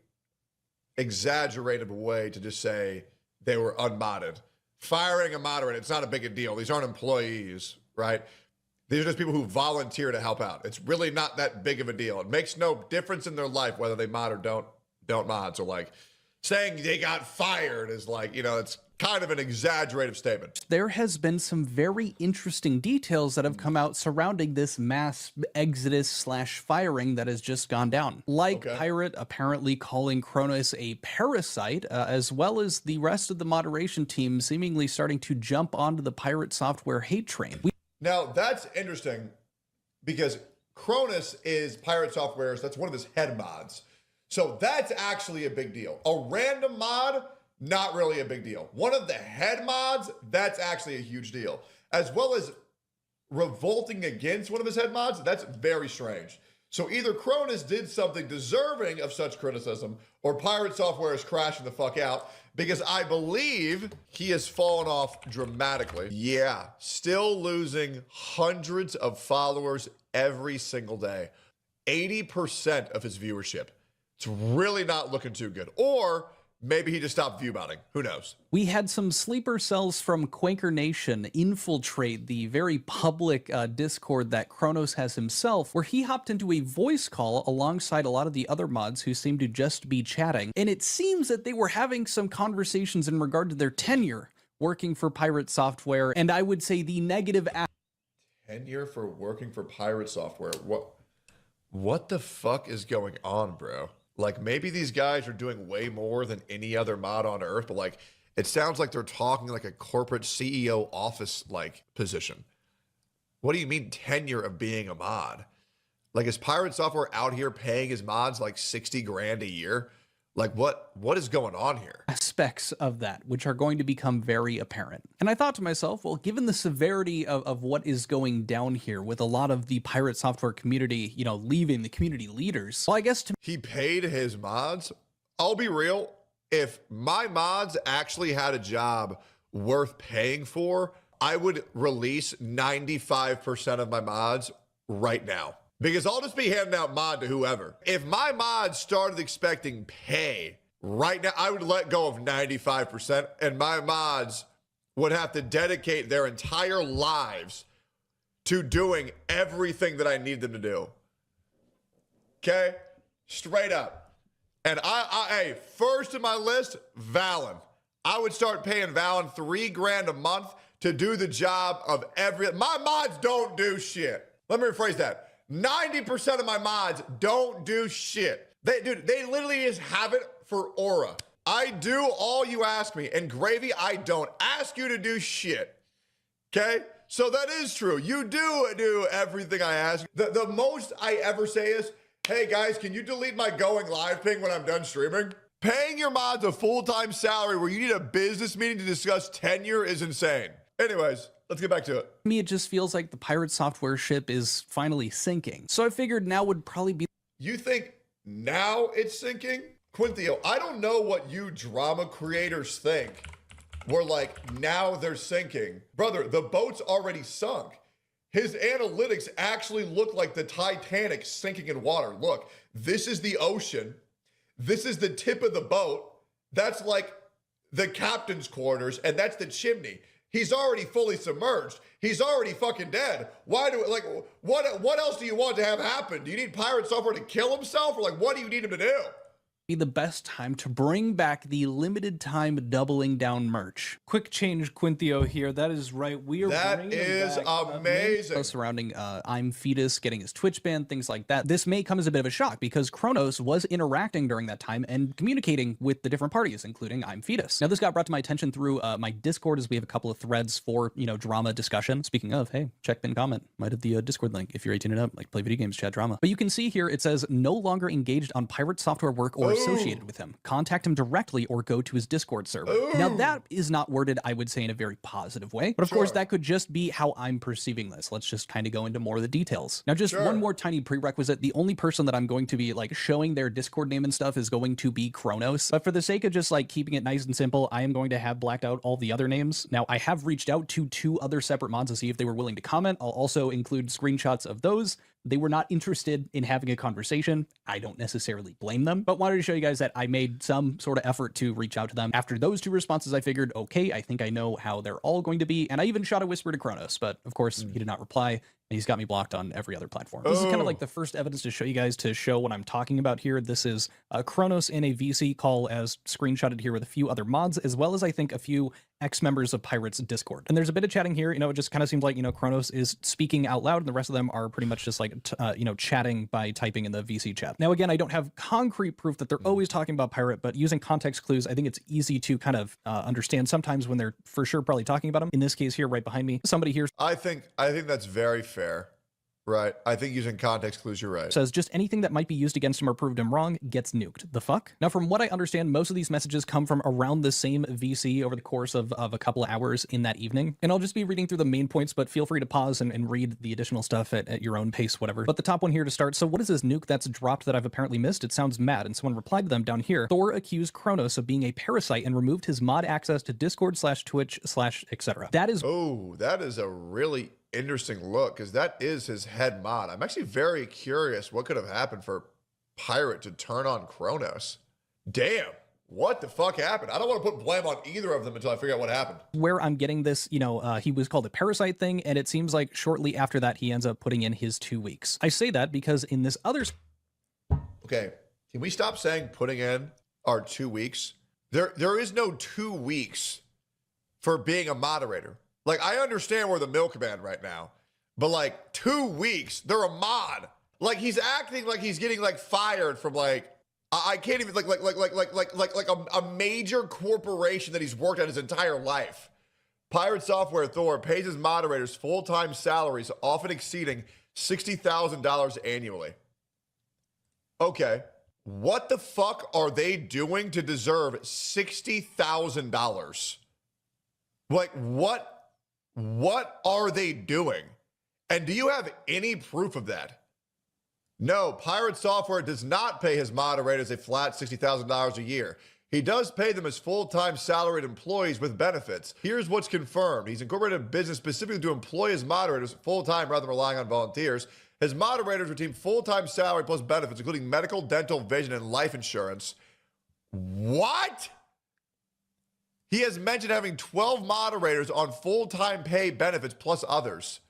exaggerated way to just say they were unmodded. Firing a moderator, it's not a big a deal. These aren't employees, right? These are just people who volunteer to help out. It's really not that big of a deal. It makes no difference in their life whether they mod or don't mod. So, like, saying they got fired is like, it's kind of an exaggerated statement. There has been some very interesting details that have come out surrounding this mass exodus / firing that has just gone down. Like Pirate apparently calling Kronos a parasite, as well as the rest of the moderation team seemingly starting to jump onto the Pirate Software hate train. Now, that's interesting because Kronos is Pirate Software's, that's one of his head mods. So that's actually a big deal. A random mod, not really a big deal. One of the head mods, that's actually a huge deal. As well as revolting against one of his head mods, that's very strange. So either Cronus did something deserving of such criticism, or Pirate Software is crashing the fuck out, because I believe he has fallen off dramatically. Yeah, still losing hundreds of followers every single day. 80% of his viewership. It's really not looking too good. Or maybe he just stopped viewbotting. Who knows? We had some sleeper cells from Quaker Nation infiltrate the very public Discord that Kronos has himself, where he hopped into a voice call alongside a lot of the other mods who seemed to just be chatting. And it seems that they were having some conversations in regard to their tenure working for Pirate Software, and I would say the negative tenure for working for Pirate Software. What the fuck is going on, bro? Like, maybe these guys are doing way more than any other mod on Earth, but like, it sounds like they're talking like a corporate CEO office like position. What do you mean tenure of being a mod? Like, is Pirate Software out here paying his mods like 60 grand a year? Like, what is going on here? Aspects of that, which are going to become very apparent. And I thought to myself, well, given the severity of what is going down here with a lot of the Pirate Software community, you know, leaving the community leaders, well, I guess he paid his mods. I'll be real. If my mods actually had a job worth paying for, I would release 95% of my mods right now. Because I'll just be handing out mod to whoever. If my mods started expecting pay right now, I would let go of 95%, and my mods would have to dedicate their entire lives to doing everything that I need them to do. Okay? Straight up. And hey, first in my list, Valen. I would start paying Valen $3 grand a month to do the job of my mods don't do shit. Let me rephrase that. 90% of my mods don't do shit. They literally just have it for aura. I do all you ask me, and Gravy, I don't ask you to do shit. Okay? So that is true. You do everything I ask. The most I ever say is, hey guys, can you delete my going live ping when I'm done streaming? Paying your mods a full-time salary where you need a business meeting to discuss tenure is insane. Anyways, let's get back to it. to me, it just feels like the Pirate Software ship is finally sinking. So I figured now would probably be... You think now it's sinking? Quinthio, I don't know what you drama creators think. We're like, now they're sinking. Brother, the boat's already sunk. His analytics actually look like the Titanic sinking in water. Look, this is the ocean. This is the tip of the boat. That's like the captain's quarters, and that's the chimney. He's already fully submerged. He's already fucking dead. Why do it, like, what else do you want to have happen? Do you need Pirate Software to kill himself? Or like, what do you need him to do? Be the best time to bring back the limited time doubling down merch. Quick change, Quinthio here. That is right. We are bringing back, amazing. Surrounding I'm Fetus getting his Twitch ban, things like that. This may come as a bit of a shock because Kronos was interacting during that time and communicating with the different parties, including I'm Fetus. Now, this got brought to my attention through my Discord, as we have a couple of threads for, you know, drama discussion. Speaking of, hey, check pin comment. Might have the Discord link if you're 18 and up, like play video games, chat drama. But you can see here it says no longer engaged on Pirate Software work or associated with him. Contact him directly or go to his Discord server. Now that is not worded, I would say, in a very positive way, but of course that could just be how I'm perceiving this. Let's just kind of go into more of the details. Now, just one more tiny prerequisite. The only person that I'm going to be like showing their Discord name and stuff is going to be Kronos, but for the sake of just like keeping it nice and simple, I am going to have blacked out all the other names. Now, I have reached out to 2 other separate mods to see if they were willing to comment. I'll also include screenshots of those. They were not interested in having a conversation. I don't necessarily blame them, but wanted to show you guys that I made some sort of effort to reach out to them. After those 2 responses, I figured, okay, I think I know how they're all going to be. And I even shot a whisper to Kronos, but of course he did not reply. And he's got me blocked on every other platform. This is kind of like the first evidence to show you guys to show what I'm talking about here. This is Kronos in a VC call as screenshotted here with a few other mods, as well as I think a few ex-members of Pirate's Discord. And there's a bit of chatting here. You know, it just kind of seems like, you know, Kronos is speaking out loud and the rest of them are pretty much just like, you know, chatting by typing in the VC chat. Now, again, I don't have concrete proof that they're always talking about Pirate, but using context clues, I think it's easy to kind of understand sometimes when they're for sure probably talking about him. In this case here, right behind me, somebody here. I think that's very fair. Right. I think using context clues, you're right. Says just anything that might be used against him or proved him wrong gets nuked. The fuck? Now, from what I understand, most of these messages come from around the same VC over the course of a couple of hours in that evening. And I'll just be reading through the main points, but feel free to pause and read the additional stuff at your own pace, whatever. But the top one here to start. So what is this nuke that's dropped that I've apparently missed? It sounds mad. And someone replied to them down here. Thor accused Kronos of being a parasite and removed his mod access to Discord / Twitch / etc. That is... Oh, that is a really interesting look, because that is his head mod. I'm actually very curious what could have happened for Pirate to turn on Kronos. Damn, what the fuck happened? I don't want to put blame on either of them until I figure out what happened. Where I'm getting this, he was called a parasite thing, and it seems like shortly after that he ends up putting in his 2 weeks. I say that because in this other... Okay, can we stop saying putting in our 2 weeks? There is no 2 weeks for being a moderator. Like, I understand we're the milkman right now, but like 2 weeks, they're a mod. Like, he's acting like he's getting like fired from like, I can't even like a major corporation that he's worked at his entire life. Pirate Software Thor pays his moderators full-time salaries, often exceeding $60,000 annually. Okay, what the fuck are they doing to deserve $60,000? Like, what are they doing? And do you have any proof of that? No, Pirate Software does not pay his moderators a flat $60,000 a year. He does pay them as full-time salaried employees with benefits. Here's what's confirmed. He's incorporated a business specifically to employ his moderators full-time rather than relying on volunteers. His moderators receive full-time salary plus benefits, including medical, dental, vision, and life insurance. What? He has mentioned having 12 moderators on full-time pay benefits plus others.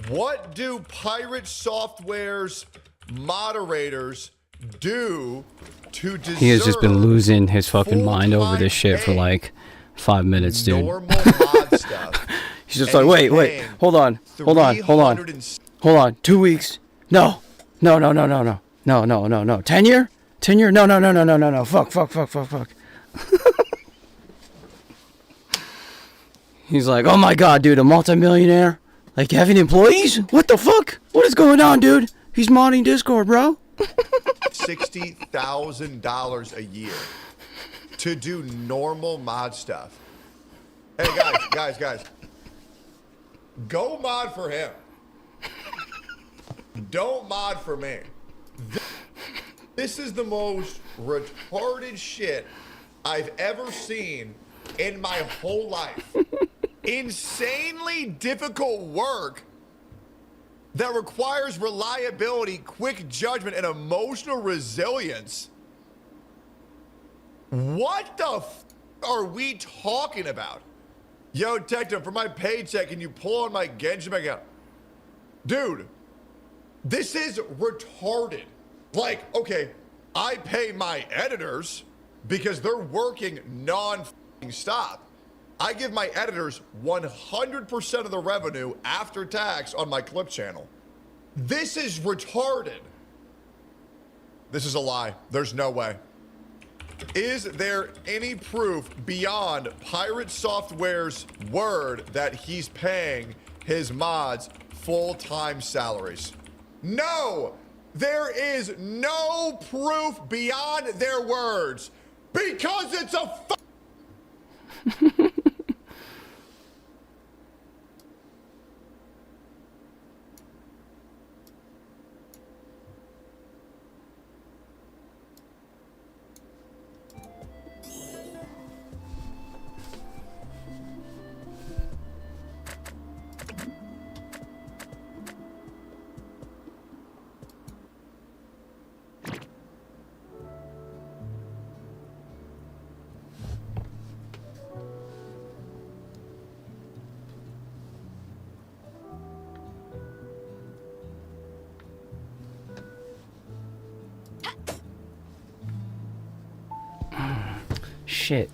What do Pirate Software's moderators do to deserve... He has just been losing his fucking mind over this shit for like 5 minutes, dude. Normal mod stuff. He's just like, wait, hold on. 2 weeks. No. Tenure? No. Fuck. He's like, oh my god, dude, a multimillionaire? Like, having employees? What the fuck? What is going on, dude? He's modding Discord, bro. $60,000 a year to do normal mod stuff. Hey, guys. Go mod for him. Don't mod for me. This is the most retarded shit I've ever seen in my whole life. Insanely difficult work that requires reliability, quick judgment, and emotional resilience. What the are we talking about? Yo, Tectum, for my paycheck, can you pull on my Genshin account? Dude, this is retarded. Like, okay, I pay my editors because they're working non-stop. I give my editors 100% of the revenue after tax on my clip channel. This is retarded. This is a lie. There's no way. Is there any proof beyond Pirate Software's word that he's paying his mods full-time salaries? No! There is no proof beyond their words because it's a Shit.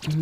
Fuck!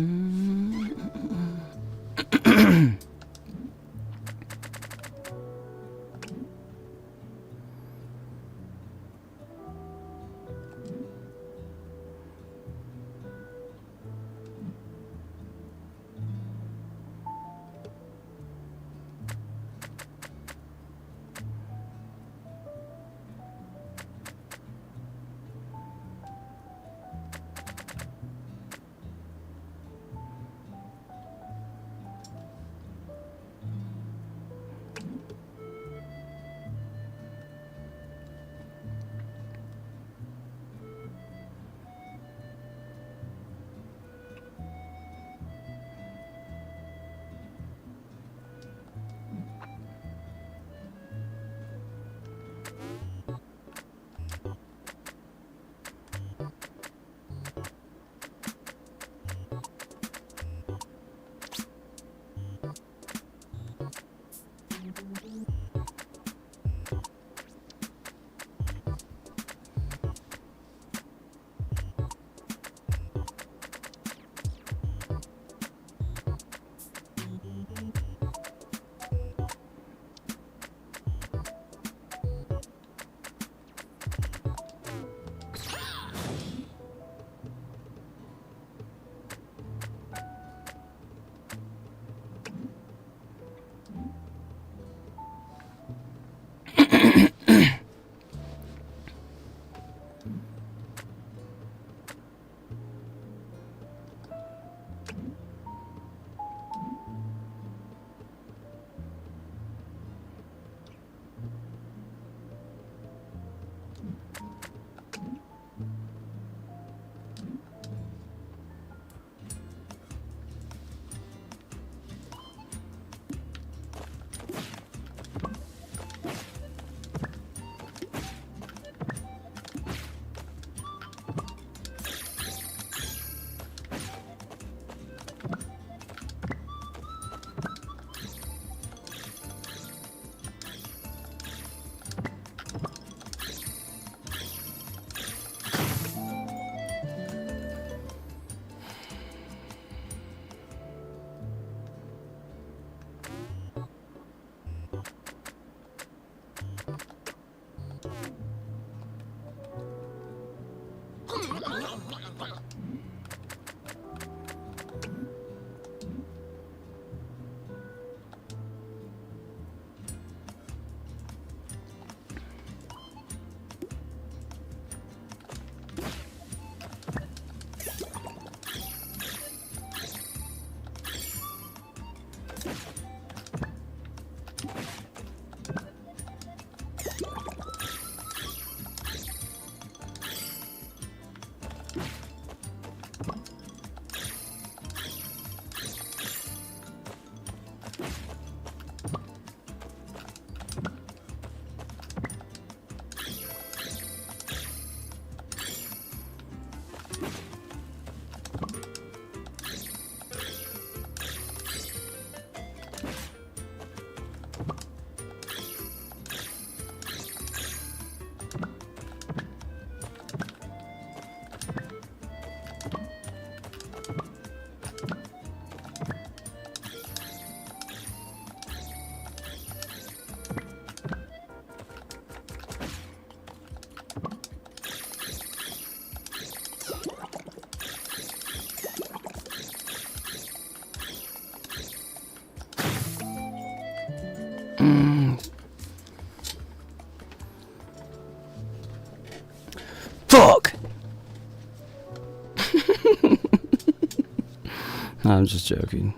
I'm just joking.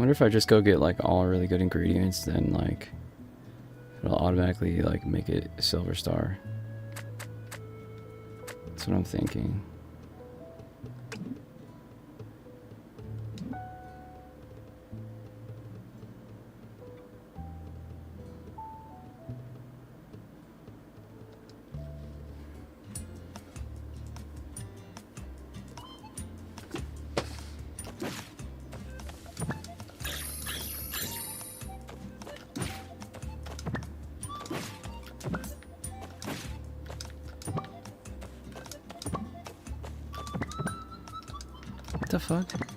wonder if I just go get like all really good ingredients, then like it'll automatically like make it a silver star. That's what I'm thinking. What the fuck?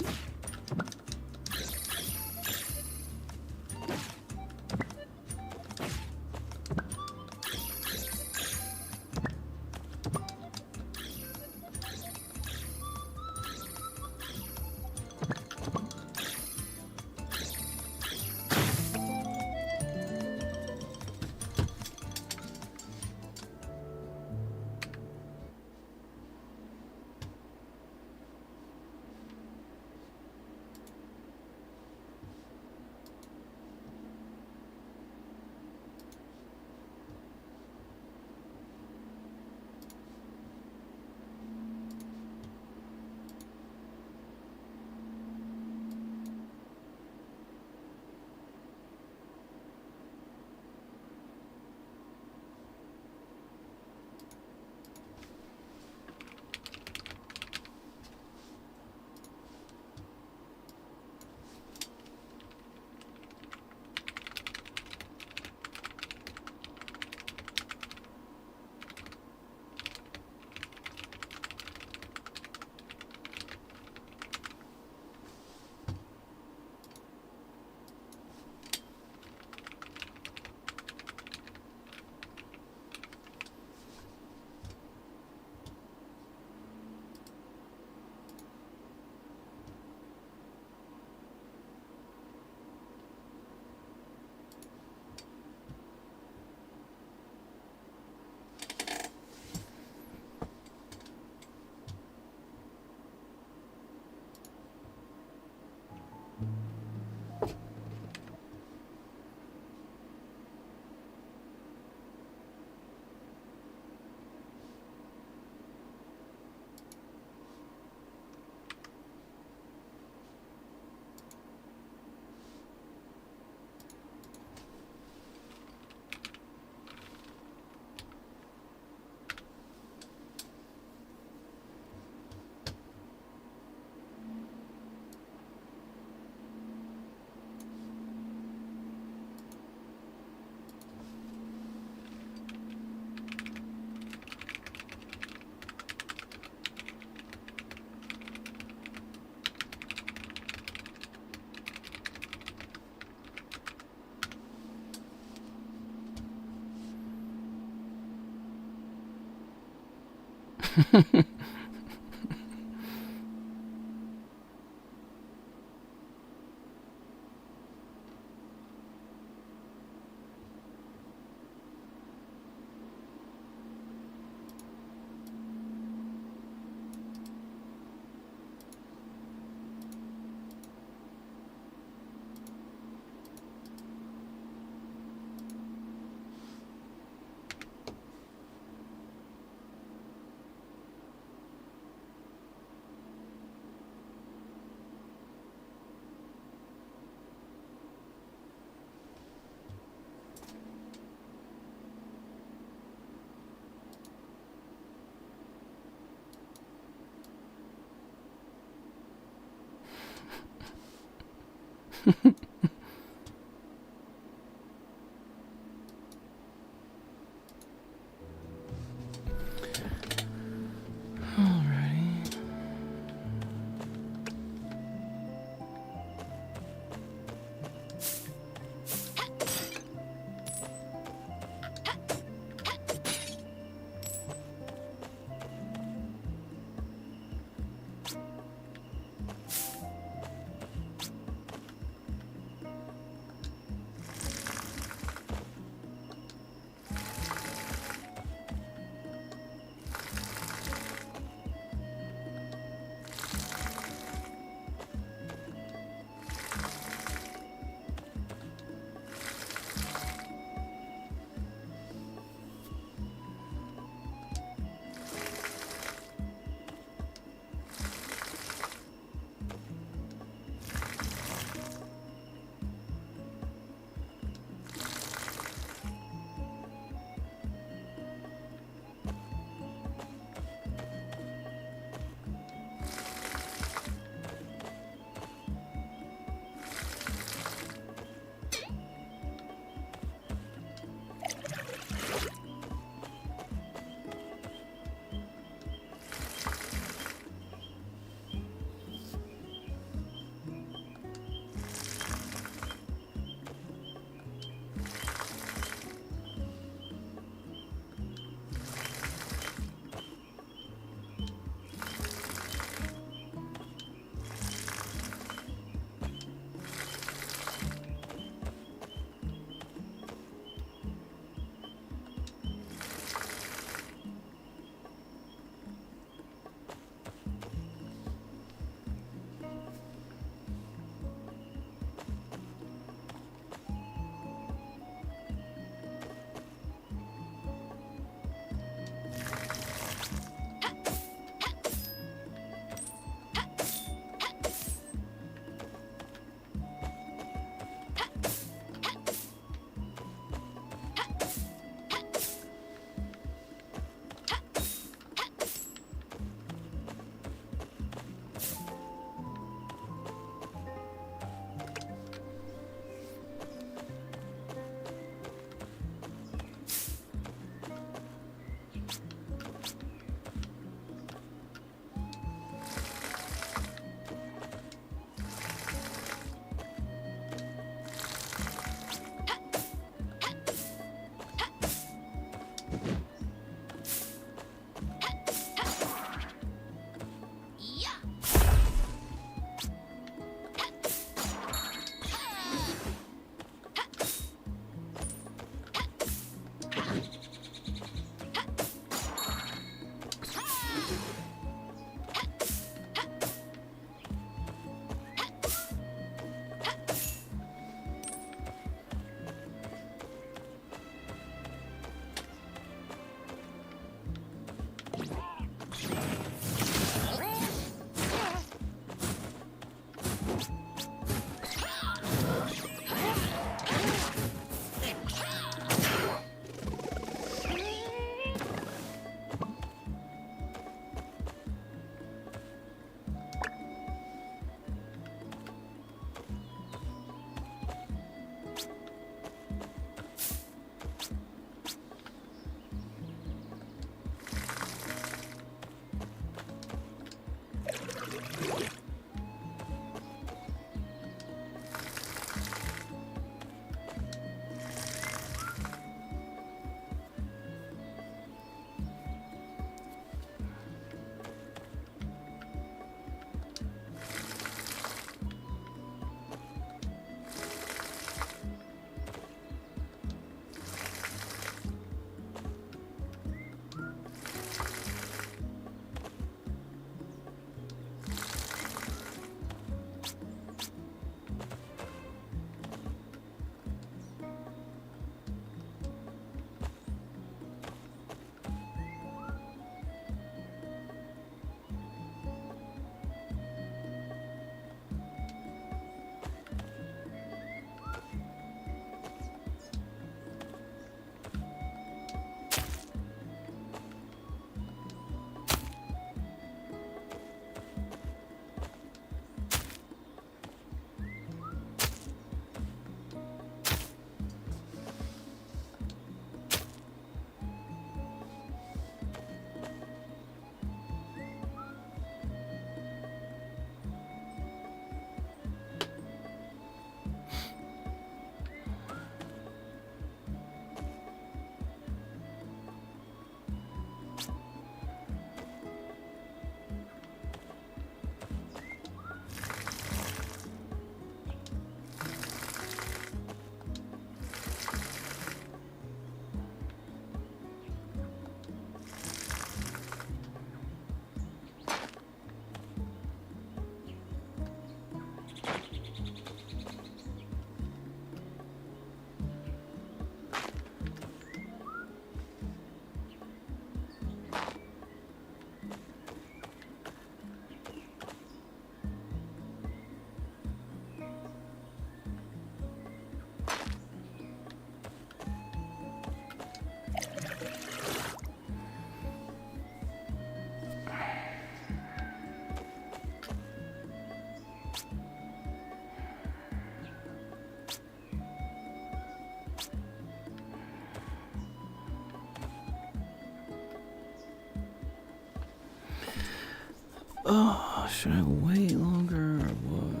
Oh, should I wait longer or what?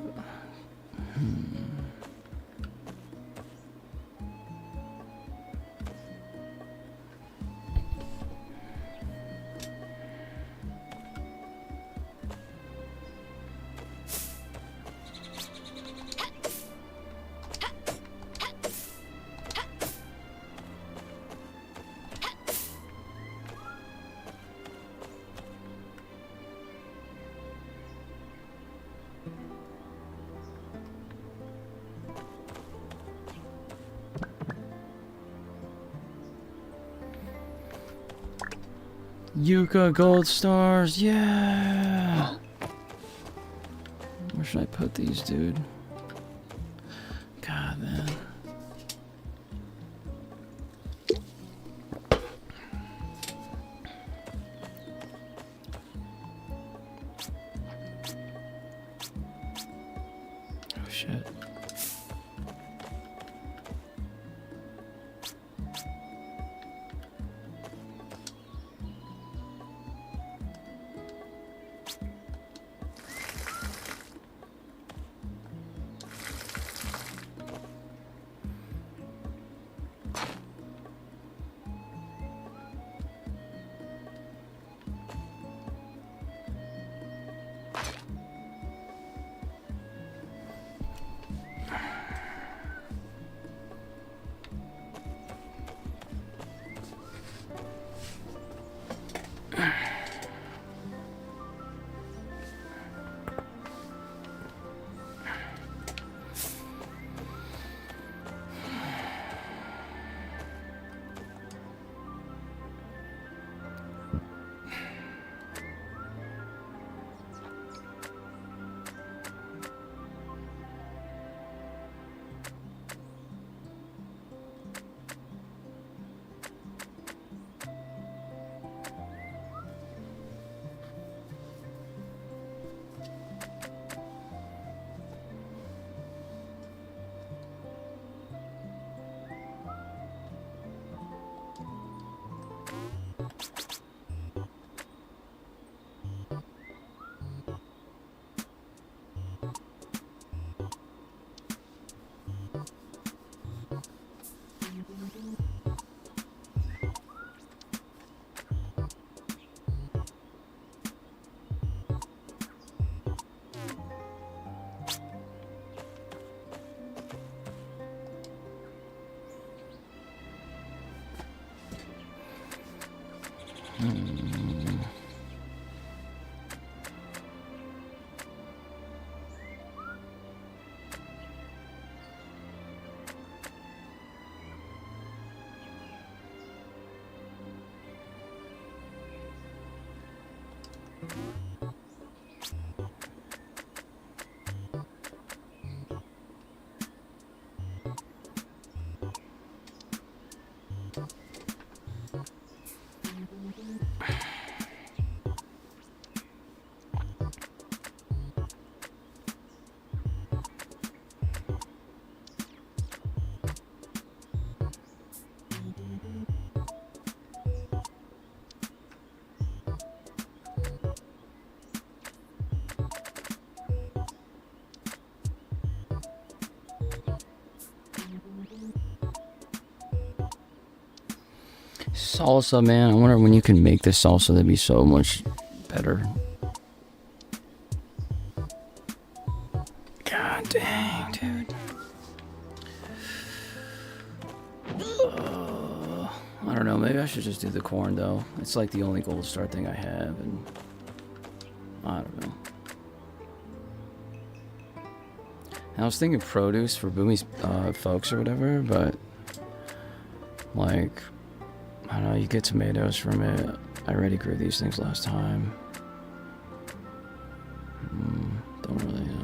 Yuka gold stars, yeah. Where should I put these, dude? God, man. Oh shit. Salsa, man. I wonder when you can make this salsa, that'd be so much better. God dang, dude. I don't know. Maybe I should just do the corn, though. It's like the only gold star thing I have, and I don't know. I was thinking produce for Boomy's folks or whatever, but like, I don't know, you get tomatoes from it. I already grew these things last time. Don't really know.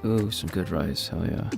Ooh, some good rice. Hell yeah.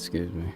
Excuse me.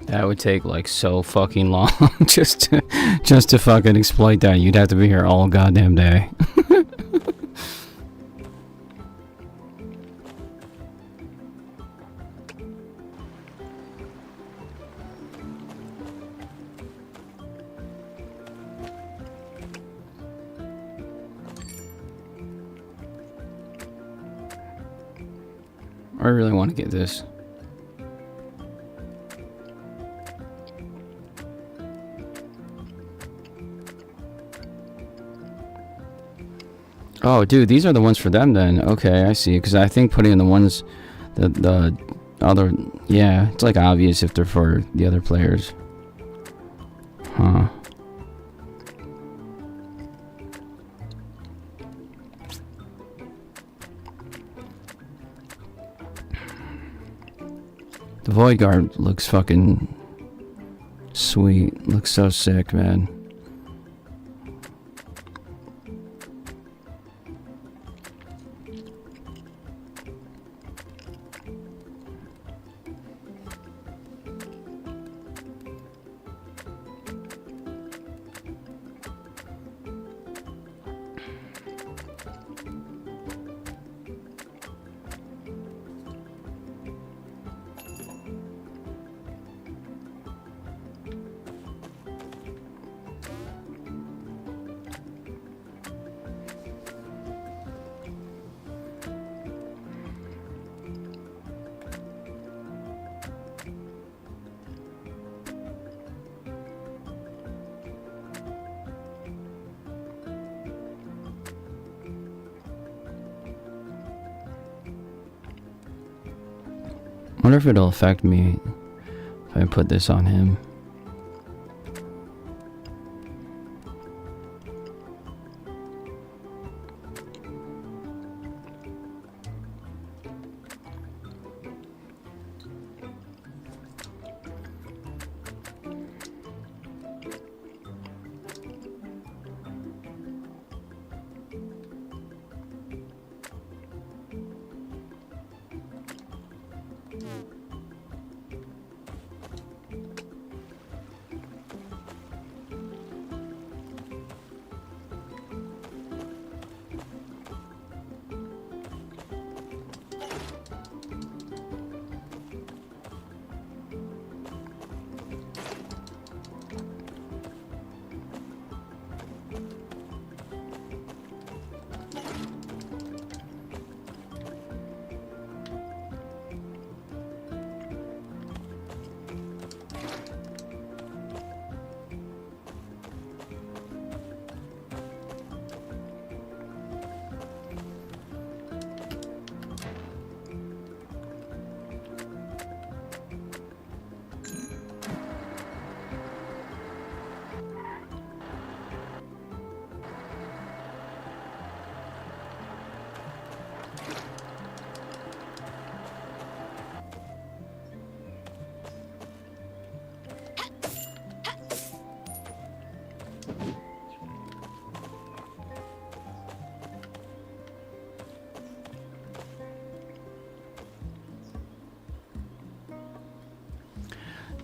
That would take like so fucking long just to fucking exploit that. You'd have to be here all goddamn day. I really want to get this. Oh, dude, these are the ones for them then. Okay, I see. Because I think putting in the ones, the other, yeah, it's like obvious if they're for the other players. Huh. The Void Guard looks fucking sweet. Looks so sick, man. I wonder if it'll affect me if I put this on him.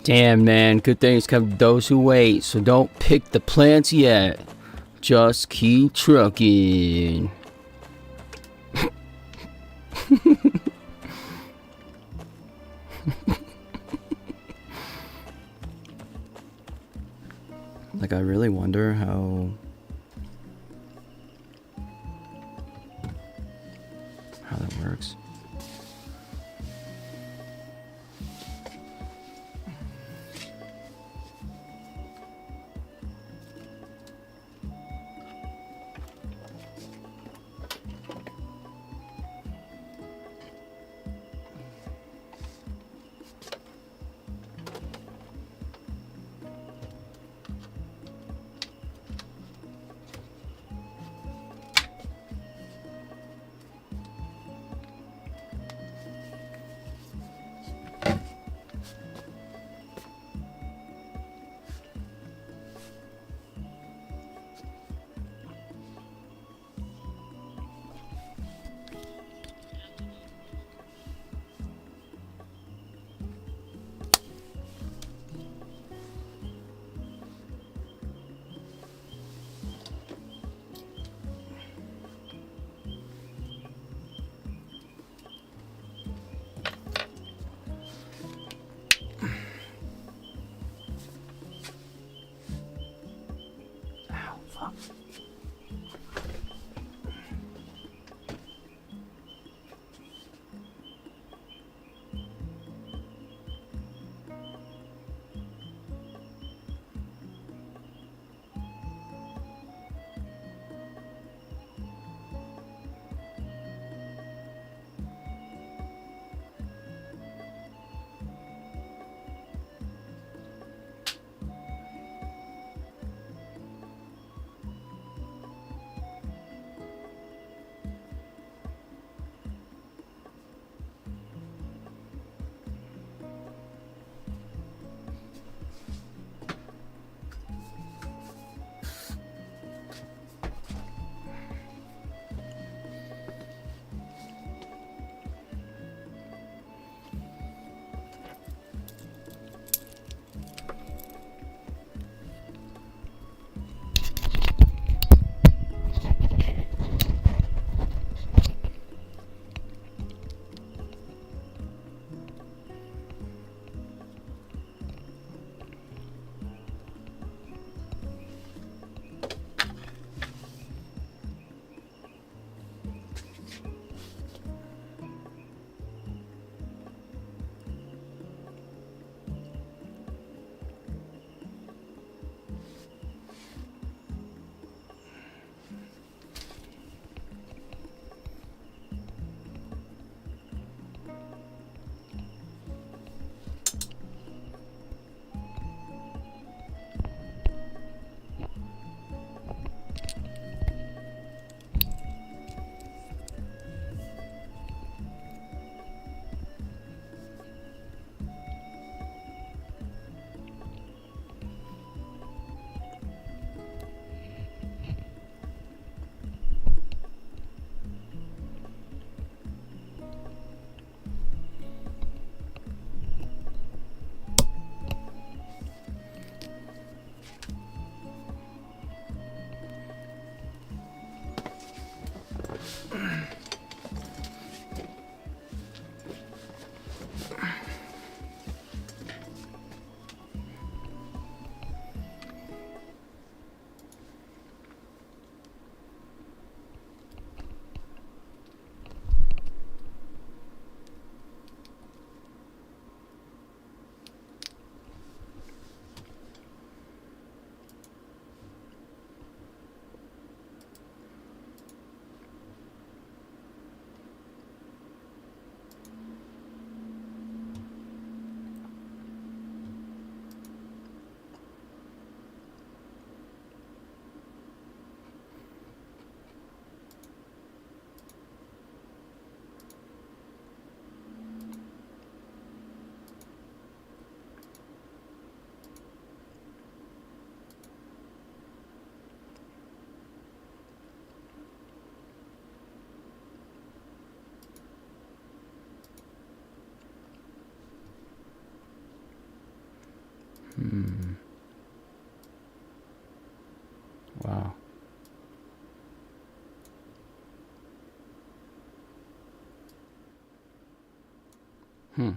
Damn, man, good things come to those who wait, so don't pick the plants yet. Just keep trucking. Like, I really wonder how that works. Wow. Hmm.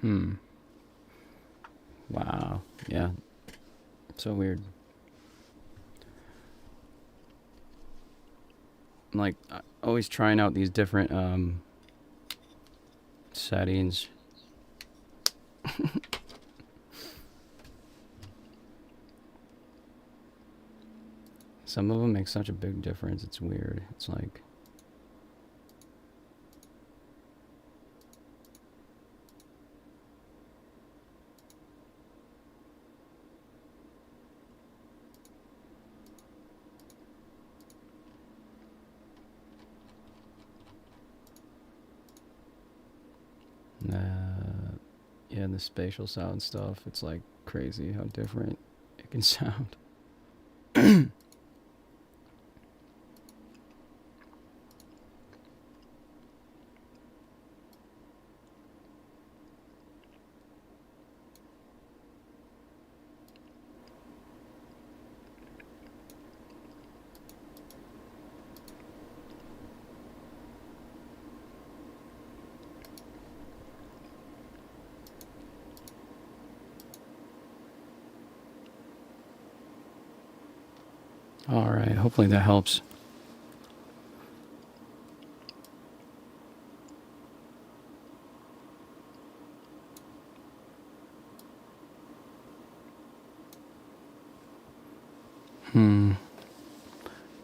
Hmm. Wow. Yeah. So weird. I'm like always trying out these different settings. Some of them make such a big difference. It's weird. It's like yeah, the spatial sound stuff, it's like crazy how different it can sound. All right, hopefully that helps.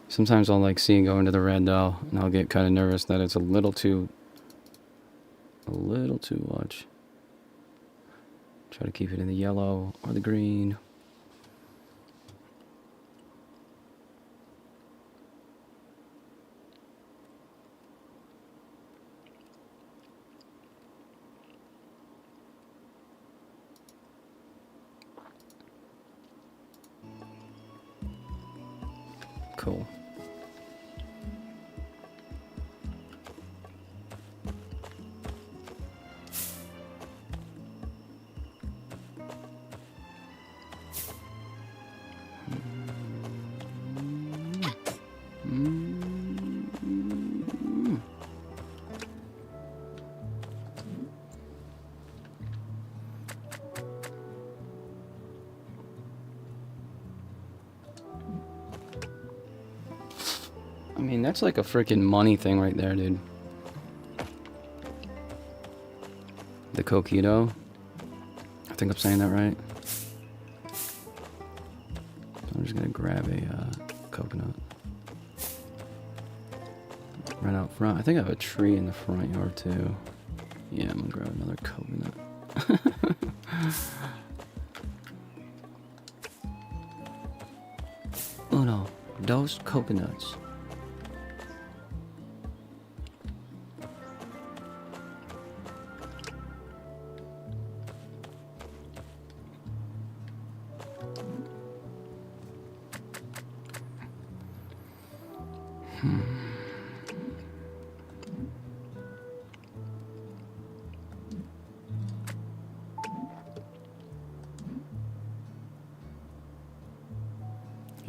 Sometimes I'll like see it go into the red though, and I'll get kind of nervous that it's a little too much. Try to keep it in the yellow or the green. Cool. I mean, that's like a freaking money thing right there, dude. The coquito. I think I'm saying that right. I'm just gonna grab a coconut. Right out front. I think I have a tree in the front yard too. Yeah, I'm gonna grab another coconut. Uno, dos coconuts.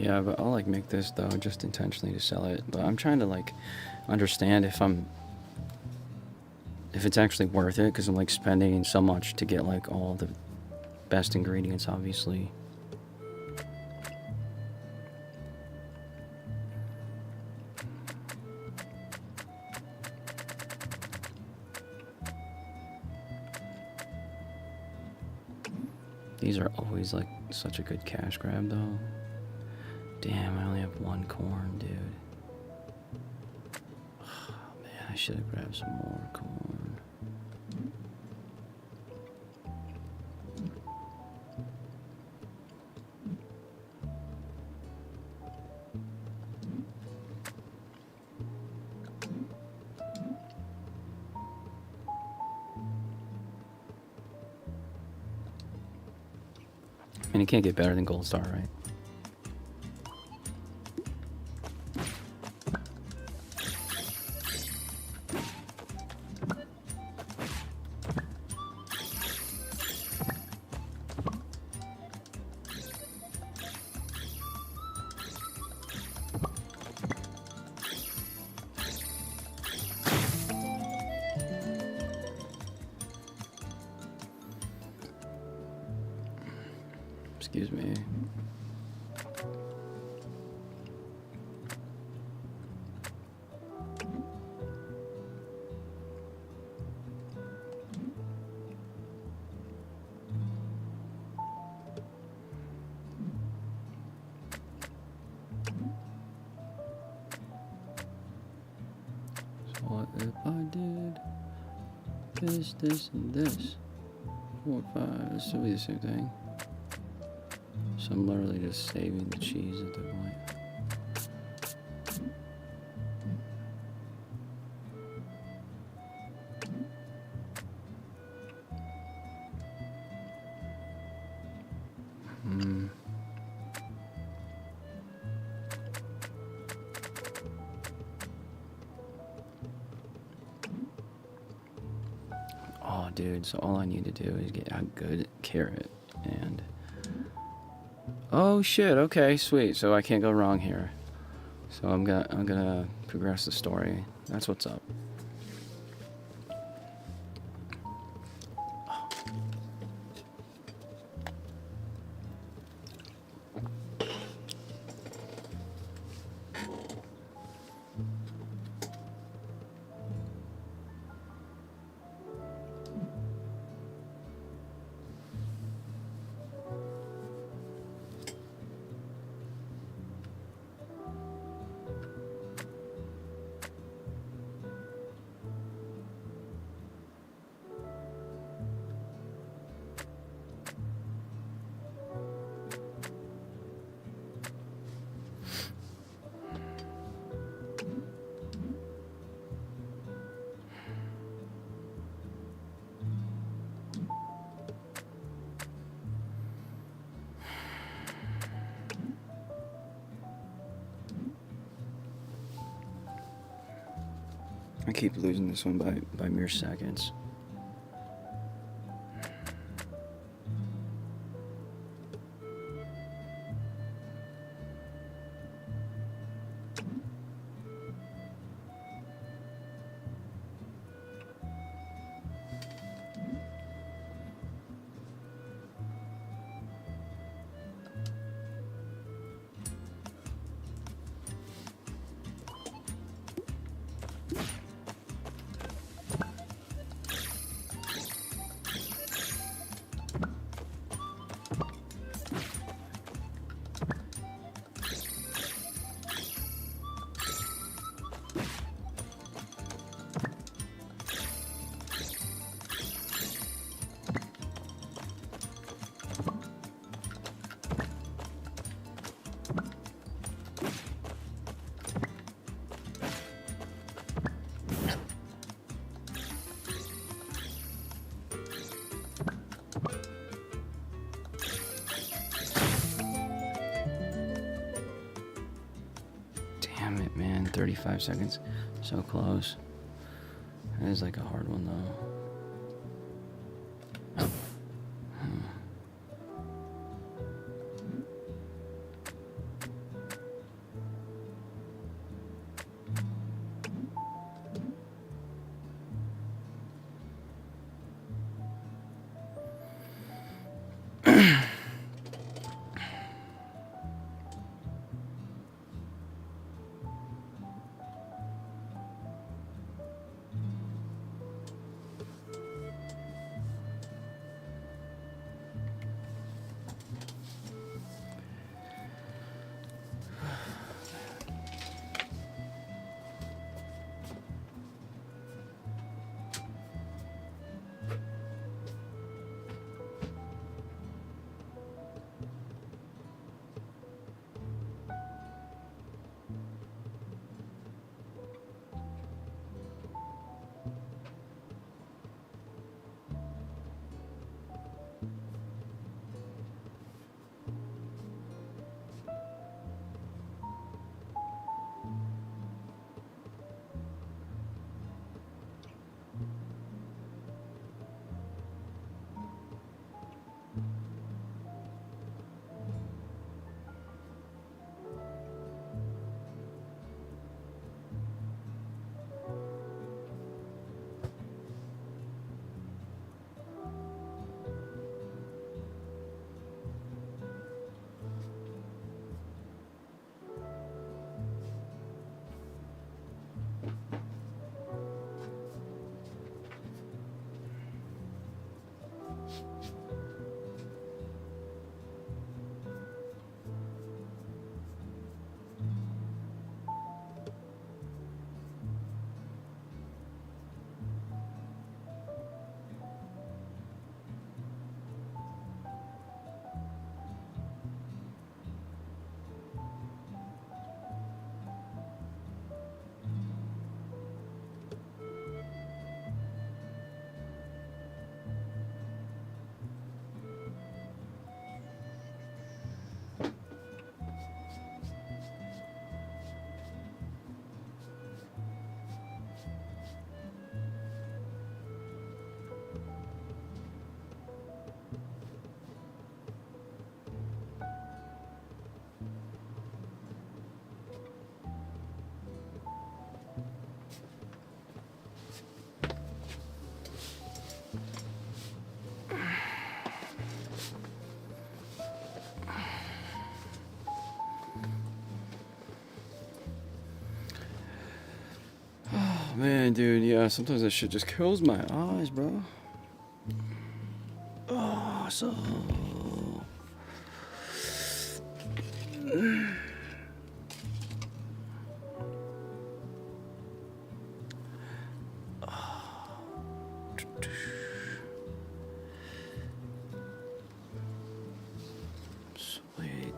Yeah, but I'll like make this though just intentionally to sell it. But I'm trying to like understand if it's actually worth it, because I'm like spending so much to get like all the best ingredients, obviously. These are always like such a good cash grab though. Damn, I only have one corn, dude. Oh, man, I should have grabbed some more corn. I mean, it can't get better than Gold Star, right? Excuse me. So what if I did this, and this? 4, 5, this will be the same thing. So I'm literally just saving the cheese at the point. Oh, dude, so all I need to do is get a good carrot and... Oh shit, okay, sweet. So I can't go wrong here. So I'm gonna progress the story. That's what's up. I keep losing this one by mere seconds. Man, 35 seconds. So close. That is like a hard one, though. Man, dude, yeah, sometimes that shit just kills my eyes, bro. Oh, so... Sweet.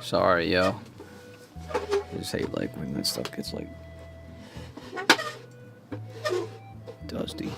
Sorry, yo. I just hate like when that stuff gets like dusty.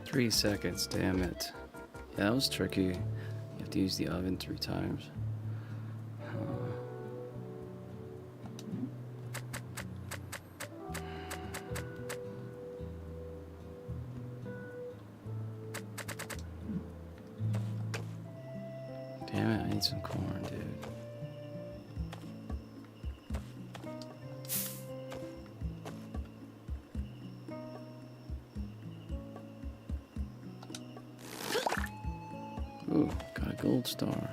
Three seconds, damn it. Yeah, that was tricky. You have to use the oven 3 times. Damn it, I need some corn, dude. Ooh, got a gold star.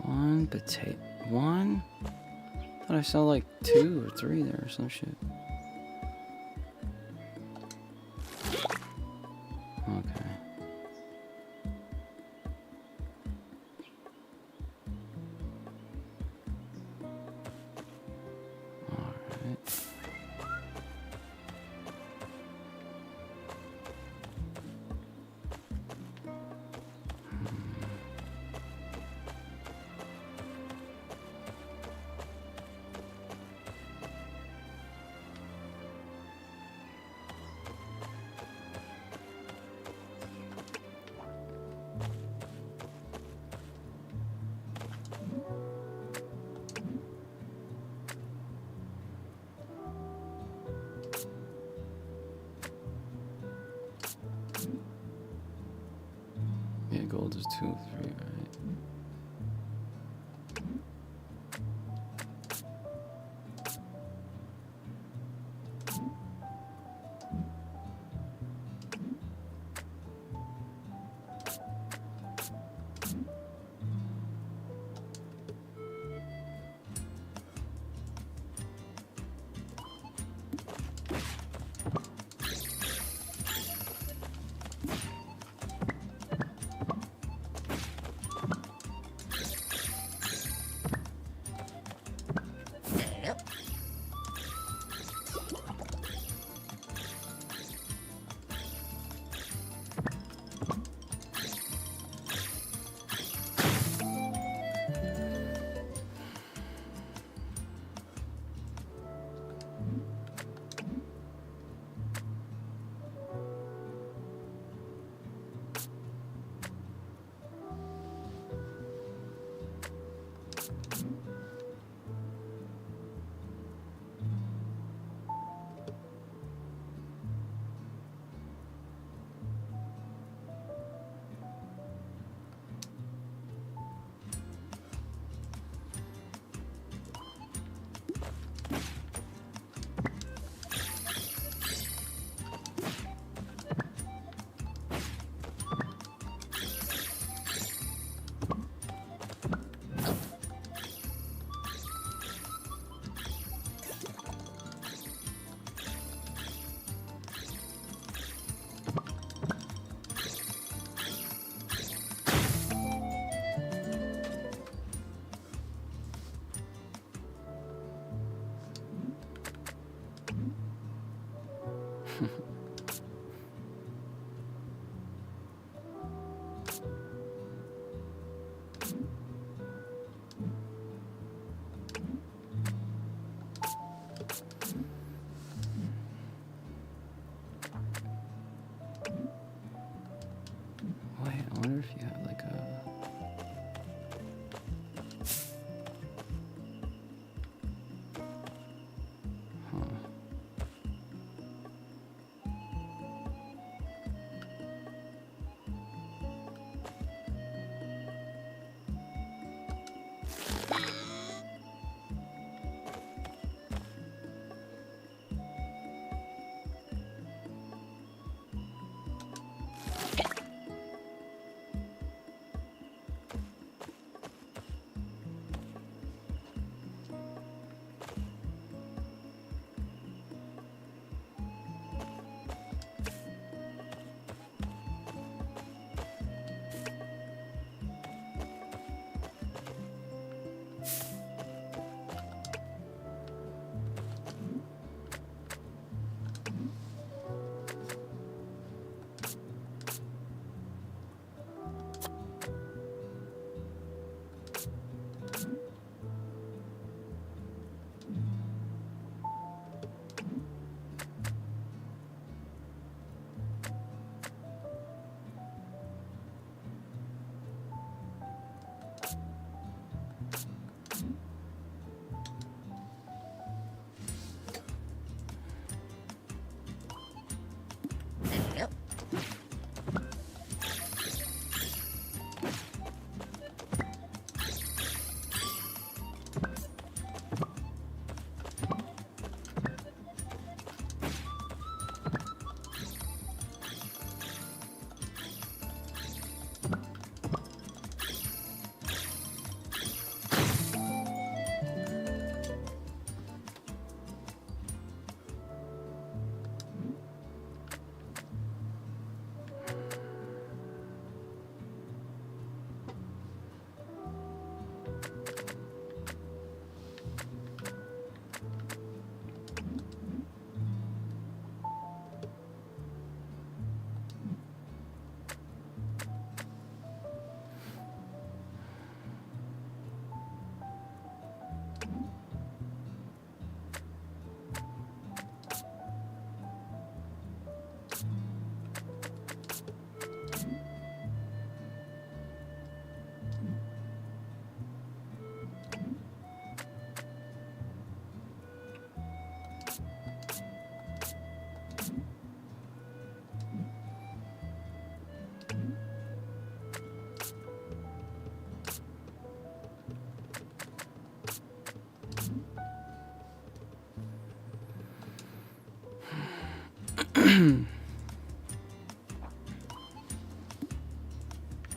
One potato. One? I thought I saw like 2 or 3 there or some shit. Okay. Alright. many gold is 2, 3, right?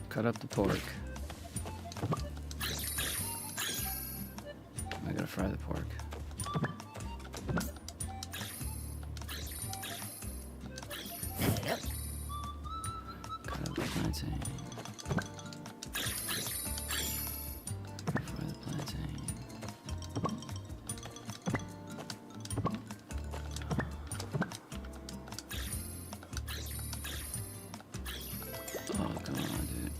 Cut up the pork. I gotta fry the pork. Cut up the plantain. Fry the plantain. Oh, come on, dude.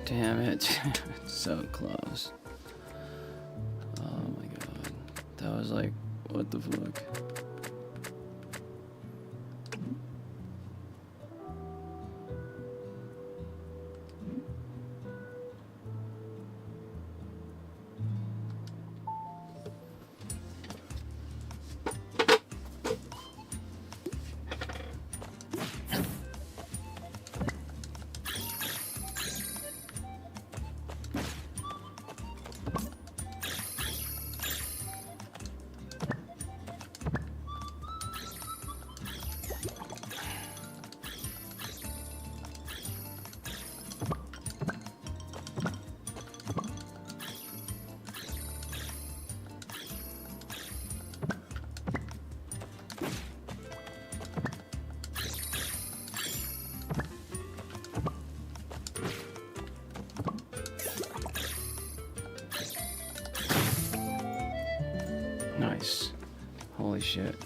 Damn it. So close. Oh my god. That was like, what the fuck? Nice. Holy shit.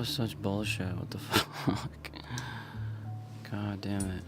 was such bullshit. What the fuck? God damn it.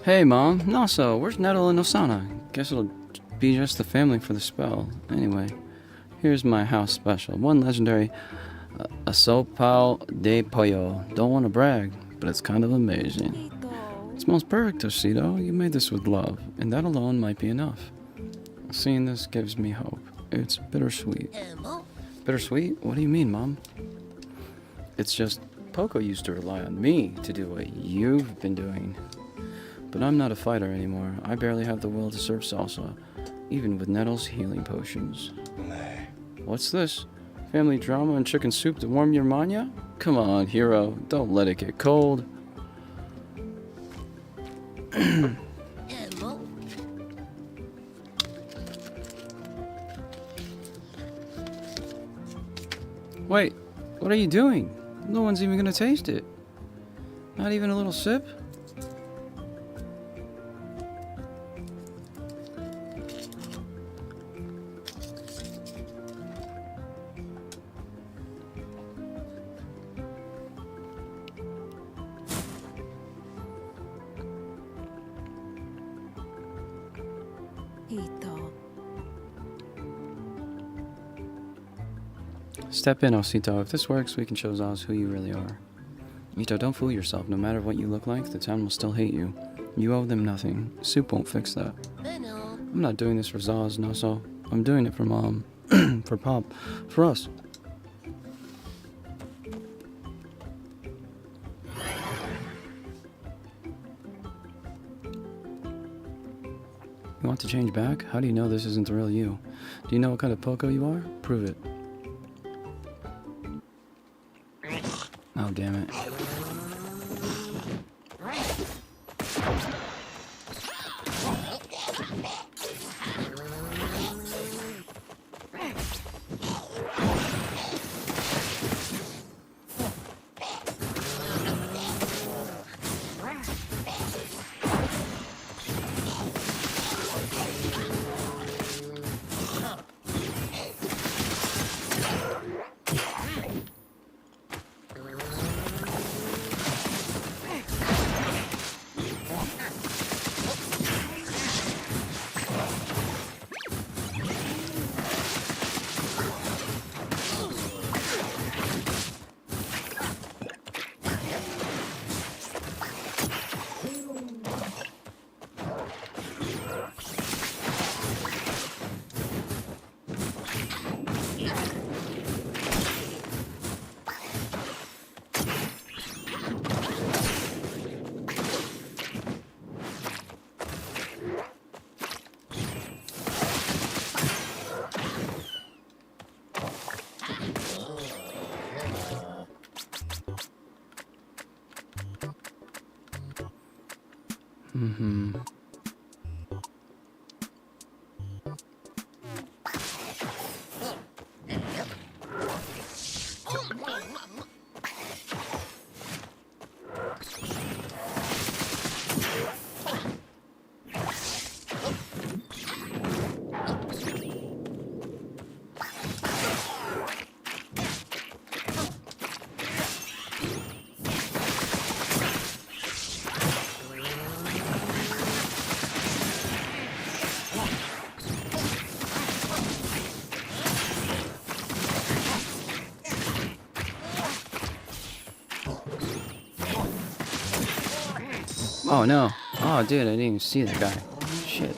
Hey, Mom. Naso, where's Nettle and Osana? Guess it'll be just the family for the spell. Anyway, here's my house special. One legendary asopao de pollo. Don't want to brag, but it's kind of amazing. It smells perfect, Tosito. You made this with love, and that alone might be enough. Seeing this gives me hope. It's bittersweet. Bittersweet? What do you mean, Mom? It's just Poco used to rely on me to do what you've been doing. But I'm not a fighter anymore. I barely have the will to serve salsa, even with Nettle's healing potions. What's this? Family drama and chicken soup to warm your mania? Come on, hero. Don't let it get cold. Wait, what are you doing? No one's even gonna taste it. Not even a little sip? Step in, Osito. If this works, we can show Zoz who you really are. Ito, don't fool yourself. No matter what you look like, the town will still hate you. You owe them nothing. Soup won't fix that. I'm not doing this for Zoz, no, so I'm doing it for Mom, for Pop, for us. You want to change back? How do you know this isn't the real you? Do you know what kind of Poco you are? Prove it. Oh, damn it. Mm-hmm. Oh no. Oh dude, I didn't even see that guy. Shit.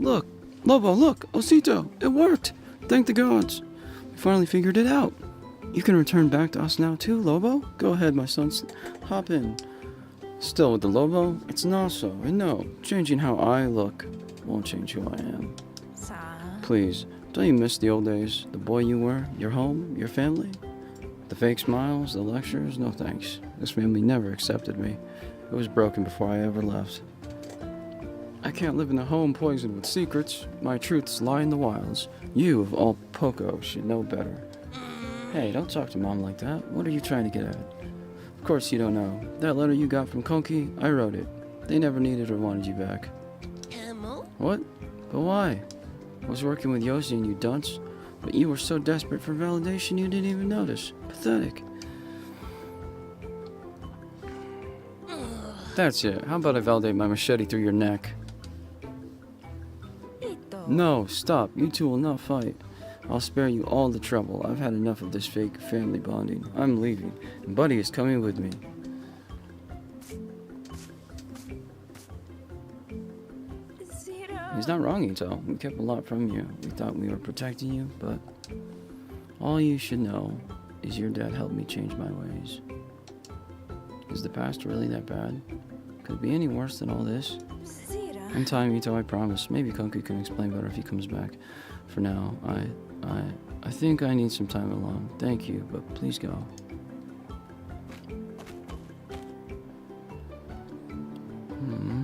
Look, Lobo, look, Osito, it worked. Thank the gods. We finally figured it out. You can return back to us now too, Lobo. Go ahead, my son. Hop in. Still with the Lobo, it's not so. And no, changing how I look won't change who I am. Please, don't you miss the old days? The boy you were, your home, your family? The fake smiles, the lectures? No thanks. This family never accepted me. It was broken before I ever left. I can't live in a home poisoned with secrets. My truths lie in the wilds. You, of all Poco, should know better. Hey, don't talk to Mom like that. What are you trying to get at? Of course you don't know. That letter you got from Konki, I wrote it. They never needed or wanted you back. What? But why? I was working with Yoshi and you dunce, but you were so desperate for validation you didn't even notice. Pathetic. That's it. How about I validate my machete through your neck? No, stop. You two will not fight. I'll spare you all the trouble. I've had enough of this fake family bonding. I'm leaving, and Buddy is coming with me. He's not wrong, Ito. We kept a lot from you. We thought we were protecting you, but all you should know is your dad helped me change my ways. Is the past really that bad? Could it be any worse than all this? Untie Mito, I promise. Maybe Kunku can explain better if he comes back. For now, I think I need some time alone. Thank you, but please go. Hmm.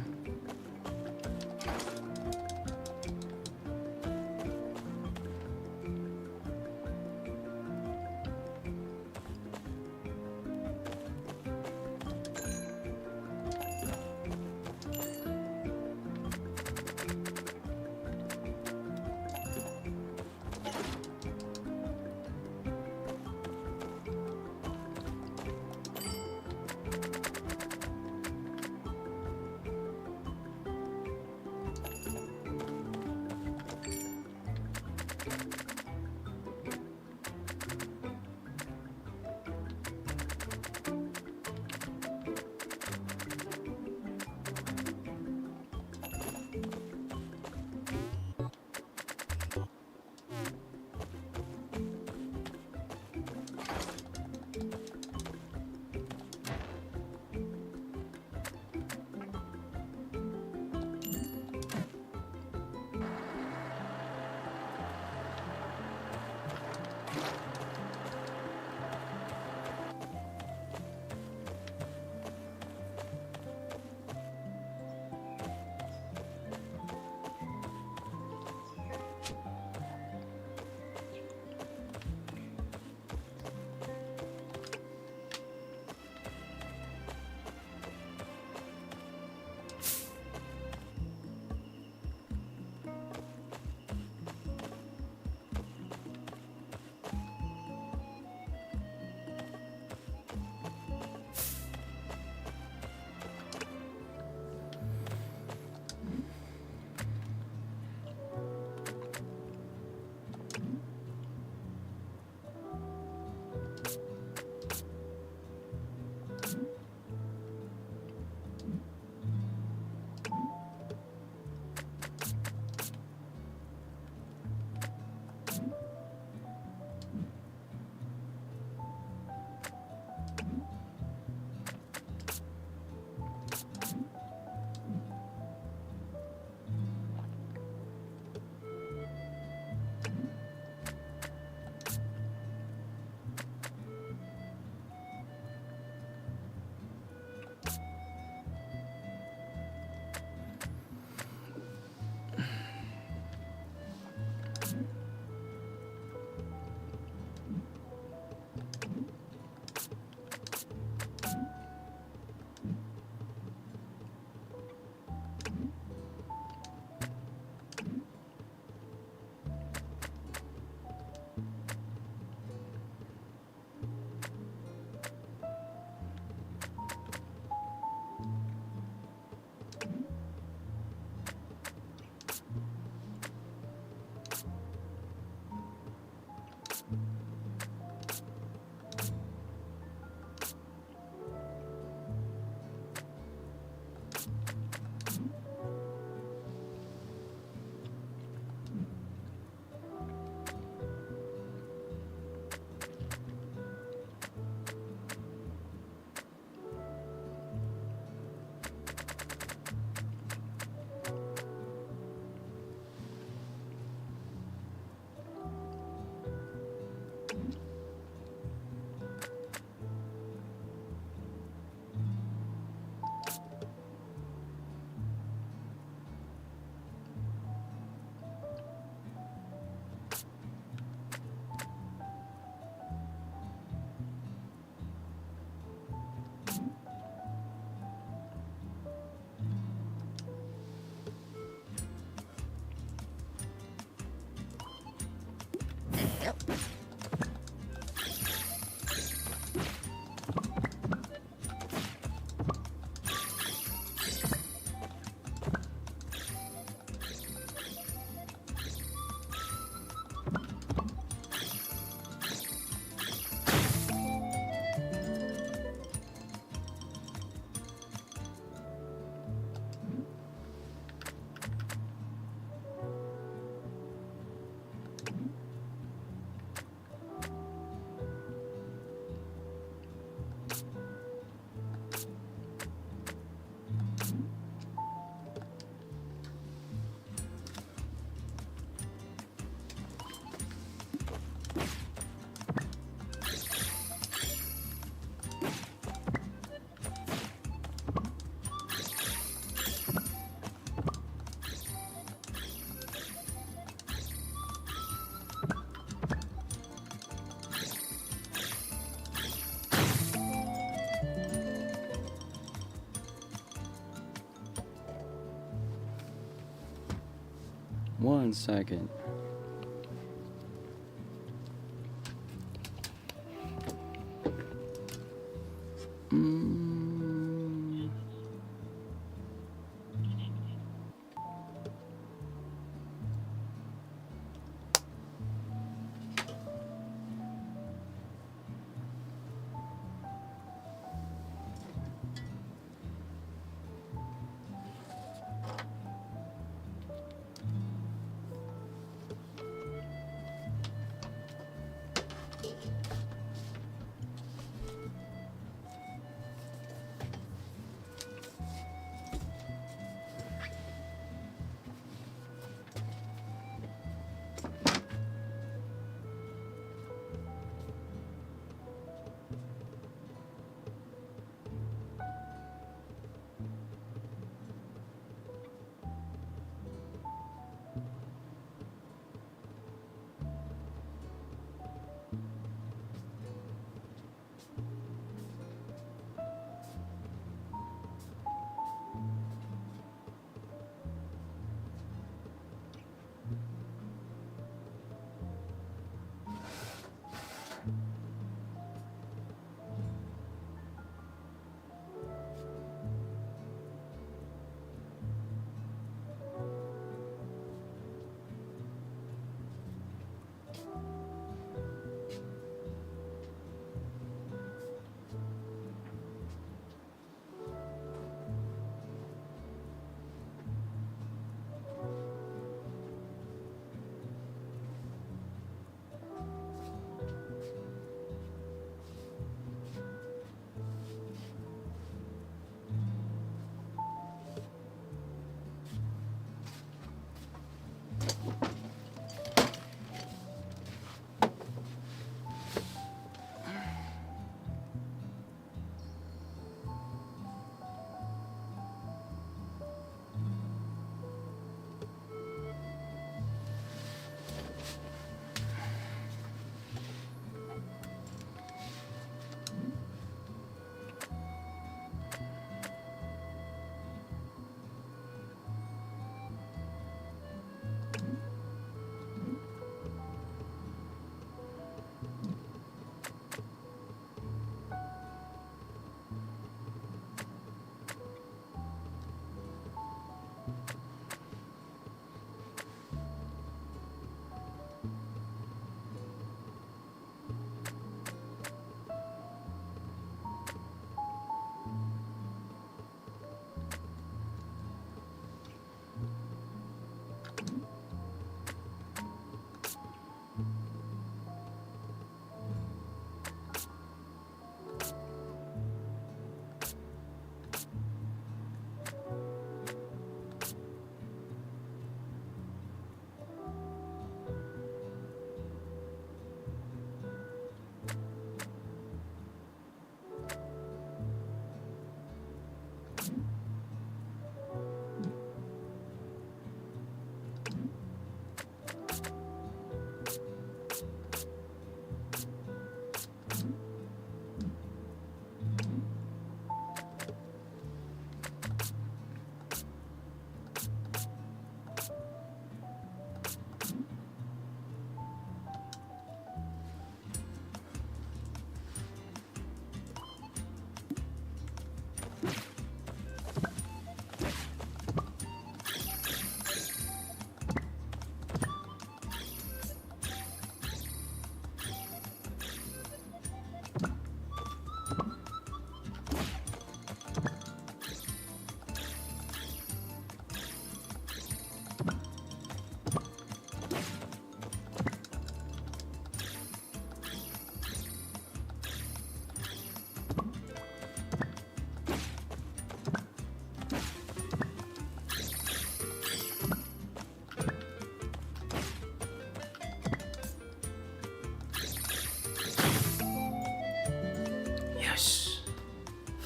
1 second.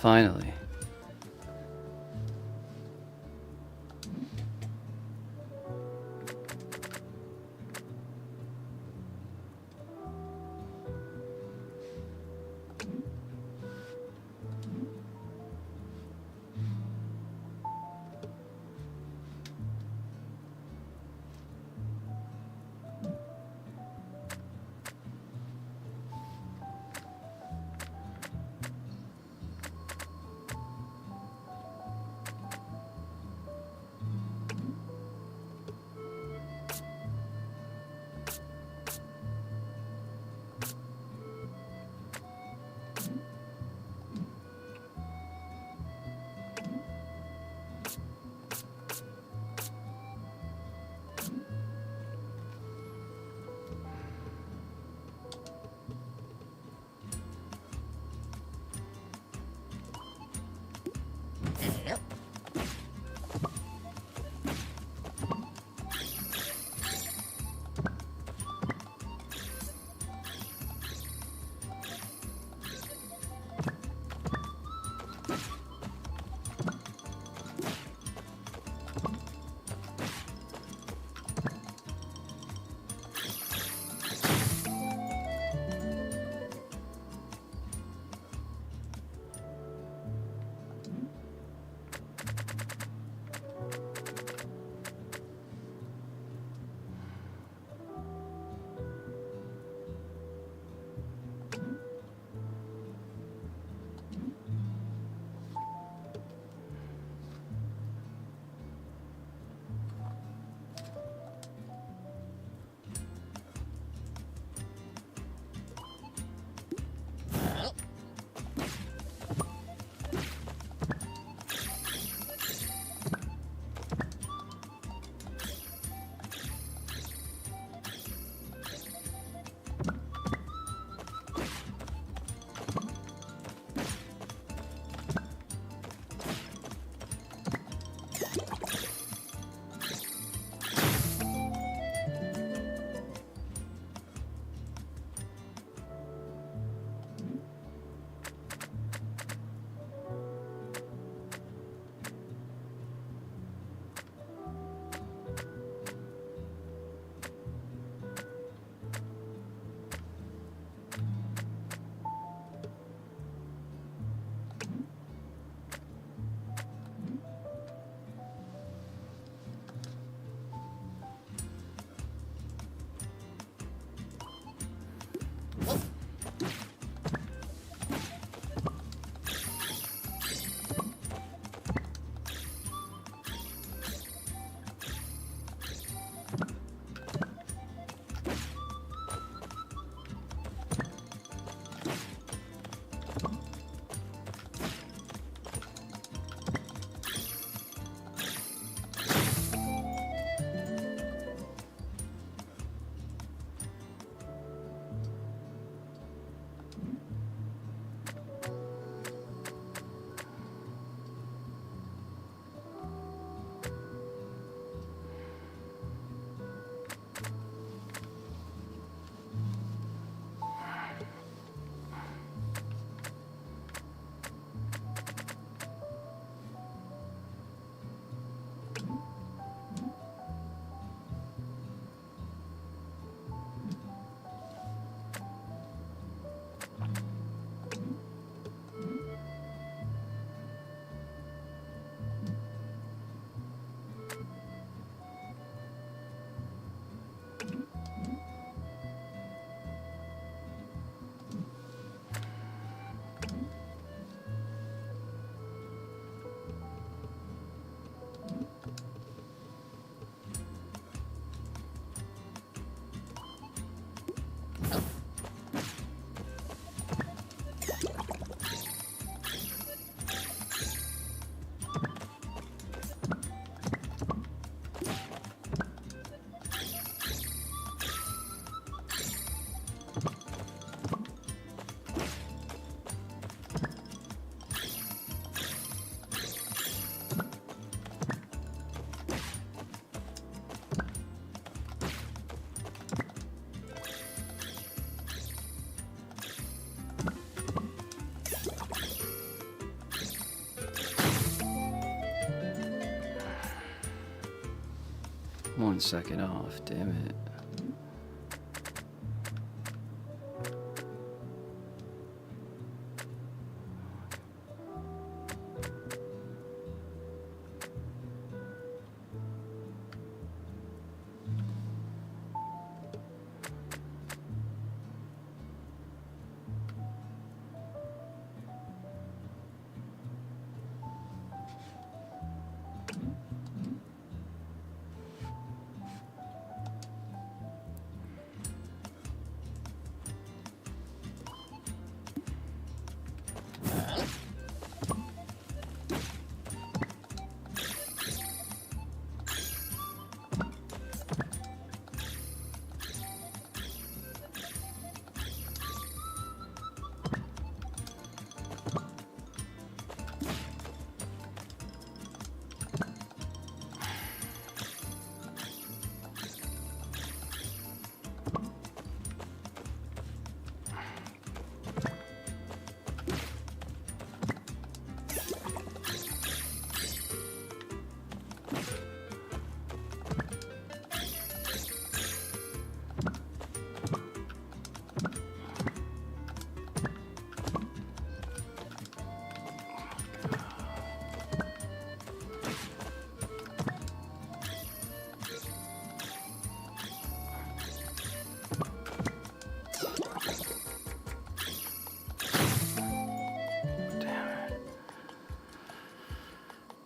Finally. 1 second off. Damn it.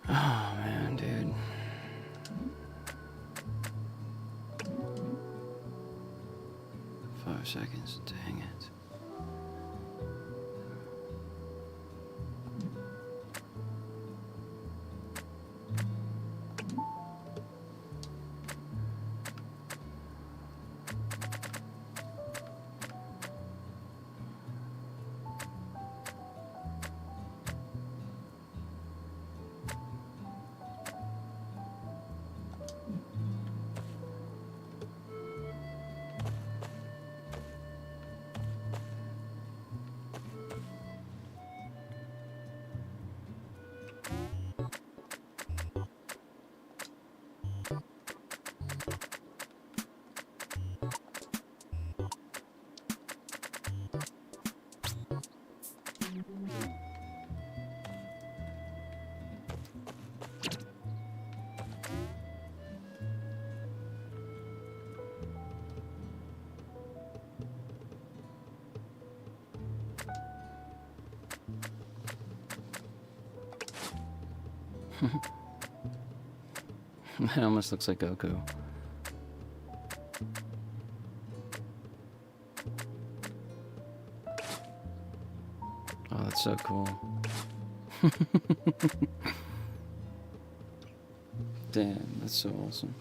Oh man, dude. Five seconds. Dang it. That almost looks like Goku. Oh, that's so cool. Damn, that's so awesome.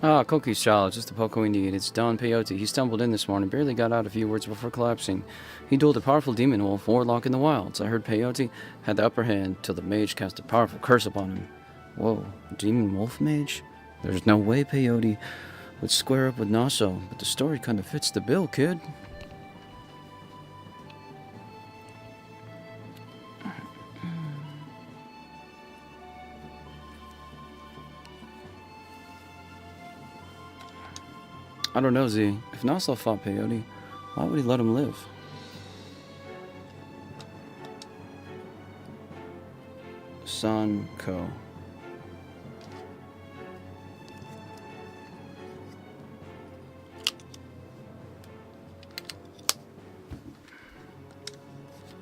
Ah, Koki's child, just the Poco we need. It's Don Peyote. He stumbled in this morning, barely got out a few words before collapsing. He dueled a powerful demon wolf warlock in the wilds. I heard Peyote had the upper hand till the mage cast a powerful curse upon him. Whoa, demon wolf mage? There's no way Peyote would square up with Naso, but the story kind of fits the bill, kid. I don't know, Z. If Naso fought Peyote, why would he let him live? Sanko.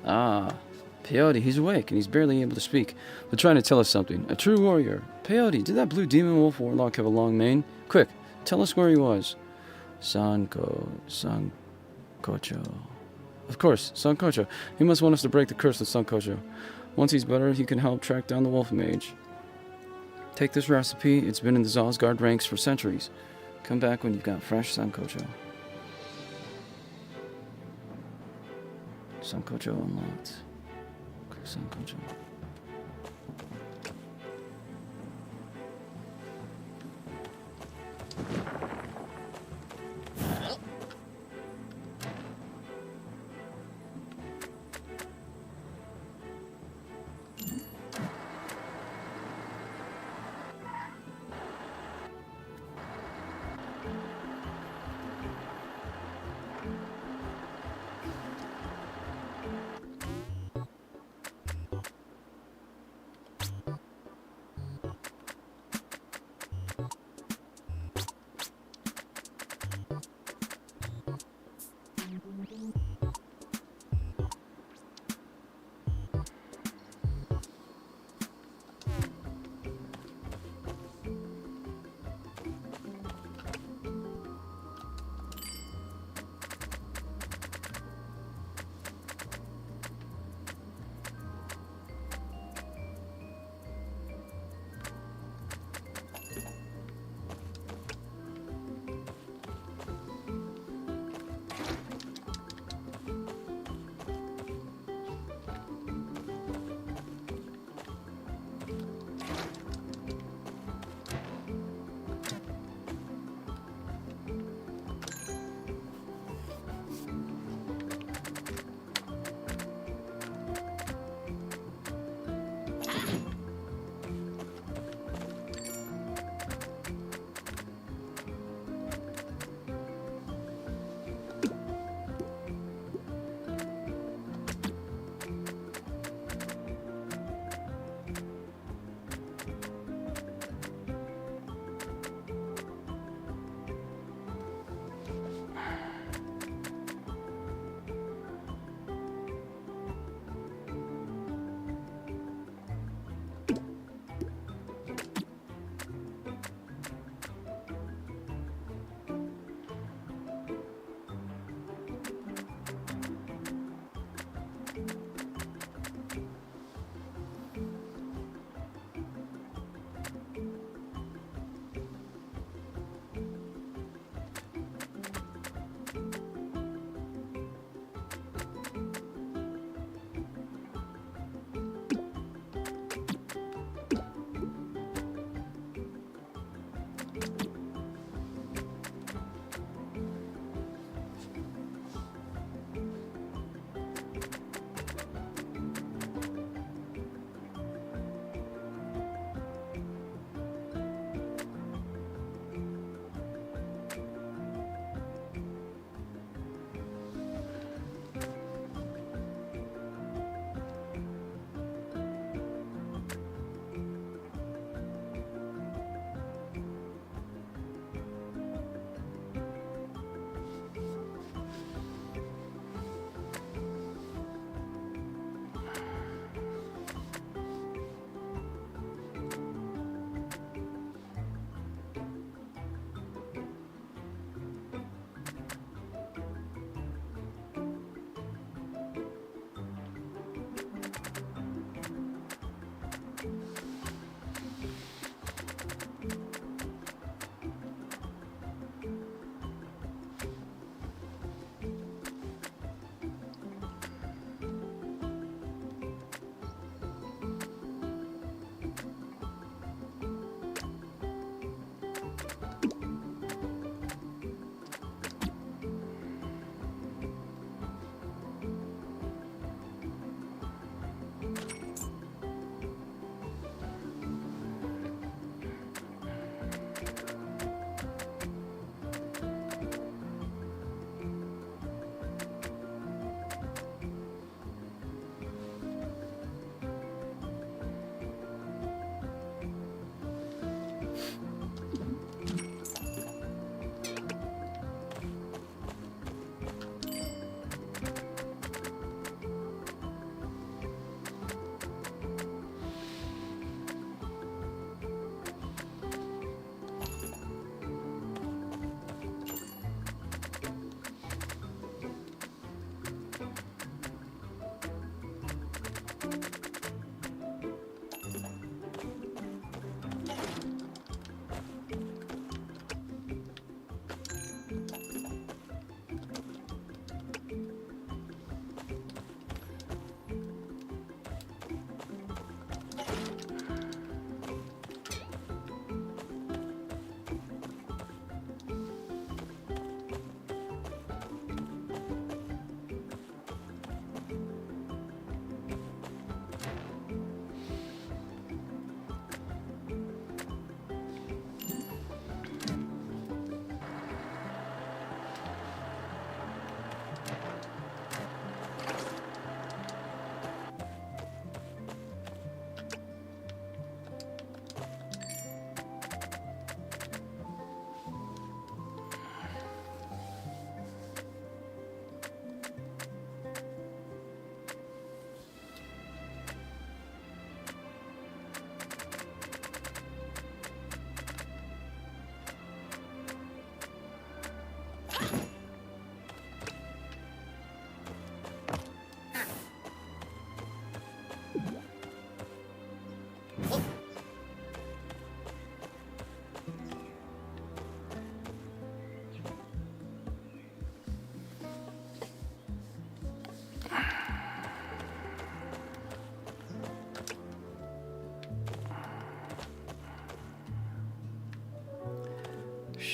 Ah, Peyote, he's awake and he's barely able to speak, but trying to tell us something. A true warrior. Peyote, did that blue demon wolf warlock have a long mane? Quick, tell us where he was. Sankocho. Of course, Sankocho. He must want us to break the curse of Sankocho. Once he's better, he can help track down the wolf mage. Take this recipe. It's been in the Zoz guard ranks for centuries. Come back when you've got fresh Sankocho. Sankocho unlocked. Sankocho.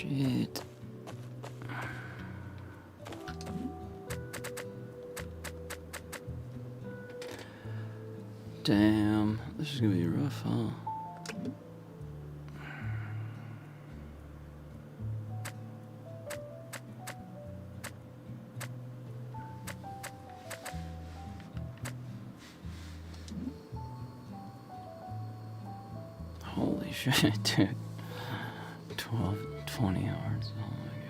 Shit. Damn, this is gonna be rough, huh? Holy shit, dude. 12, 20 yards. Oh my god.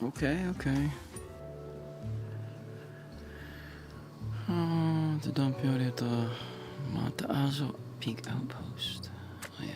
Okay. The dump area at the Mataazo Peak Outpost. Oh, yeah.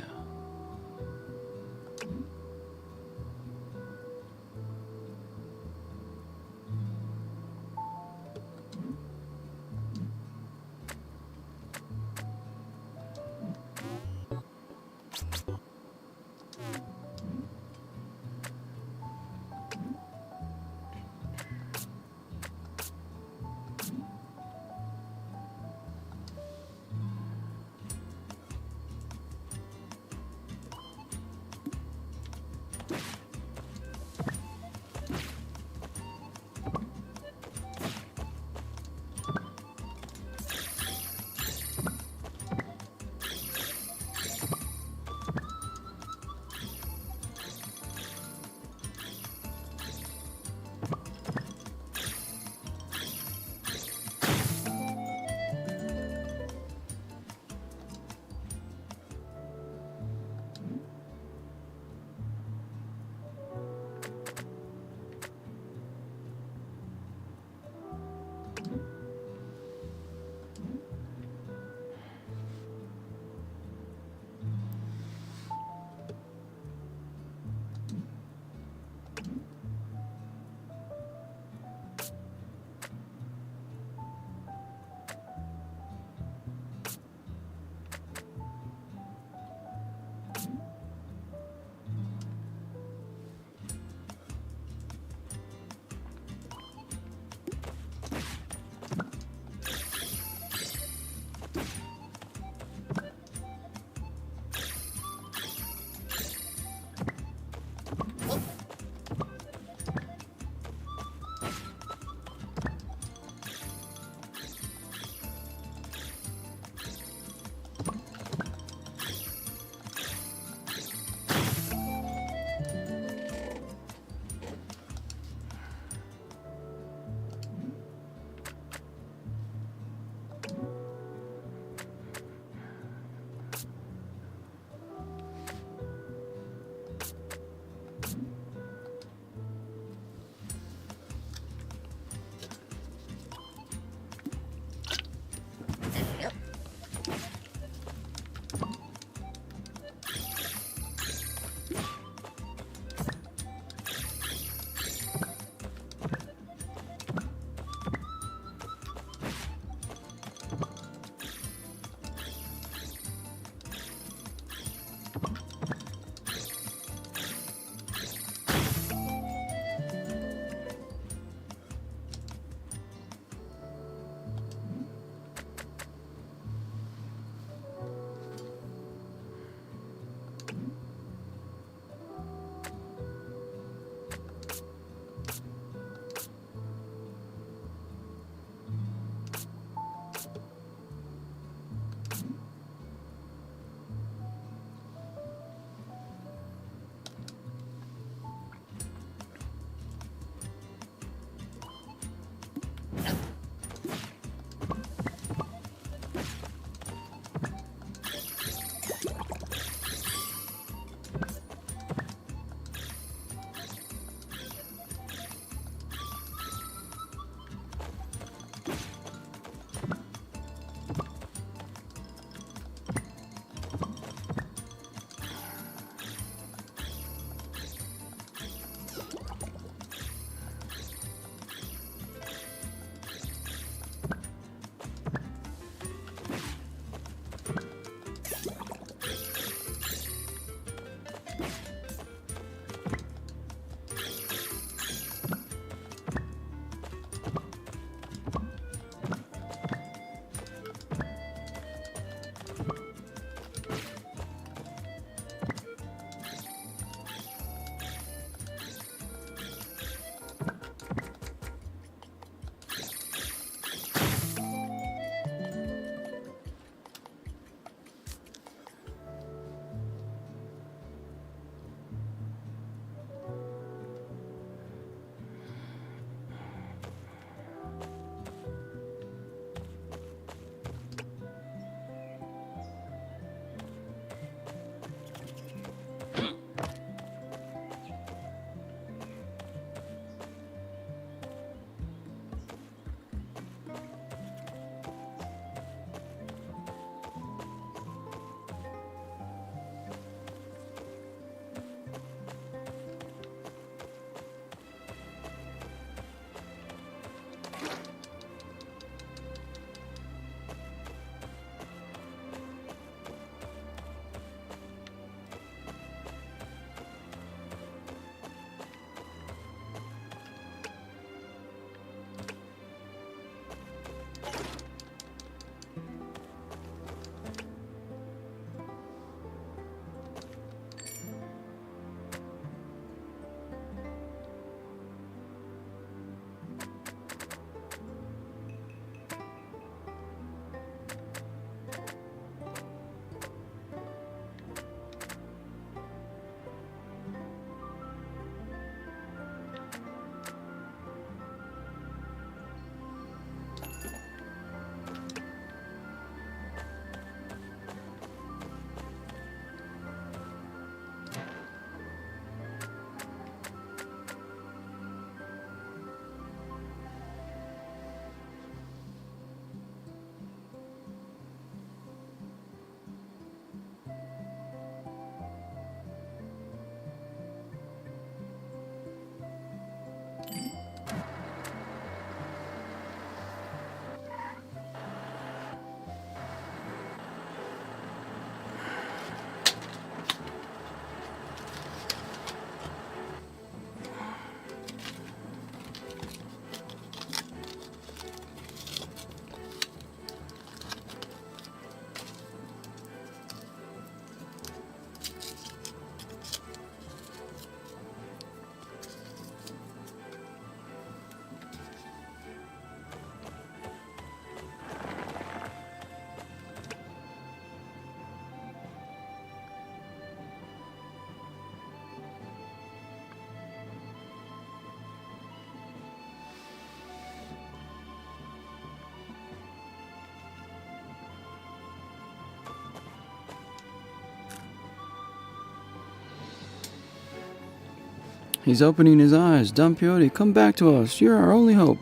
He's opening his eyes. Don Peyote, come back to us. You're our only hope.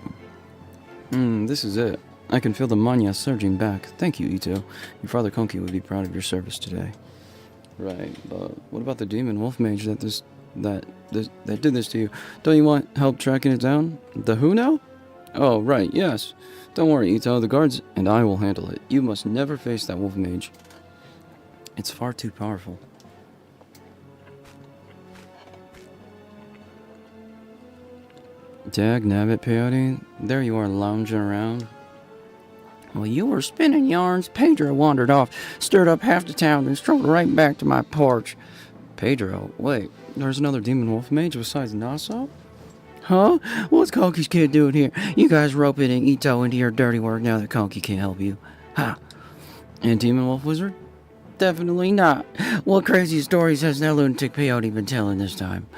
This is it. I can feel the manya surging back. Thank you, Ito. Your father Konki would be proud of your service today. Right, but what about the demon wolf mage that did this to you? Don't you want help tracking it down? The who now? Oh, right, yes. Don't worry, Ito. The guards and I will handle it. You must never face that wolf mage. It's far too powerful. Dag nabbit, Peyote. There you are lounging around. While you were spinning yarns, Pedro wandered off, stirred up half the town, and strolled right back to my porch. Pedro? Wait, there's another demon wolf mage besides Nassau? Huh? What's Konki's kid doing here? You guys roping Ito into your dirty work now that Konki can't help you. Ha! And demon wolf wizard? Definitely not. What crazy stories has that lunatic Peyote been telling this time?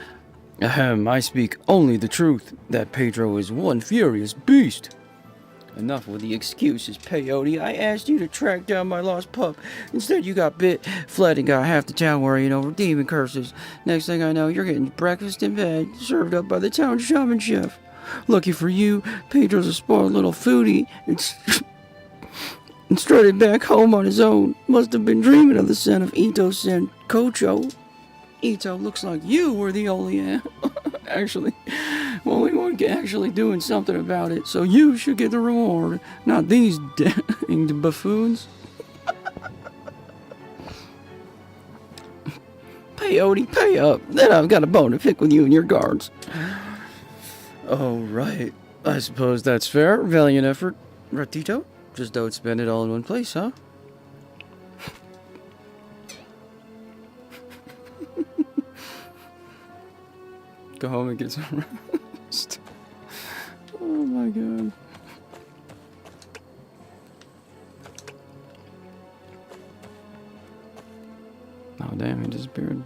Ahem, I speak only the truth. That Pedro is one furious beast. Enough with the excuses, Peyote. I asked you to track down my lost pup. Instead, you got bit, fled, and got half the town worrying over demon curses. Next thing I know, you're getting breakfast in bed, served up by the town shaman chef. Lucky for you, Pedro's a spoiled little foodie and strutted back home on his own. Must have been dreaming of the scent of Ito's sancocho. Ito, looks like you were the only only one actually doing something about it, so you should get the reward, not these danged buffoons. Peyote, pay up. Then I've got a bone to pick with you and your guards. Oh, right. I suppose that's fair. Valiant effort. Ratito? Just don't spend it all in one place, huh? Go home and get some rest. Oh my god. Oh damn, he disappeared.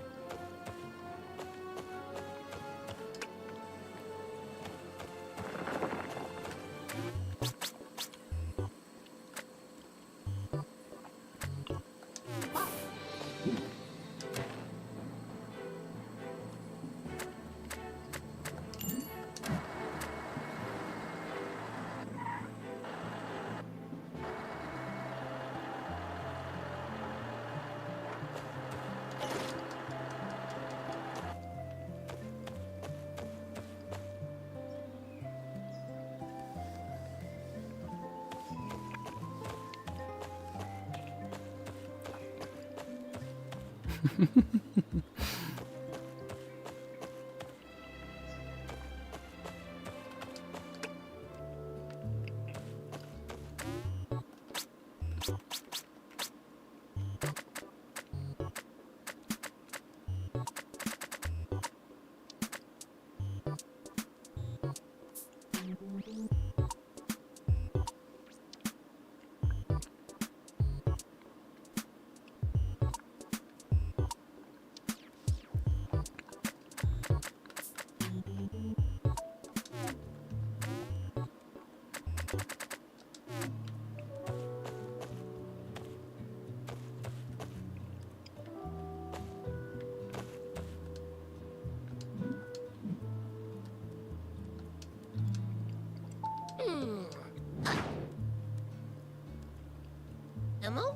Emma?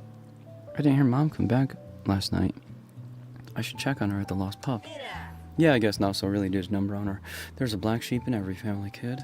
I didn't hear Mom come back last night. I should check on her at the lost pup. Yeah, I guess Naso really did his number on her. There's a black sheep in every family, kid.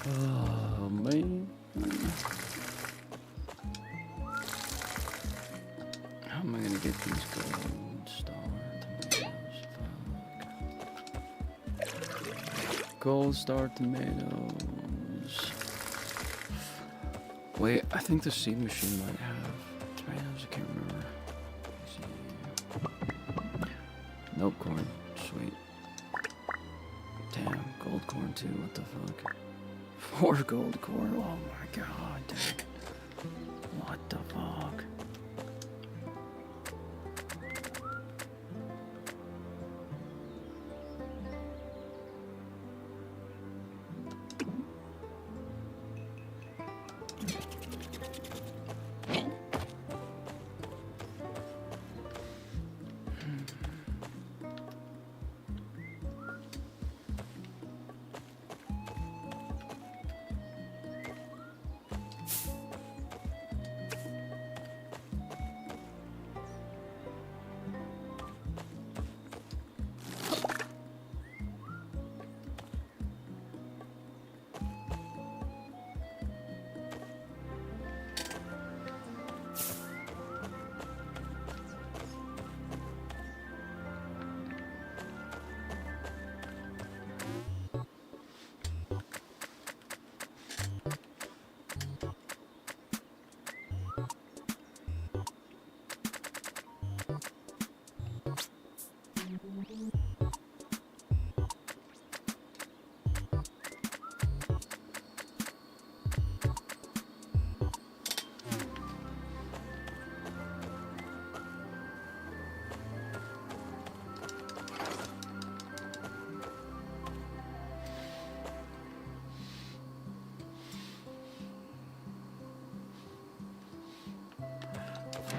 Oh, man. How am I gonna get these gold star tomatoes? Fuck. Gold star tomatoes. Wait, I think the seed machine might have tomatoes. I can't remember. Nope, corn. Sweet. Damn, gold corn too. What the fuck? 4 gold corn. Oh my god, dude. What the fuck?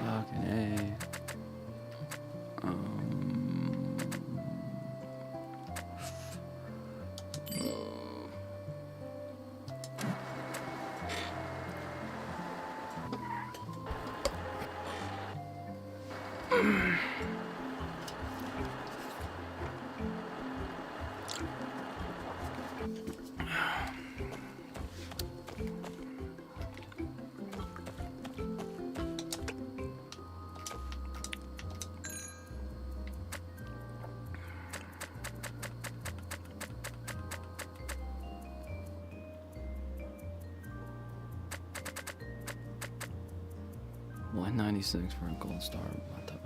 Fucking A. $196 for a gold star. What the fuck?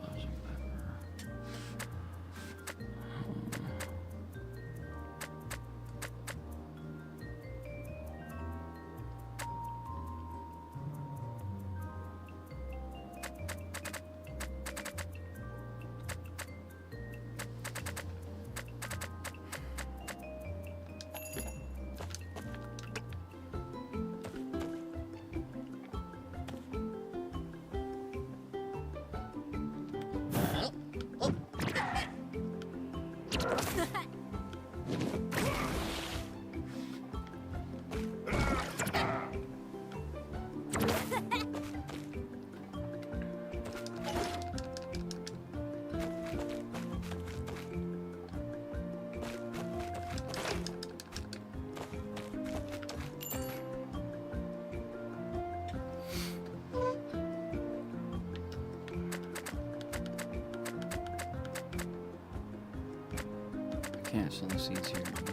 Can't sell the seeds here either.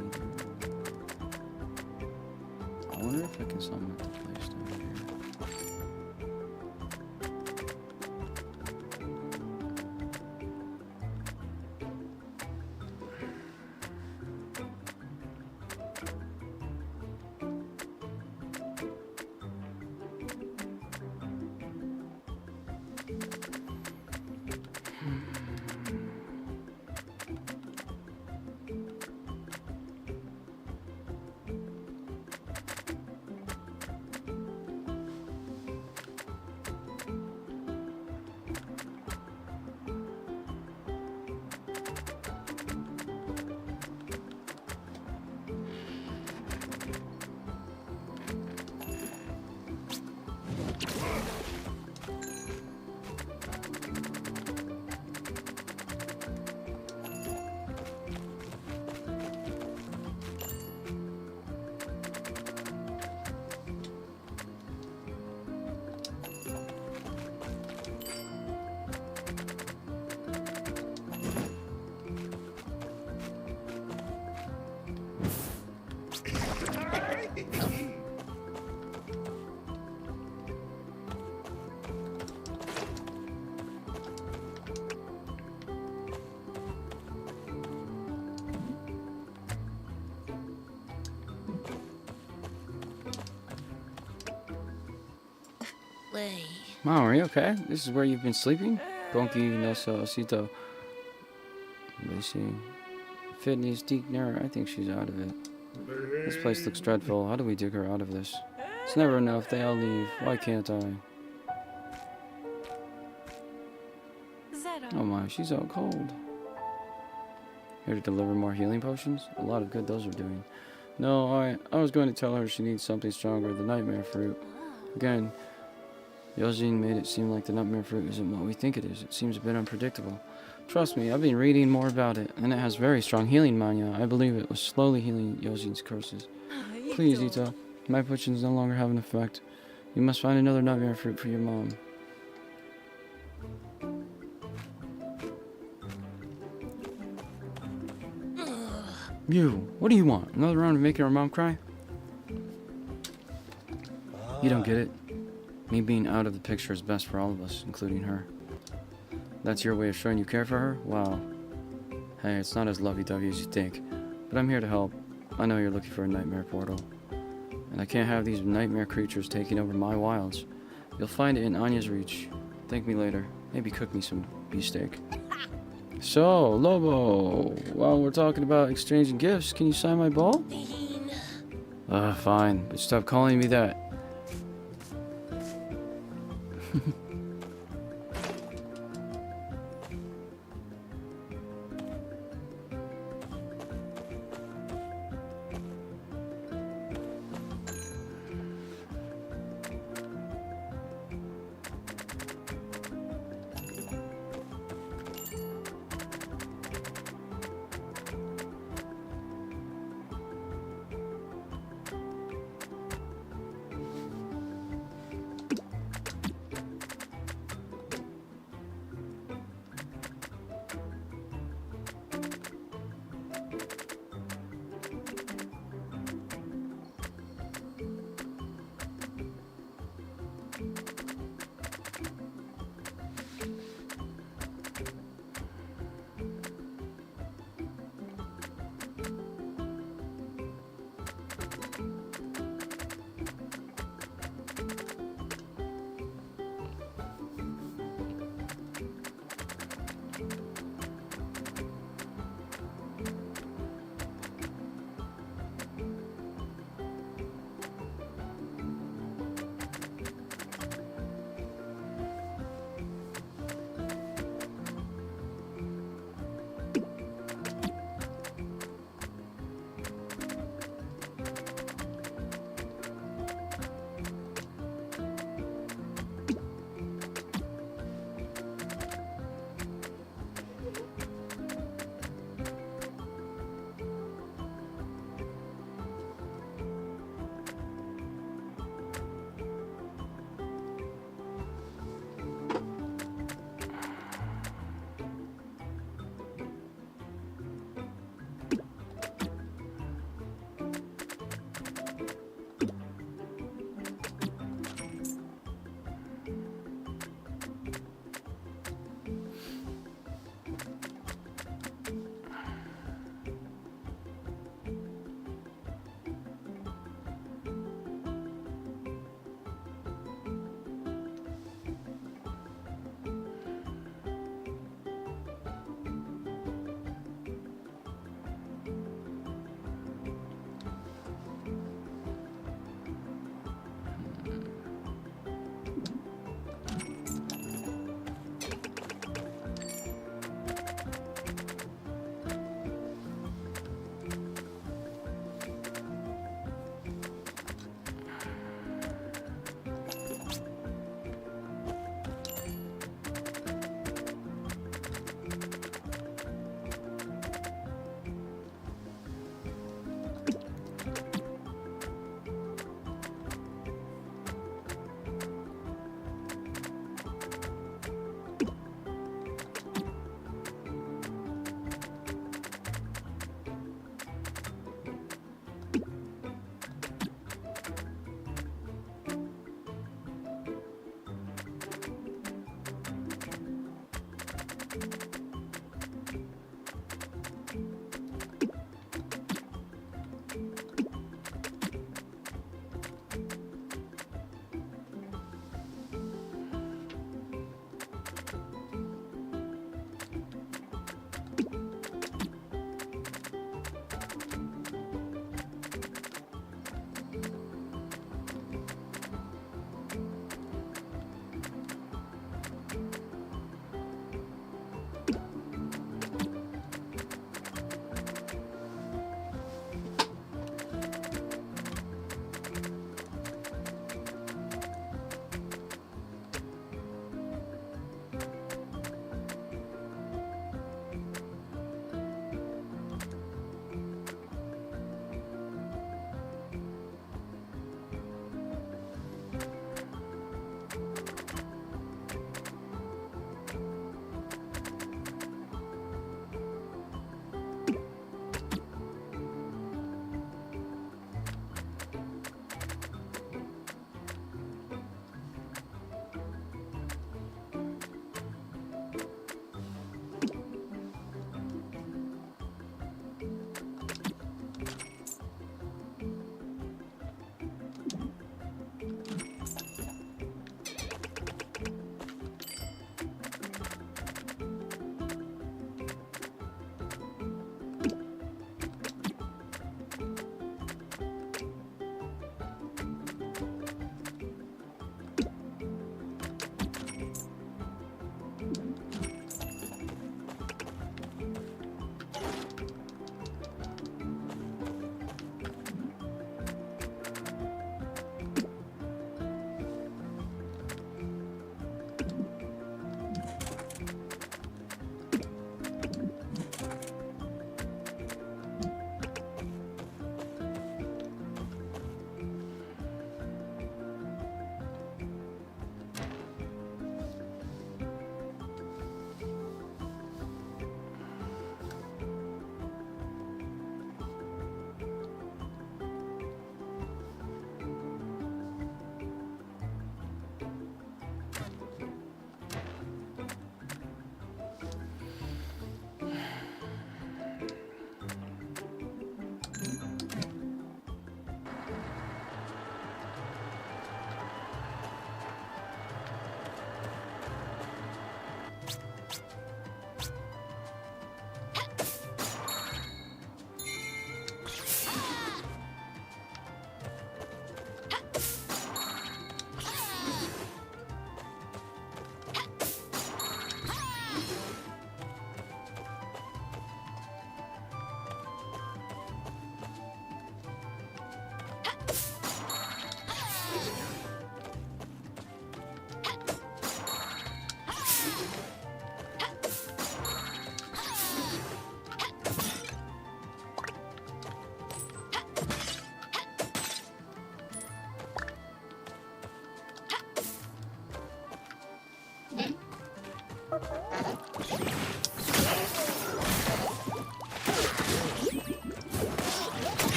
I wonder if I can sell them at the place down here. play. Mom, are you okay? This is where you've been sleeping? Bonky necesito. Lucy. Fitness Deekner. I think she's out of it. This place looks dreadful. How do we dig her out of this? It's never enough. They all leave. Why can't I? Oh my, she's out cold. Here to deliver more healing potions? A lot of good those are doing. No, I was going to tell her she needs something stronger, the nightmare fruit. Again, Yojin made it seem like the nightmare fruit isn't what we think it is. It seems a bit unpredictable. Trust me, I've been reading more about it, and it has very strong healing mania. I believe it was slowly healing Yojin's curses. Please, Ito. My potions no longer have an effect. You must find another nightmare fruit for your mom. You, what do you want? Another round of making our mom cry? You don't get it. Me being out of the picture is best for all of us, including her. That's your way of showing you care for her? Wow. Hey, it's not as lovey-dovey as you think, but I'm here to help. I know you're looking for a nightmare portal, and I can't have these nightmare creatures taking over my wilds. You'll find it in Anya's reach. Thank me later. Maybe cook me some beefsteak. So, Lobo, while we're talking about exchanging gifts, can you sign my ball? Fine, but stop calling me that.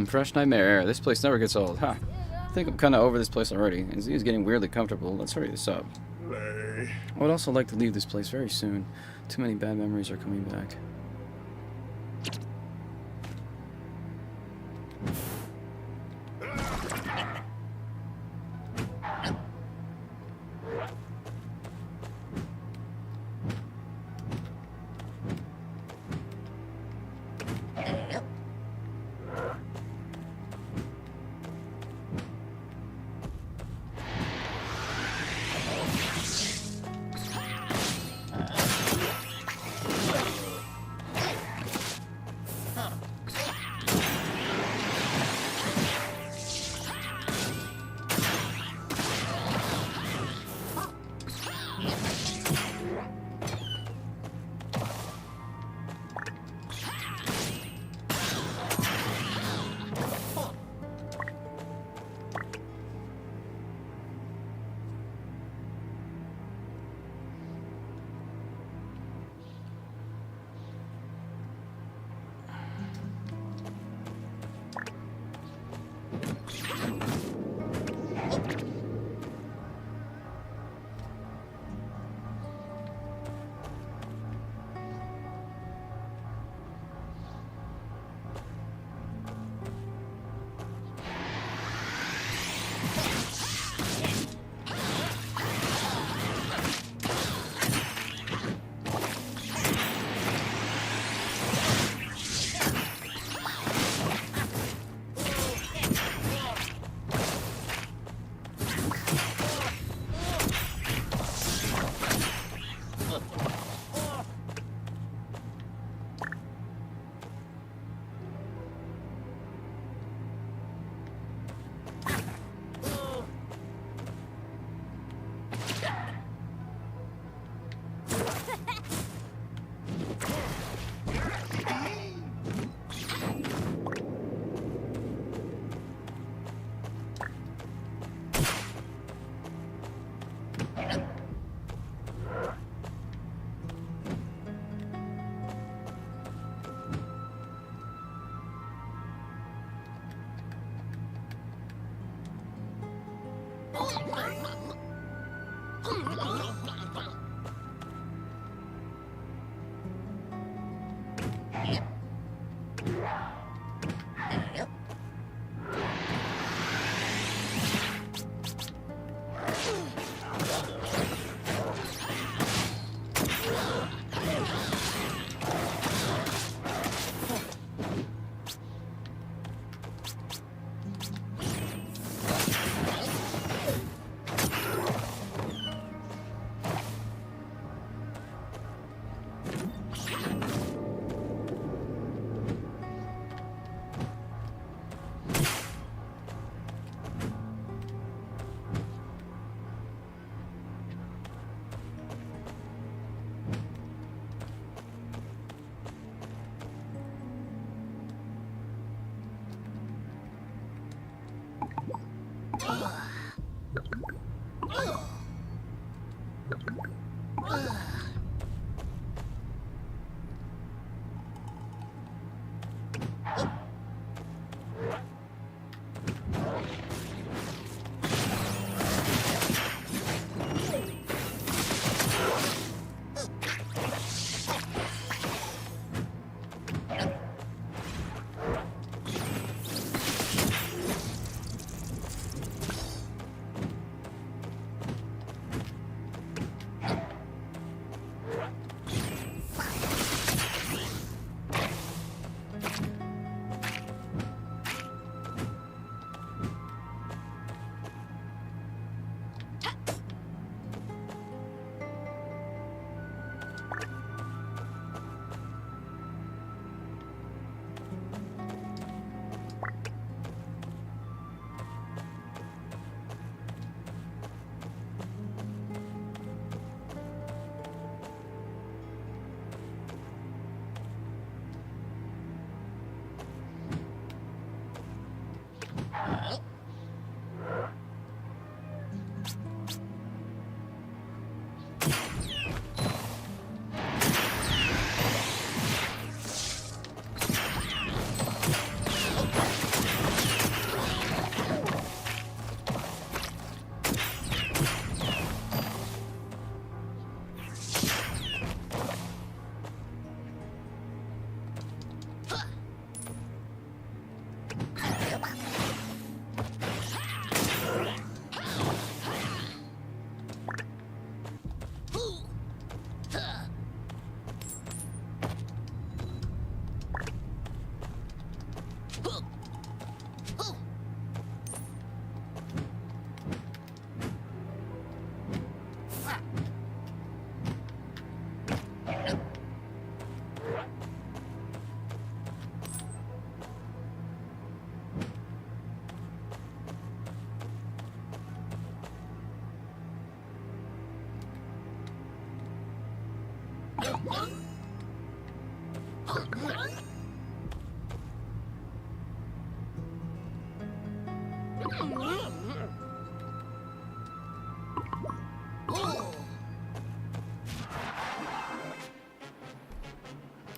Fresh nightmare air. This place never gets old. Huh. I think I'm kind of over this place already. It's getting weirdly comfortable. Let's hurry this up. I would also like to leave this place very soon. Too many bad memories are coming back.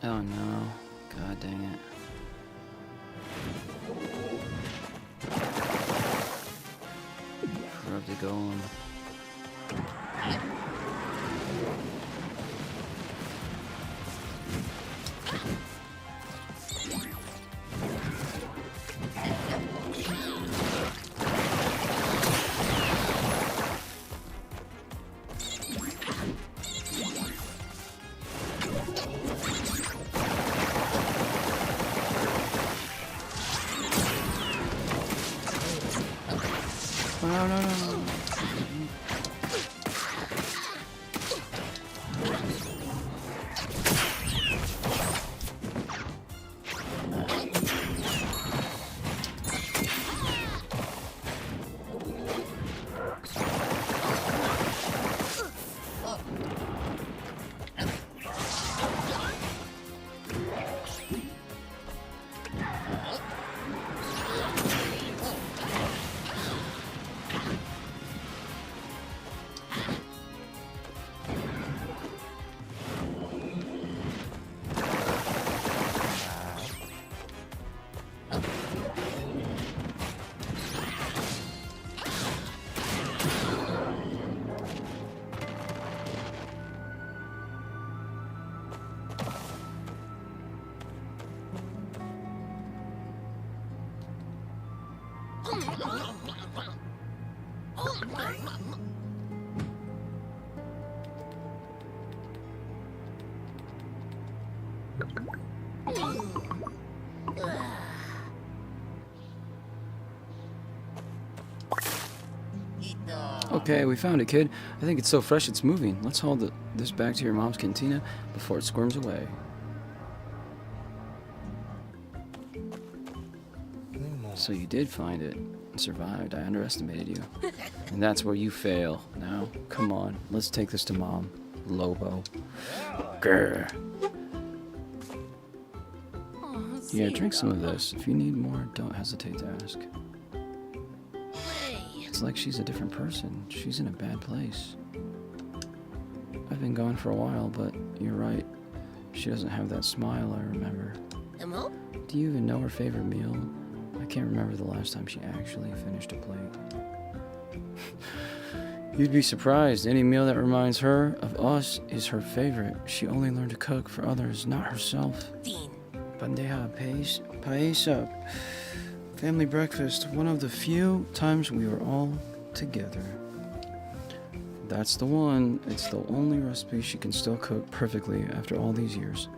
Oh no. God dang it. Rub the golem. No, no, no, no. Okay, we found it, kid. I think it's so fresh it's moving. Let's hold this back to your mom's cantina before it squirms away. So you did find it and survived. I underestimated you. And that's where you fail. Now, come on. Let's take this to Mom. Lobo. Grr. Yeah, drink some of this. If you need more, don't hesitate to ask. It's like she's a different person. She's in a bad place. I've been gone for a while, but you're right. She doesn't have that smile I remember. Do you even know her favorite meal? I can't remember the last time she actually finished a plate. You'd be surprised. Any meal that reminds her of us is her favorite. She only learned to cook for others, not herself. Bandeja paisa. Family breakfast. One of the few times we were all together. That's the one. It's the only recipe she can still cook perfectly after all these years.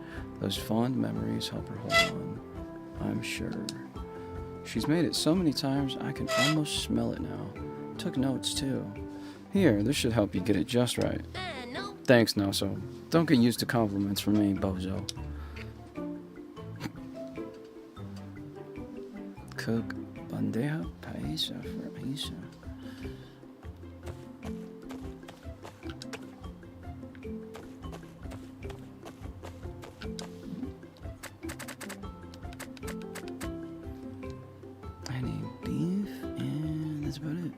Those fond memories help her hold on, I'm sure. She's made it so many times I can almost smell it now. Took notes too. Here, this should help you get it just right. Thanks, Noso. Don't get used to compliments from me, bozo. Cook bandeja paisa for Isa. I need beef, and that's about it.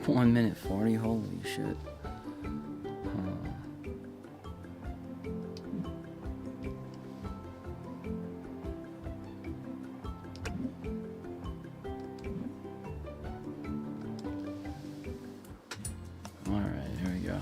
1 minute 40. Holy shit. All right, here we go.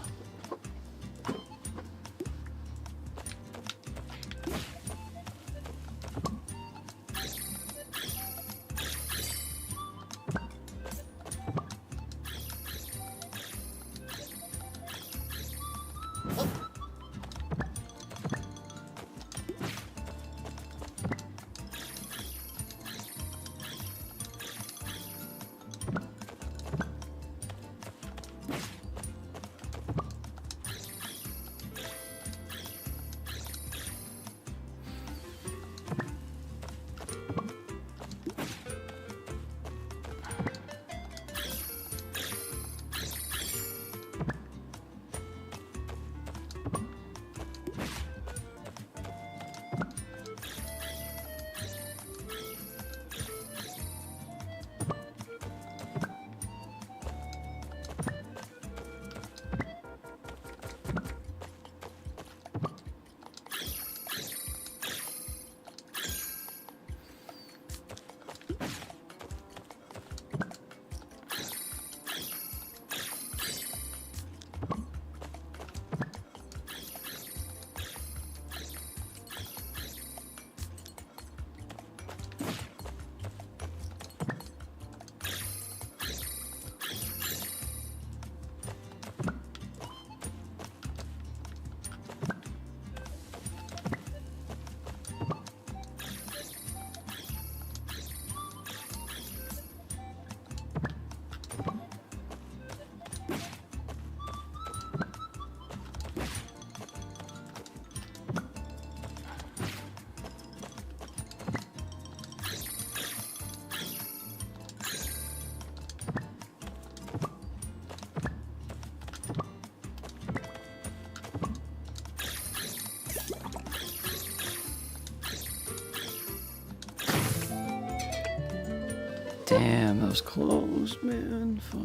Damn, that was close, man. Fuck.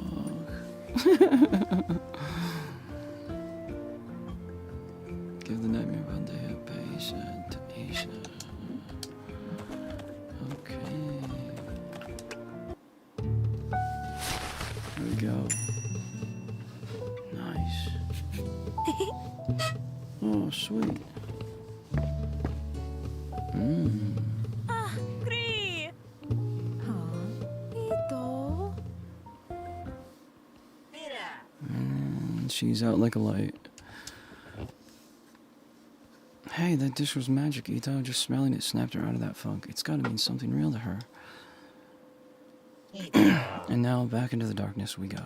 Give the nightmare one day a patient. Okay. There we go. Nice. Oh, sweet. Mmm. And she's out like a light. Hey, that dish was magic, Ito. Just smelling it snapped her out of that funk. It's gotta mean something real to her. And now back into the darkness we go.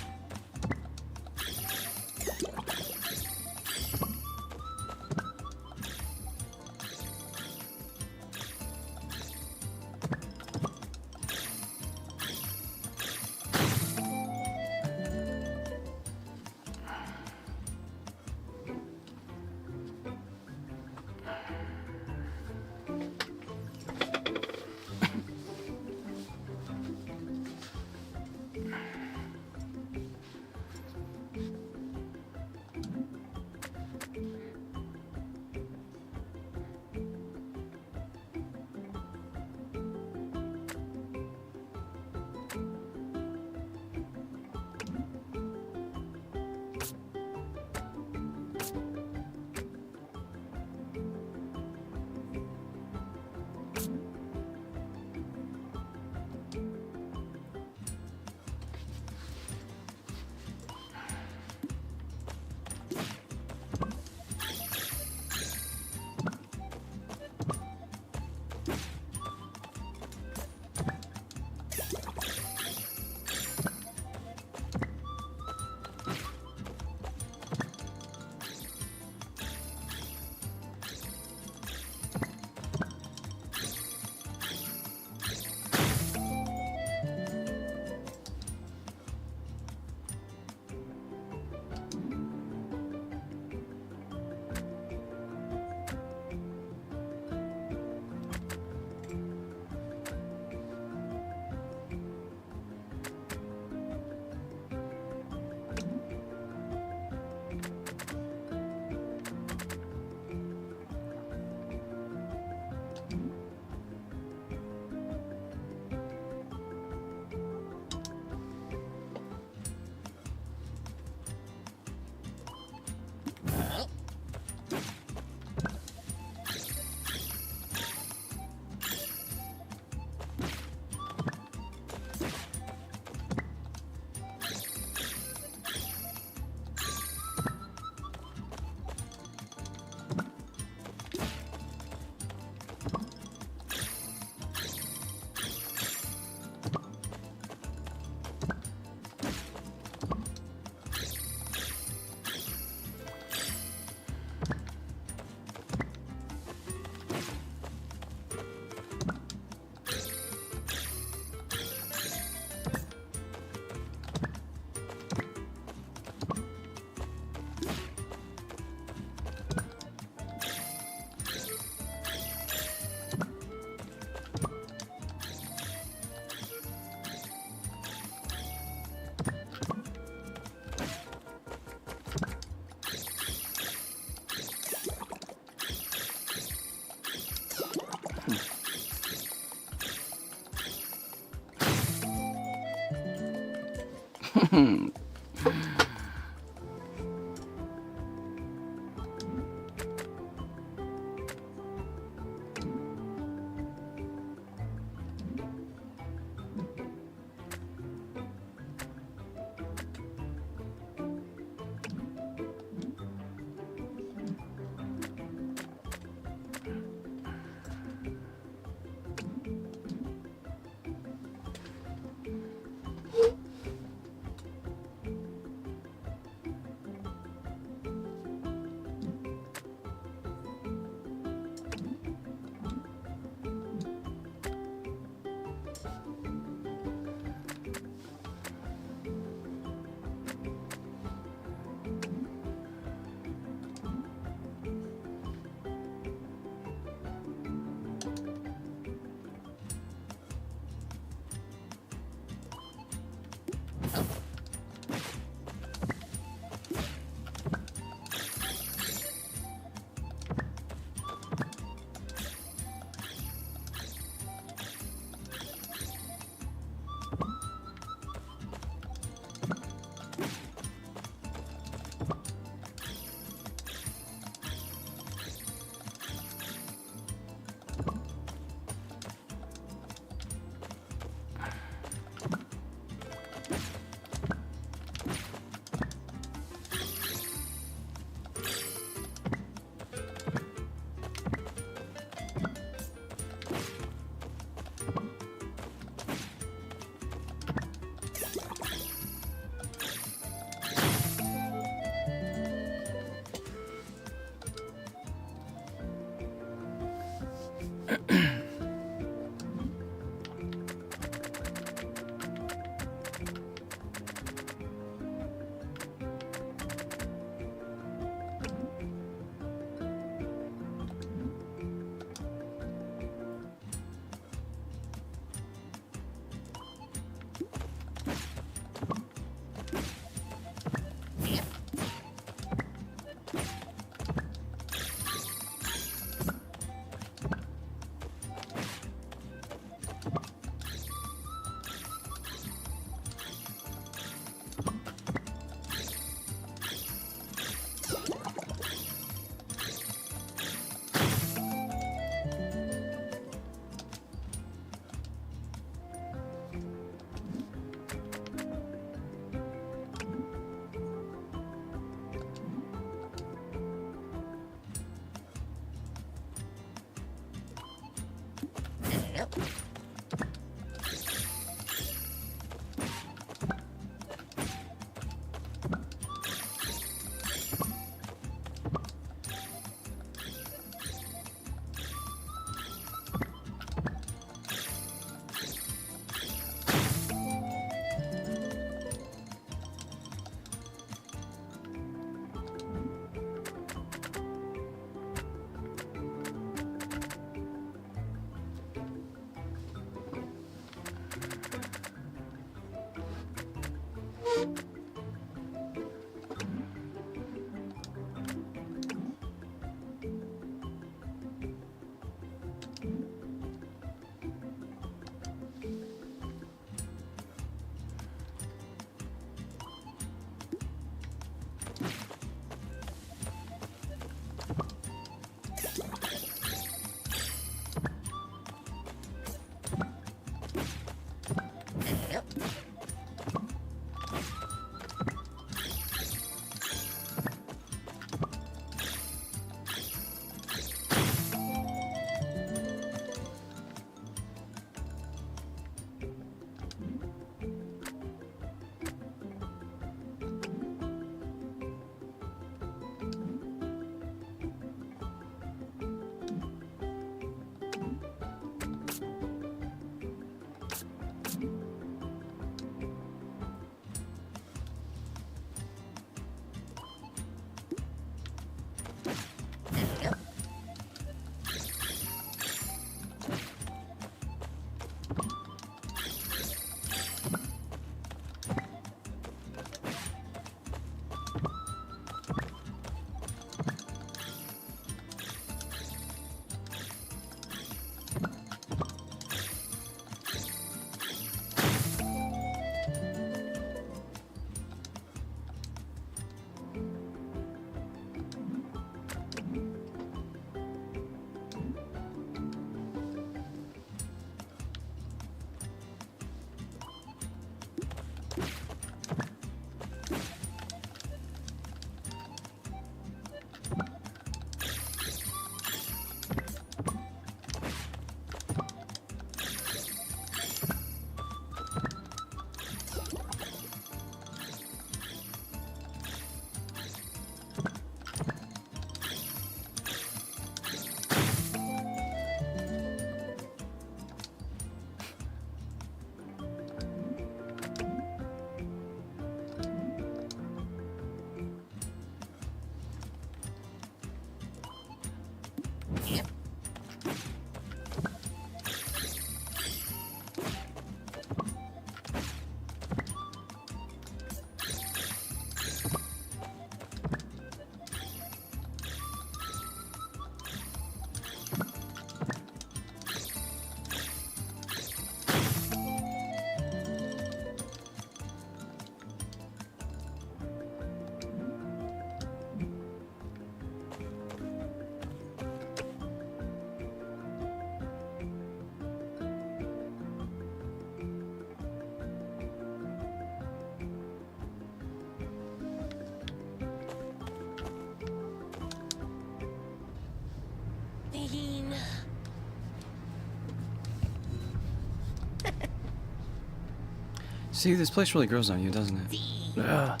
See, this place really grows on you, doesn't it? Ugh.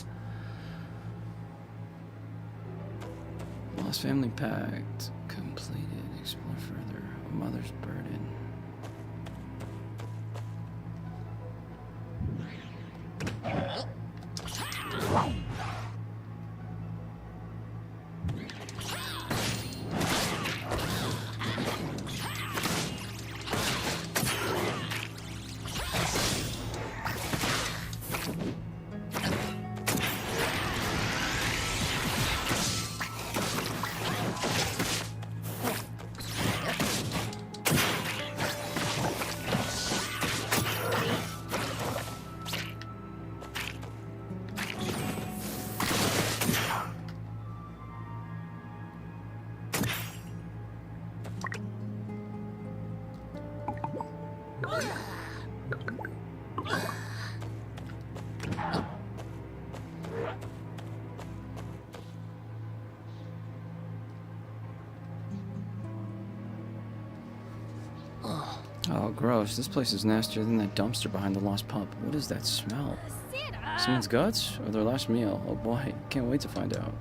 Lost Family Pact completed. Explore further. A Mother's Burden. Oh, gross. This place is nastier than that dumpster behind the lost pub. What is that smell? Someone's guts? Or their last meal? Oh boy, can't wait to find out.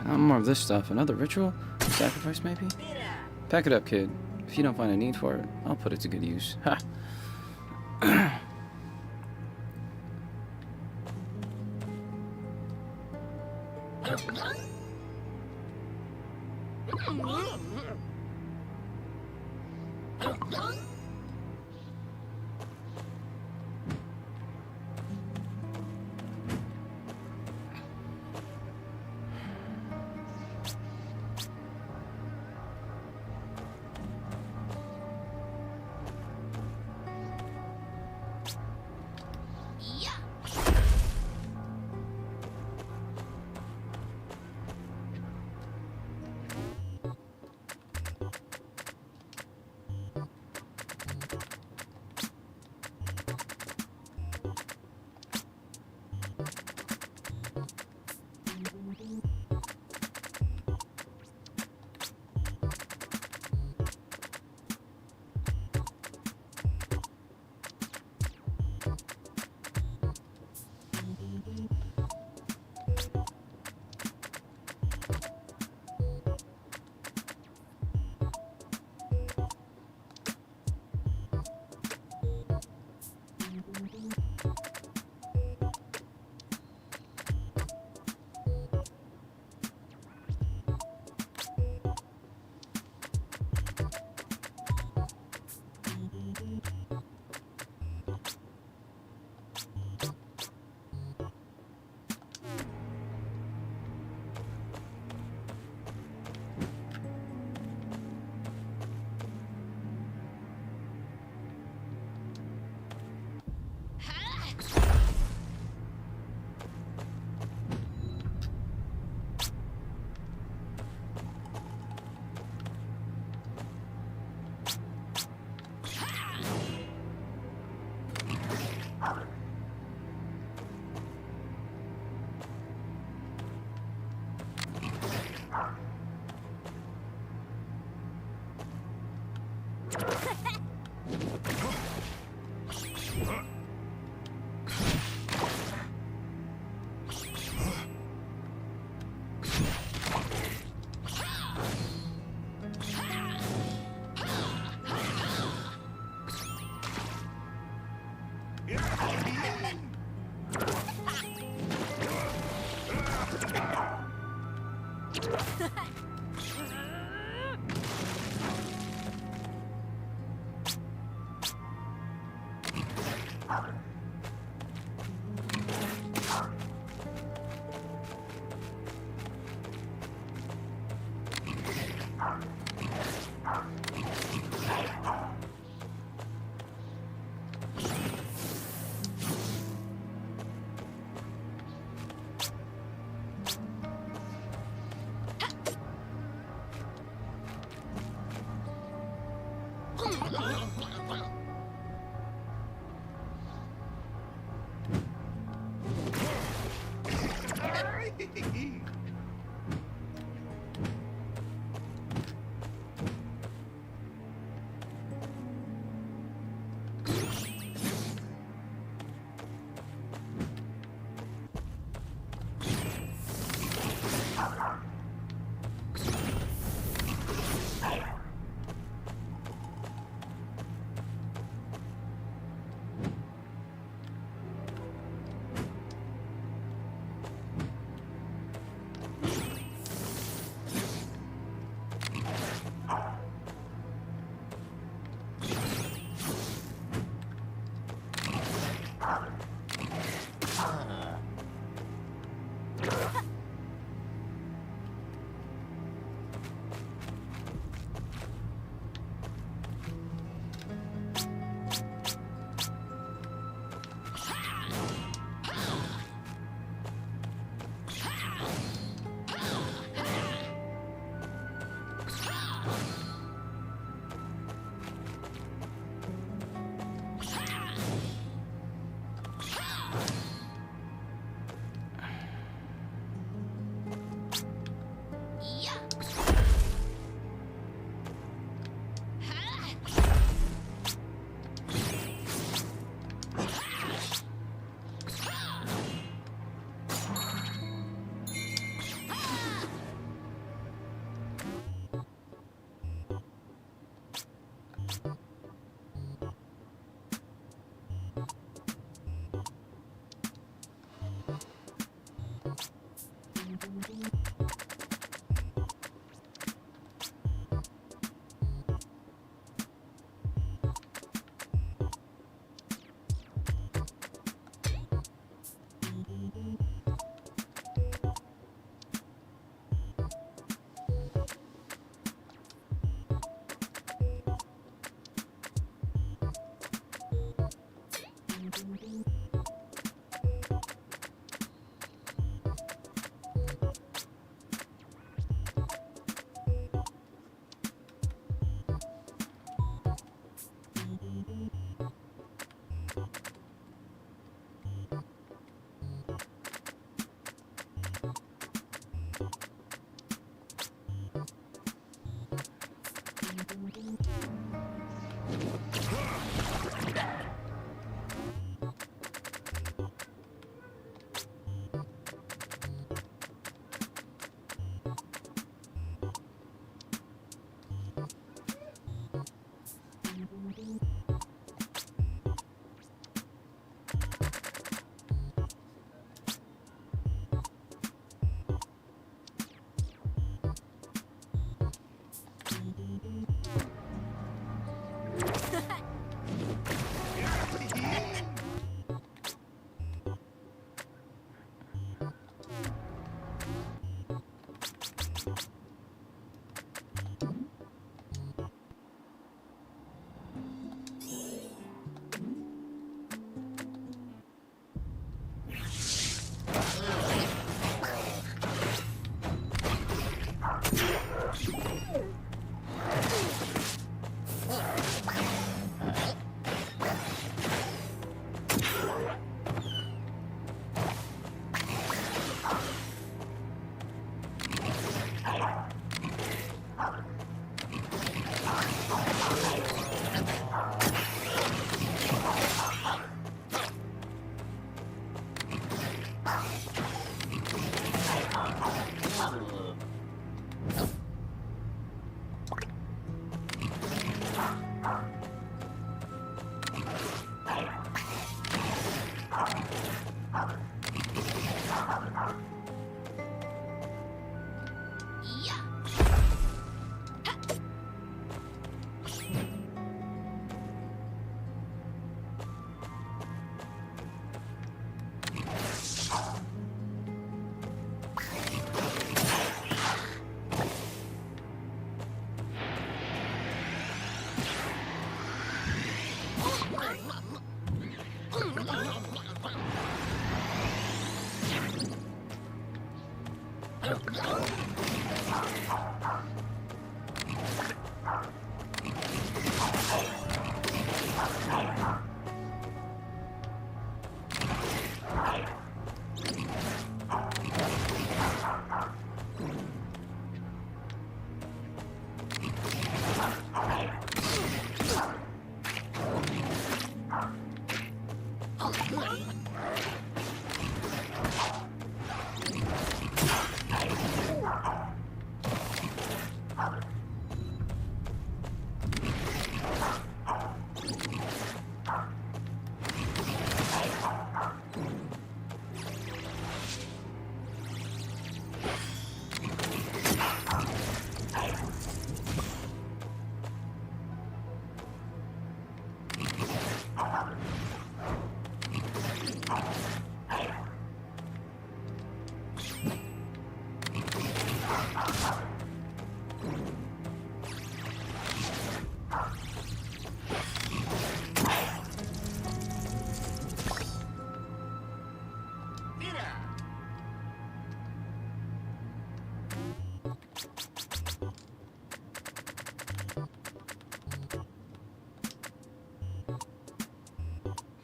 Not more of this stuff. Another ritual? Sacrifice, maybe? Pack it up, kid. If you don't find a need for it, I'll put it to good use. Ha!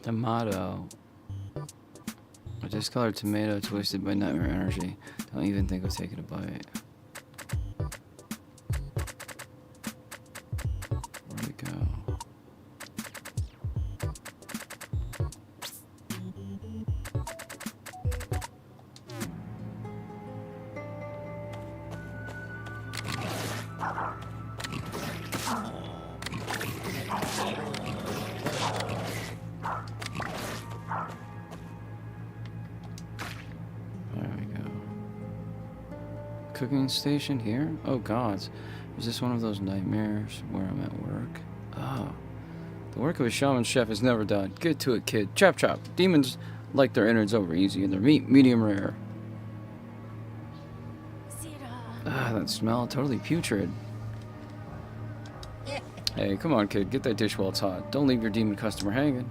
Tomato. A discolored tomato twisted by nightmare energy. Don't even think of taking a bite. Where'd it go? Cooking station here? Oh gods. Is this one of those nightmares where I'm at work? Oh. The work of a shaman chef is never done. Get to it, kid. Chop chop. Demons like their innards over easy and their meat medium rare. Ah, that smell. Totally putrid. Hey, come on, kid. Get that dish while it's hot. Don't leave your demon customer hanging.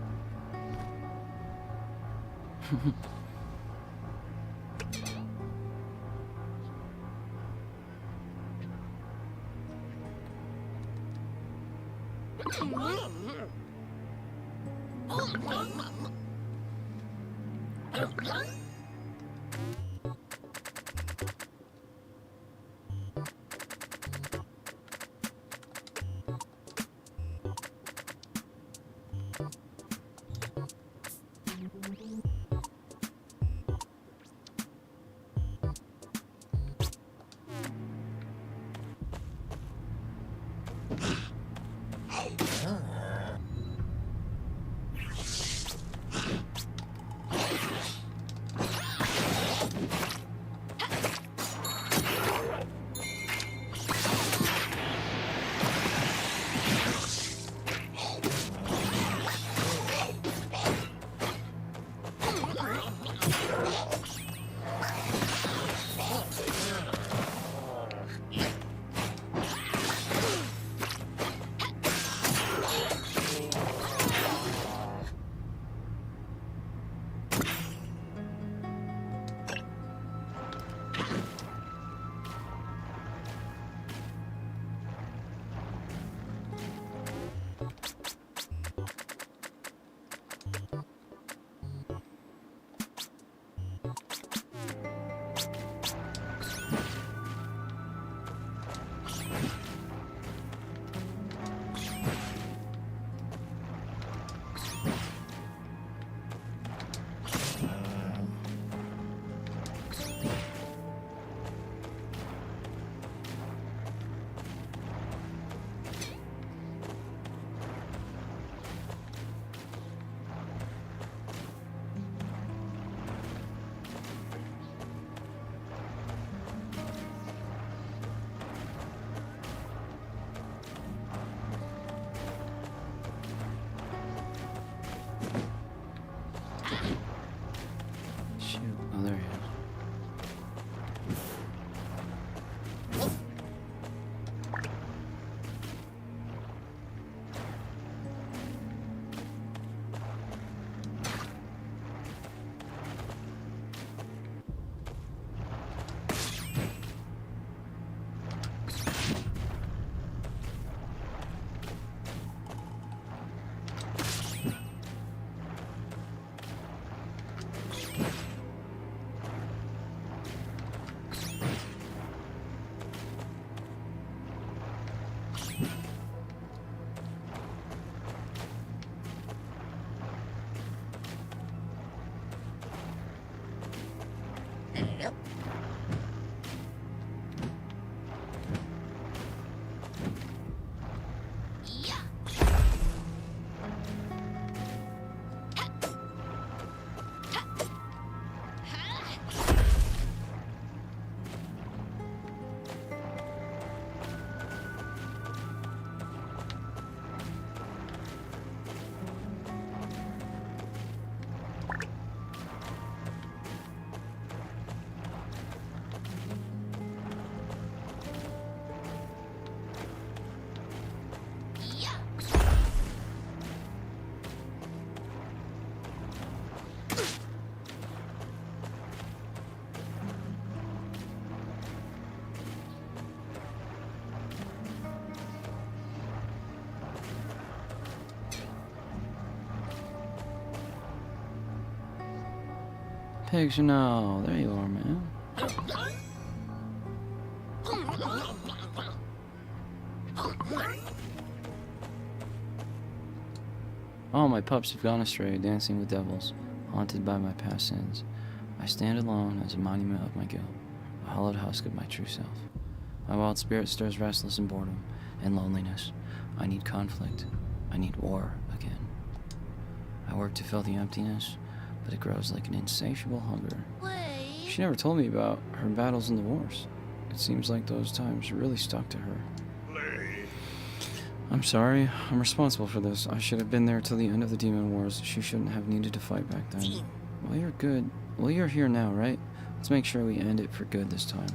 Pigs, no. There you are, man. All my pups have gone astray, dancing with devils, haunted by my past sins. I stand alone as a monument of my guilt, a hollowed husk of my true self. My wild spirit stirs restless in boredom and loneliness. I need conflict. I need war again. I work to fill the emptiness, but it grows like an insatiable hunger. She never told me about her battles in the wars. It seems like those times really stuck to her. I'm sorry. I'm responsible for this. I should have been there till the end of the Demon Wars. She shouldn't have needed to fight back then. Well, you're good. Well, you're here now, right? Let's make sure we end it for good this time.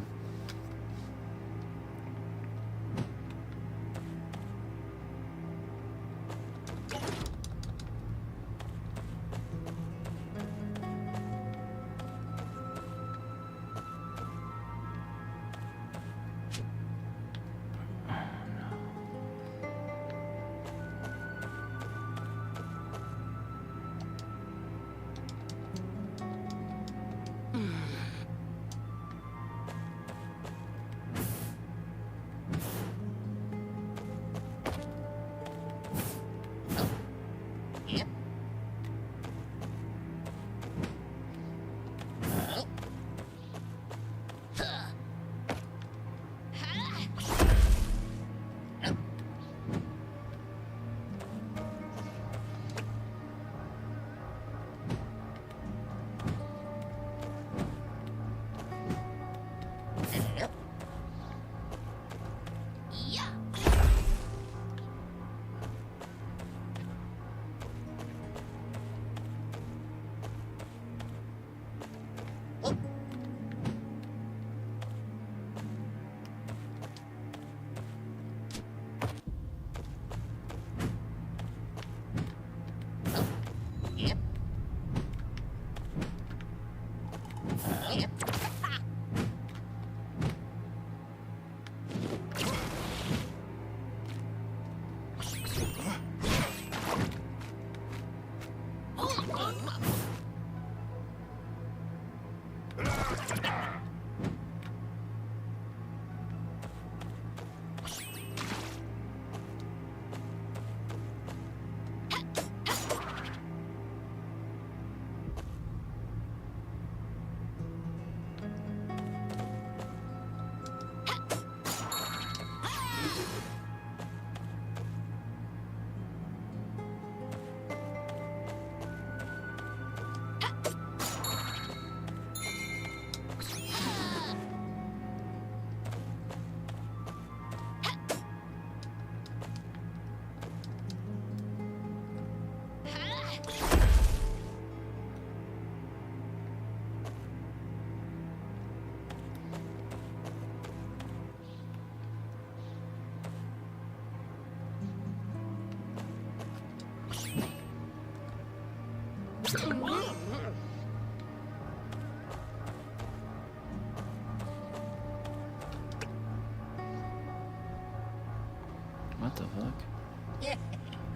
What the fuck?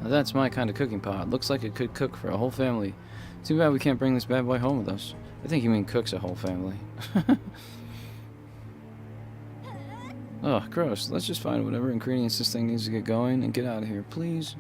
Now that's my kind of cooking pot. Looks like it could cook for a whole family. Too bad we can't bring this bad boy home with us. I think you mean cooks a whole family. Oh, gross. Let's just find whatever ingredients this thing needs to get going and get out of here, please.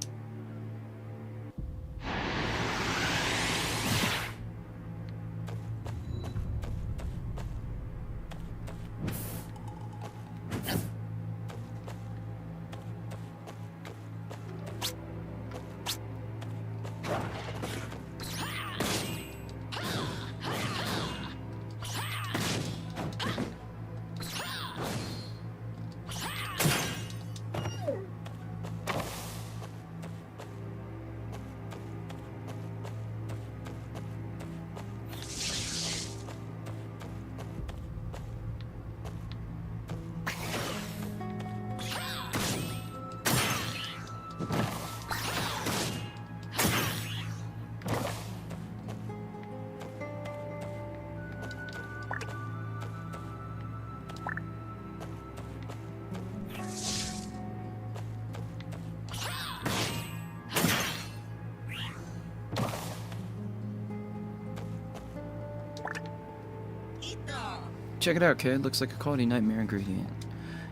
check it out, kid. Looks like a quality nightmare ingredient.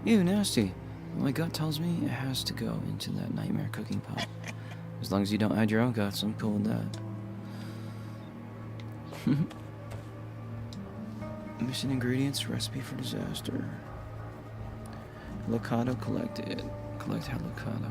Ew, nasty. My gut tells me it has to go into that nightmare cooking pot. As long as you don't add your own guts, I'm cool with that. Missing ingredients, recipe for disaster. Avocado collected. Collect avocado.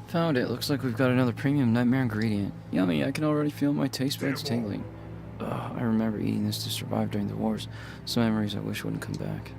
Found it. Looks like we've got another premium nightmare ingredient. Yummy, I can already feel my taste buds tingling. Ugh, I remember eating this to survive during the wars. Some memories I wish wouldn't come back.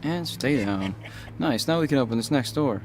And stay down. Nice, now we can open this next door.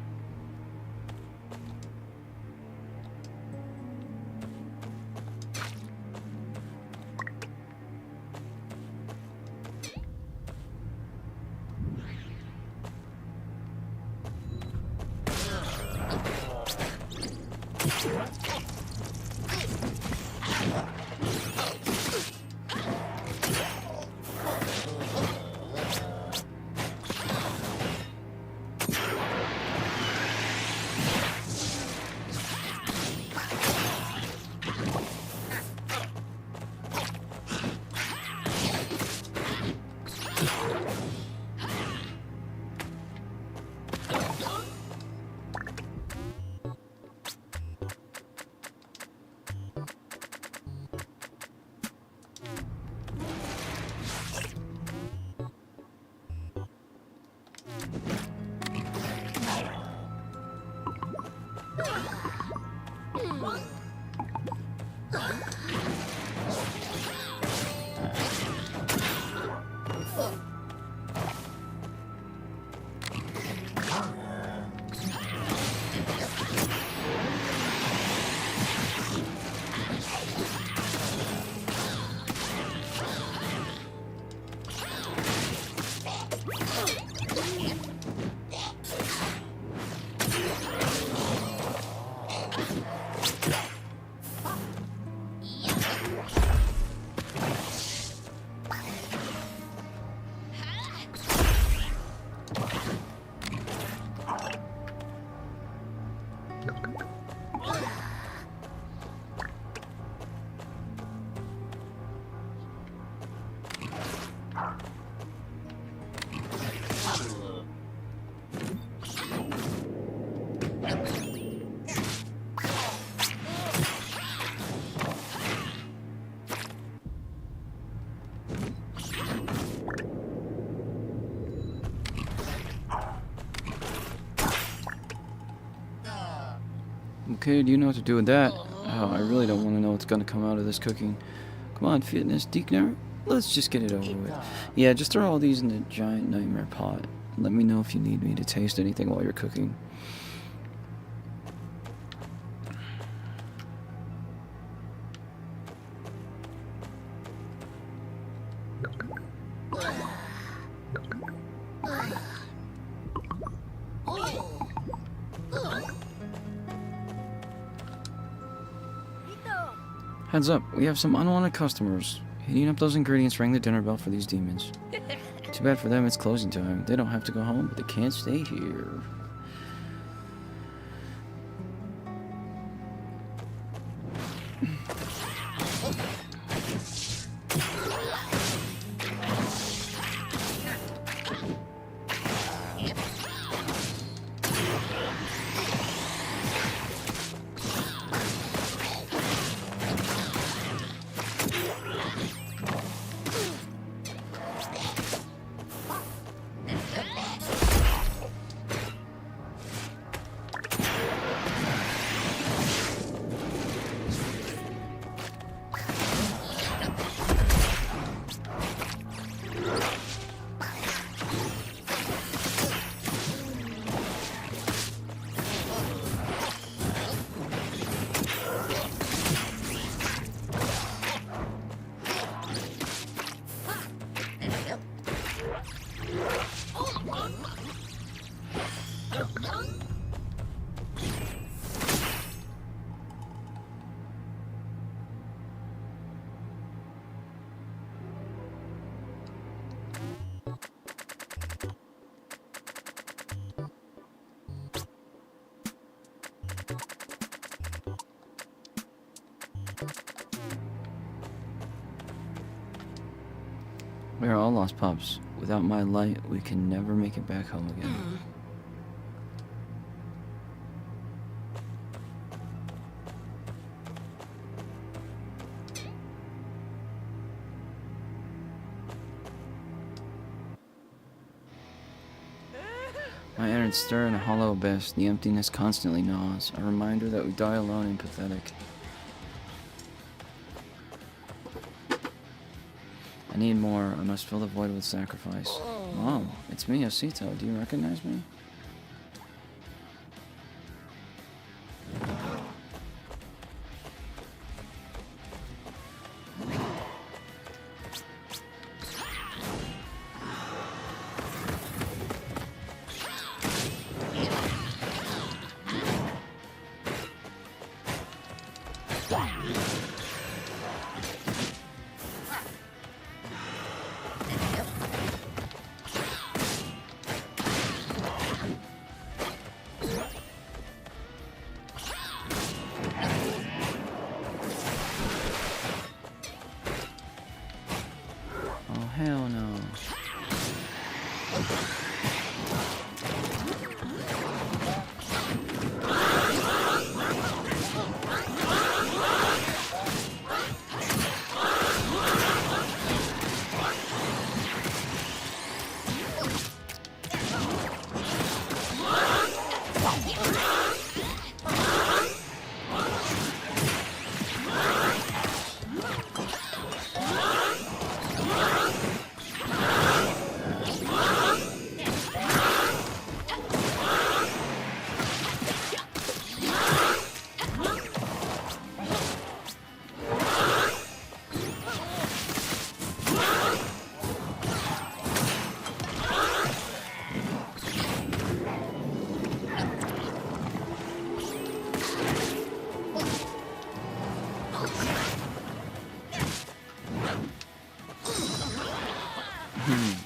Okay, do you know what to do with that? Oh, I really don't want to know what's going to come out of this cooking. Come on, Fitness Deekner. Let's just get it over with. Yeah, just throw all these in the giant nightmare pot. Let me know if you need me to taste anything while you're cooking. Heads up, we have some unwanted customers. Heating up those ingredients rang the dinner bell for these demons. Too bad for them, it's closing time. They don't have to go home, but they can't stay here. We are all lost pups. Without my light, we can never make it back home again. I entered stir in a hollow abyss. The emptiness constantly gnaws. A reminder that we die alone and pathetic. I need more. I must fill the void with sacrifice. Mom, it's me, Osito. Do you recognize me? Oh, hell no.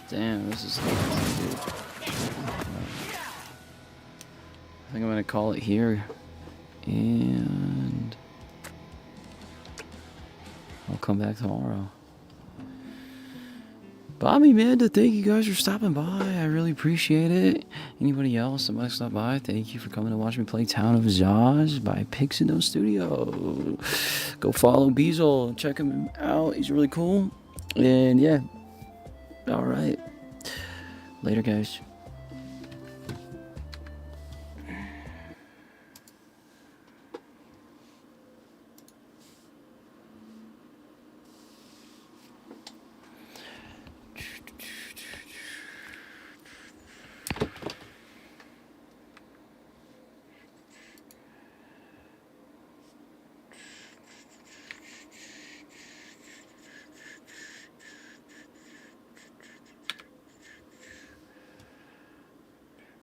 Damn, this is hard, dude. I think I'm gonna call it here, and I'll come back tomorrow. Bobby, man, thank you guys for stopping by. I really appreciate it. Anybody else that might stop by, thank you for coming to watch me play Town of Zoz by Pixino Studio. Go follow Beazle, check him out. He's really cool. And yeah, all right. Later, guys.